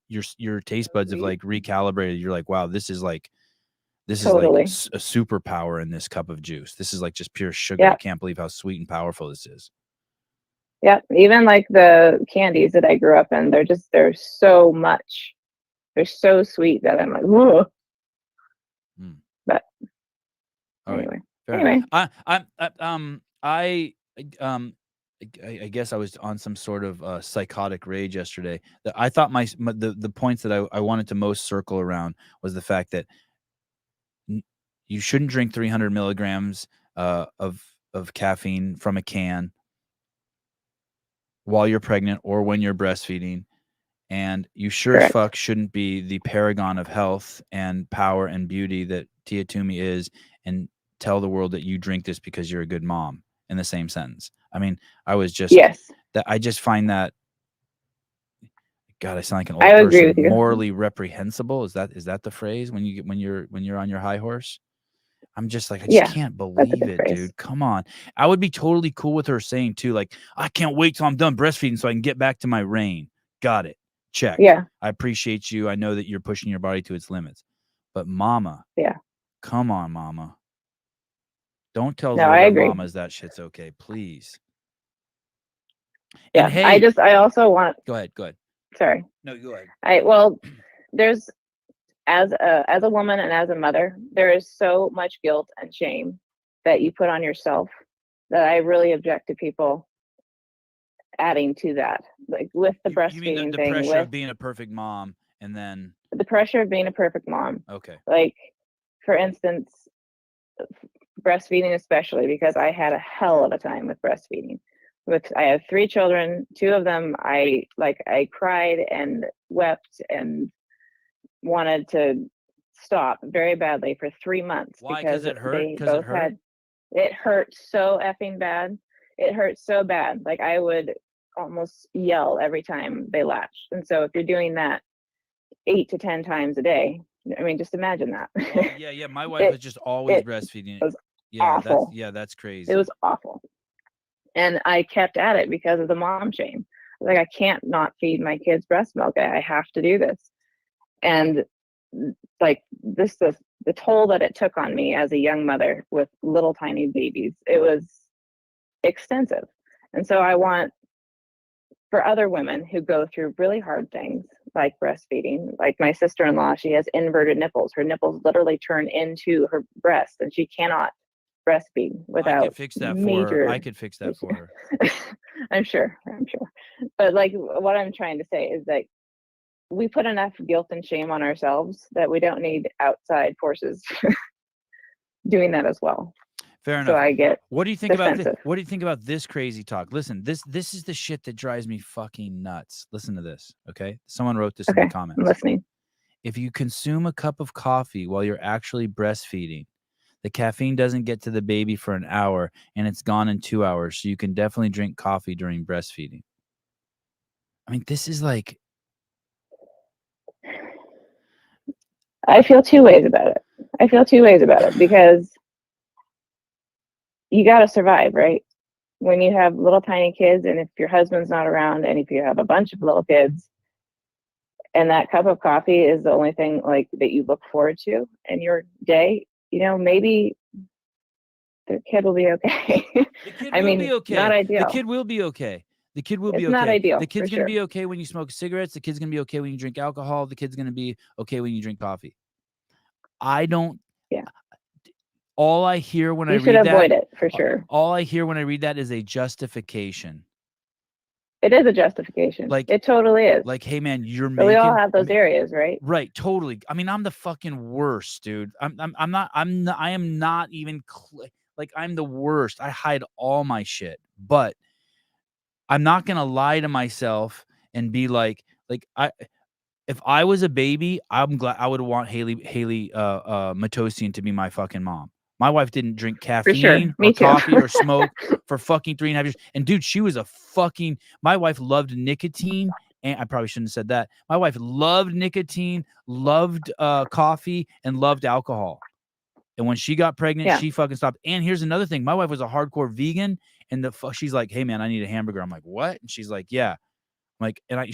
your taste buds have like recalibrated. You're like, wow, this is like a superpower in this cup of juice. This is like just pure sugar. Yeah. I can't believe how sweet and powerful this is. Yeah. Even like the candies that I grew up in, they're so much. They're so sweet that I'm like, whoa. But anyway. I guess I was on some sort of psychotic rage yesterday. I thought the points that I wanted to most circle around was the fact that you shouldn't drink 300 milligrams of caffeine from a can while you're pregnant or when you're breastfeeding. And you sure as fuck shouldn't be the paragon of health and power and beauty that Tia Toomey is and tell the world that you drink this because you're a good mom in the same sentence. I mean, I was just I just find that, God, I sound like an old person. Agree with you. Morally reprehensible. Is that the phrase when you're on your high horse? I'm just like, I just can't believe it, dude. Come on. I would be totally cool with her saying too, like, I can't wait till I'm done breastfeeding so I can get back to my reign. Got it. Check. Yeah. I appreciate you. I know that you're pushing your body to its limits. But mama. Yeah. Come on, mama. Don't tell I agree. mamas that shit's okay, please. Yeah. And hey, I also want, go ahead. sorry. No, go ahead. Well, there's, as a woman and as a mother, there is so much guilt and shame that you put on yourself that I really object to people adding to that, like with the You mean breastfeeding the thing, pressure with of being a perfect mom, and then the pressure of being a perfect mom. okay, Like, for instance, breastfeeding, especially because I had a hell of a time with breastfeeding. I have 3 children. 2 of them I cried and wept and wanted to stop very badly for 3 months. why? Because Because it hurt. they Because it both hurt. had, it hurt so effing bad. It hurt so bad. Like, I would almost yell every time they latched. And so if you're doing that 8 to 10 times a day, I mean, just imagine that. Oh, yeah. My wife was just always breastfeeding. was Yeah, awful. that's crazy. It was awful. And I kept at it because of the mom shame. Like, I can't not feed my kids breast milk. I have to do this. And like, the toll that it took on me as a young mother with little tiny babies, it was extensive. And so I want, for other women who go through really hard things like breastfeeding, like my sister-in-law, she has inverted nipples. Her nipples literally turn into her breast, and she cannot breastfeed without I could fix that major for her. I could fix that for her. I'm sure. But like, what I'm trying to say is that we put enough guilt and shame on ourselves that we don't need outside forces doing that as well. Fair enough. So I get, what do you think about this? defensive. What do you think about this crazy talk? Listen, this is the shit that drives me fucking nuts. Listen to this, okay? Someone wrote this in the comments. I'm listening. If you consume a cup of coffee while you're actually breastfeeding, the caffeine doesn't get to the baby for an hour, and it's gone in 2 hours. So you can definitely drink coffee during breastfeeding. I mean, this is like, I feel 2 ways about it. Because you got to survive, right? When you have little tiny kids, and if your husband's not around, and if you have a bunch of little kids, and that cup of coffee is the only thing like that you look forward to in your day, maybe the kid will be okay. the kid I will mean, be okay. not ideal. The kid will be okay. The kid will be It's okay. not ideal, The kid's for going to sure. be okay when you smoke cigarettes. The kid's going to be okay when you drink alcohol. The kid's going to be okay when you drink coffee. I don't. Yeah. All I hear when I You should read avoid that, it, for sure. all I hear when I read that is a justification. It is a justification. Like, it totally is. Like, hey man, you're but making. we all have those areas, right? Right, totally. I mean, I'm the fucking worst, dude. I am not even like, I'm the worst. I hide all my shit, but I'm not gonna lie to myself and be like if I was a baby, I'm glad I would want Haley Matosian to be my fucking mom. My wife didn't drink caffeine Me or too. coffee or smoke for fucking 3.5 years. And dude, she was my wife loved nicotine. And I probably shouldn't have said that. My wife loved nicotine, loved coffee, and loved alcohol. And when she got pregnant, she fucking stopped. And here's another thing. My wife was a hardcore vegan. And she's like, hey man, I need a hamburger. I'm like, what? And she's like, yeah. Like, and I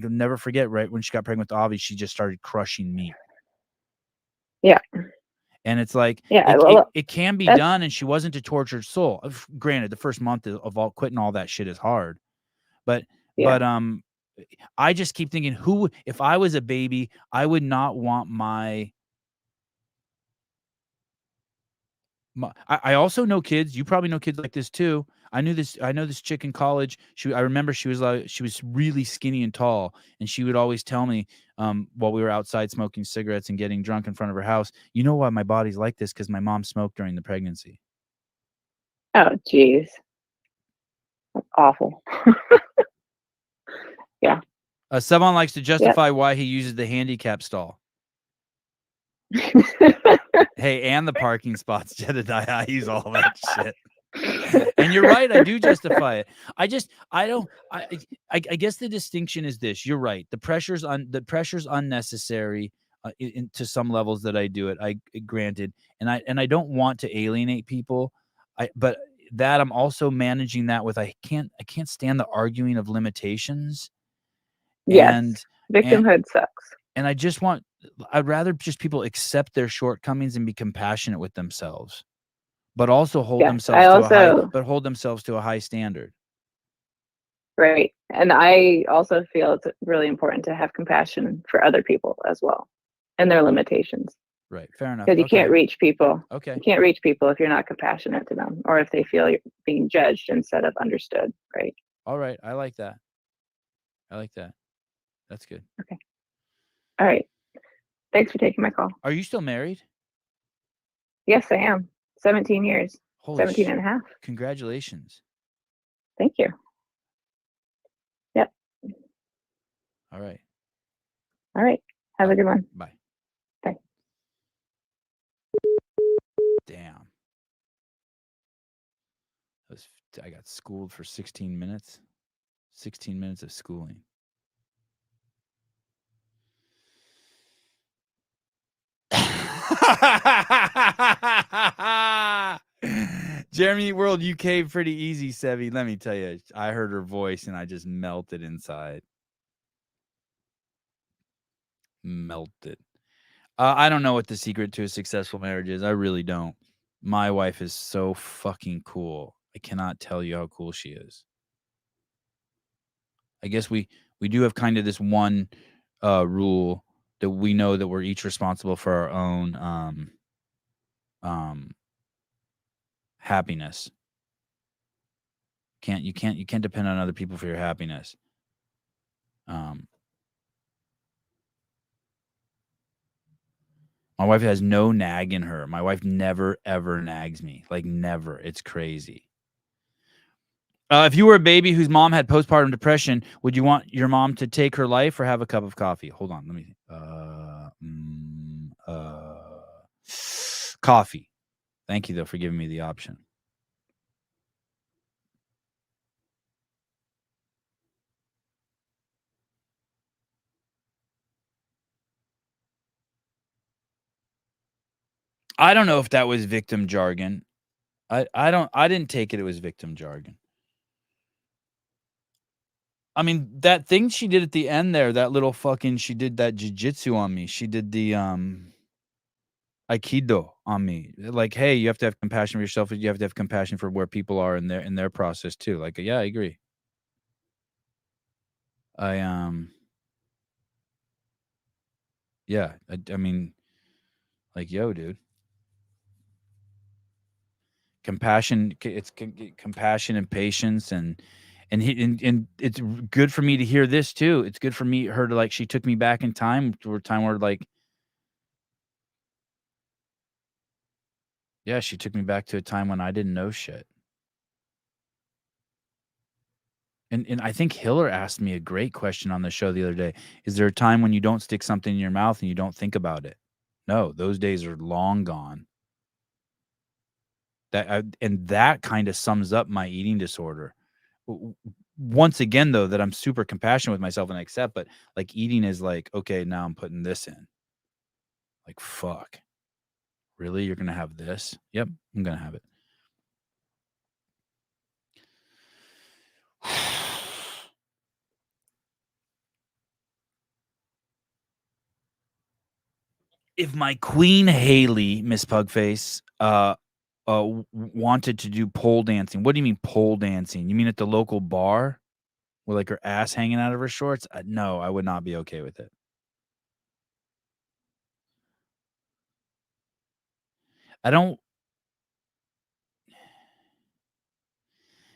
can never forget, right when she got pregnant with Avi, she just started crushing meat. Yeah. And it's like, it can be done, and she wasn't a tortured soul. Granted, the first month of all quitting all that shit is hard, but I just keep thinking, if I was a baby, I would not want I also know kids. You probably know kids like this too. I know this chick in college. I remember she was really skinny and tall, and she would always tell me, while we were outside smoking cigarettes and getting drunk in front of her house, you know why my body's like this? Because my mom smoked during the pregnancy. Oh, geez. That's awful. Yeah. Sevan likes to justify why he uses the handicap stall. Hey, and the parking spots, Jedediah. I use all that shit. And you're right, I do justify it. I guess the distinction is this. You're right. The pressure's unnecessary to some levels that I do it. Granted, and I don't want to alienate people. But that I'm also managing that with I can't stand the arguing of limitations. Yes. Victimhood sucks. And I'd rather just people accept their shortcomings and be compassionate with themselves. But also hold themselves to a high standard. Right. And I also feel it's really important to have compassion for other people as well and their limitations. Right. Fair enough. Because you can't reach people. Okay. You can't reach people if you're not compassionate to them or if they feel you're being judged instead of understood. Right. All right. I like that. That's good. All right. Thanks for taking my call. Are you still married? Yes, I am. 17 years. Holy 17 shit. and a half. Congratulations. Thank you. Yep. All right. All right. Have a good one. Bye. Bye. Damn. I got schooled for 16 minutes. 16 minutes of schooling. Jeremy World UK pretty easy, Sevi. Let me tell you, I heard her voice and I just melted inside. Melted. I don't know what the secret to a successful marriage is. I really don't. My wife is so fucking cool. I cannot tell you how cool she is. I guess we do have kind of this one rule that we know that we're each responsible for our own happiness. You can't depend on other people for your happiness. My wife has no nag in her. My wife never ever nags me. Like never. It's crazy. If you were a baby whose mom had postpartum depression, would you want your mom to take her life or have a cup of coffee? Hold on, let me. Coffee. Thank you though for giving me the option. I don't know if that was victim jargon. I didn't take it was victim jargon. I mean, that thing she did at the end there, that little fucking, she did that jiu-jitsu on me. She did the Aikido on me. Like, hey, you have to have compassion for yourself. You have to have compassion for where people are in their process too. Like, yeah, I agree. Yeah, I mean, like, yo, dude. Compassion, it's compassion and patience and it's good for me to hear this too. It's good for her to like, she took me back in time to a time where like, yeah, she took me back to a time when I didn't know shit. And I think Hiller asked me a great question on the show the other day. Is there a time when you don't stick something in your mouth and you don't think about it? No, those days are long gone. And that kind of sums up my eating disorder. Once again, though, that I'm super compassionate with myself and I accept, but like eating is like, okay, now I'm putting this in. Like, fuck. Really? You're going to have this? Yep, I'm going to have it. If my Queen Haley, Miss Pugface, wanted to do pole dancing, what do you mean pole dancing? You mean at the local bar with like her ass hanging out of her shorts? No, I would not be okay with it. I don't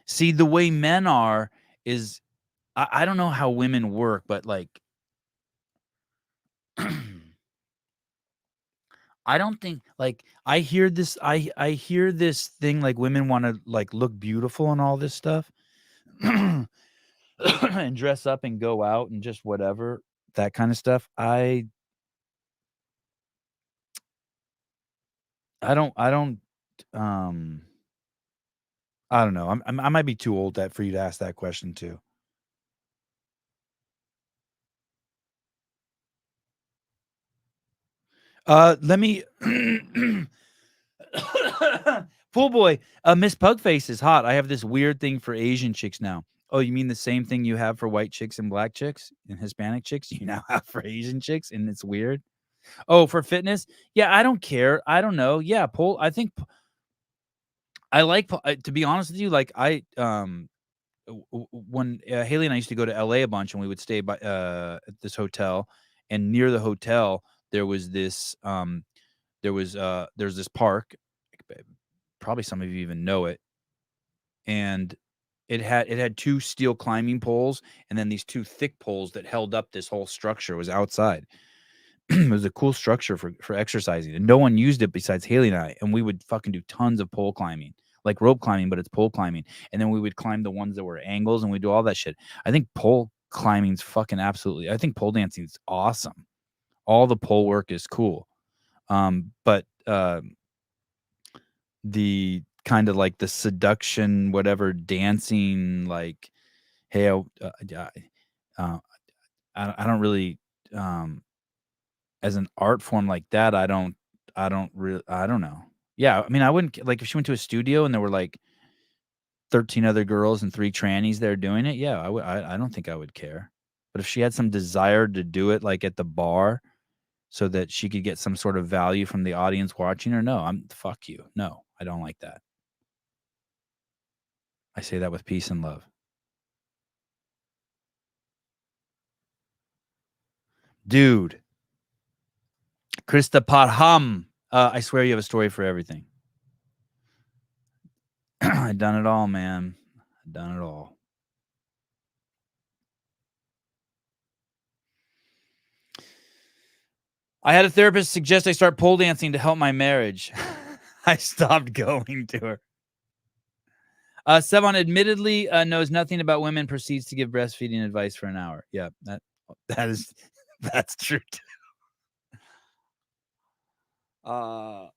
see the way men are is I don't know how women work, but like I don't think like I hear this thing like women want to like look beautiful and all this stuff and dress up and go out and just whatever, that kind of stuff. I don't I don't know. I might be too old for you to ask that question too. Let me Pool boy, Miss Pugface is hot. I have this weird thing for Asian chicks now. Oh, you mean the same thing you have for white chicks and black chicks and Hispanic chicks? You now have for Asian chicks, and it's weird. Oh, for fitness? Yeah, I don't care. I don't know. Yeah, pole. I think I like to be honest with you. Like when Haley and I used to go to LA a bunch, and we would stay by at this hotel, and near the hotel there was this there's this park. Probably some of you even know it, and it had two steel climbing poles, and then these two thick poles that held up this whole structure. It was outside. It was a cool structure for exercising, and no one used it besides Haley and I. And we would fucking do tons of pole climbing, like rope climbing, but it's pole climbing. And then we would climb the ones that were angles, and we do all that shit. I think pole climbing's fucking absolutely. I think pole dancing's awesome. All the pole work is cool, but the kind of like the seduction, whatever dancing, like, hey, I don't really as an art form like that. I don't really. I don't know. Yeah, I mean, I wouldn't like if she went to a studio and there were like 13 other girls and 3 trannies there doing it. Yeah, I would. I don't think I would care. But if she had some desire to do it, like at the bar, so that she could get some sort of value from the audience watching her, no, fuck you. No, I don't like that. I say that with peace and love. Dude, Krista Parham. I swear you have a story for everything. I've done it all, man. I've done it all. I had a therapist suggest I start pole dancing to help my marriage. I stopped going to her. Sevan admittedly knows nothing about women, proceeds to give breastfeeding advice for an hour. Yeah, that's true too. I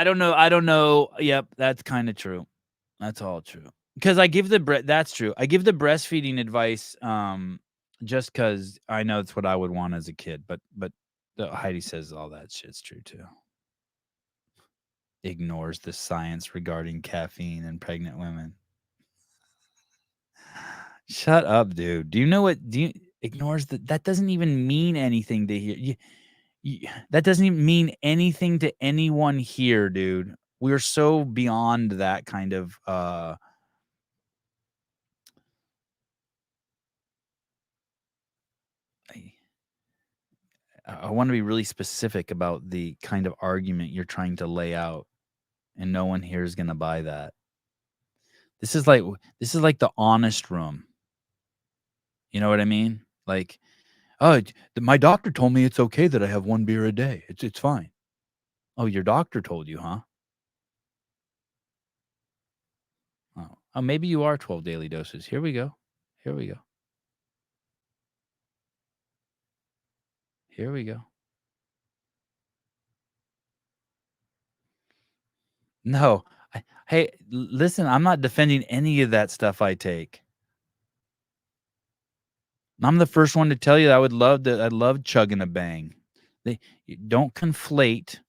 don't know. Yep, that's kind of true. That's all true. Because I give that's true. I give the breastfeeding advice just because I know it's what I would want as a kid. But Heidi says all that shit's true too. Ignores the science regarding caffeine in pregnant women. Shut up, dude. Do you know what? Ignores that doesn't even mean anything to hear. That doesn't even mean anything to anyone here, dude. We're so beyond that kind of I want to be really specific about the kind of argument you're trying to lay out, and no one here is going to buy that. This is like the honest room. You know what I mean? Like, oh, my doctor told me it's okay that I have 1 beer a day. It's fine. Oh, your doctor told you, huh? Oh, maybe you are 12 daily doses. Here we go. Here we go. Here we go. No. Hey, listen, I'm not defending any of that stuff I take. I'm the first one to tell you that I love chugging a bang. Don't conflate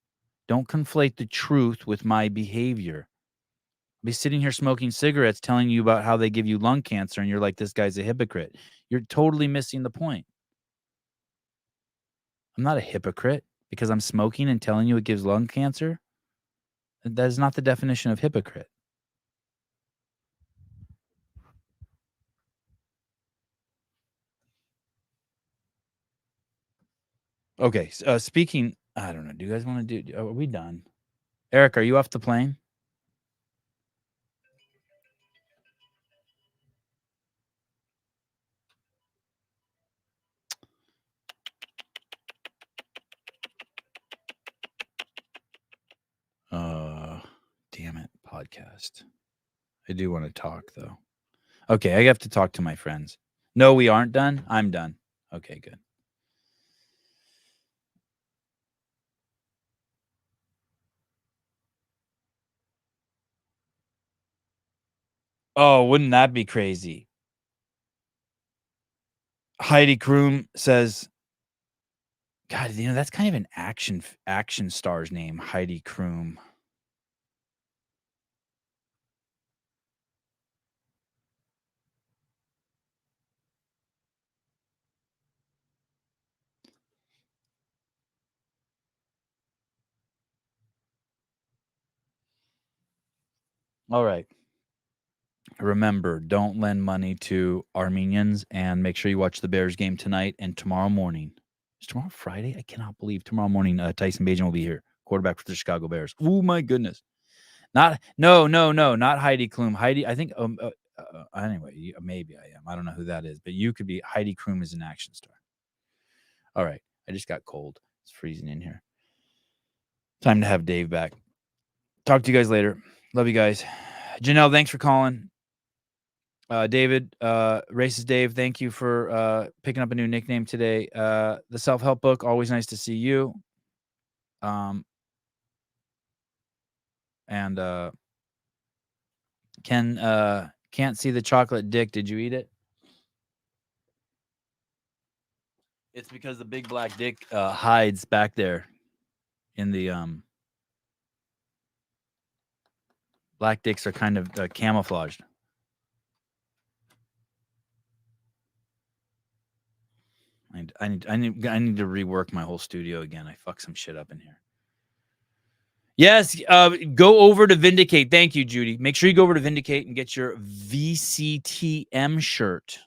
the truth with my behavior. I'll be sitting here smoking cigarettes telling you about how they give you lung cancer, and you're like, this guy's a hypocrite. You're totally missing the point. I'm not a hypocrite because I'm smoking and telling you it gives lung cancer. That is not the definition of hypocrite. Okay, speaking, I don't know. Do you guys want to do? Are we done? Eric, are you off the plane? Damn it, podcast. I do want to talk though. Okay, I have to talk to my friends. No, we aren't done. I'm done. Okay, good. Oh, wouldn't that be crazy? Heidi Kroom says, God, that's kind of an action star's name, Heidi Kroom. All right. Remember, don't lend money to Armenians, and make sure you watch the Bears game tonight and tomorrow morning. Is tomorrow Friday? I cannot believe tomorrow morning Tyson Bagent will be here, quarterback for the Chicago Bears. Oh my goodness! Not Heidi Klum. Heidi, I think. Anyway, maybe I am. I don't know who that is, but you could be. Heidi Klum is an action star. All right, I just got cold. It's freezing in here. Time to have Dave back. Talk to you guys later. Love you guys. Janelle, thanks for calling. David, Racist Dave, thank you for picking up a new nickname today. The self-help book, always nice to see you. And can't see the chocolate dick. Did you eat it? It's because the big black dick hides back there in the black dicks are kind of camouflaged. I need to rework my whole studio again. I fucked some shit up in here. Yes, go over to Vindicate. Thank you, Judy. Make sure you go over to Vindicate and get your VCTM shirt.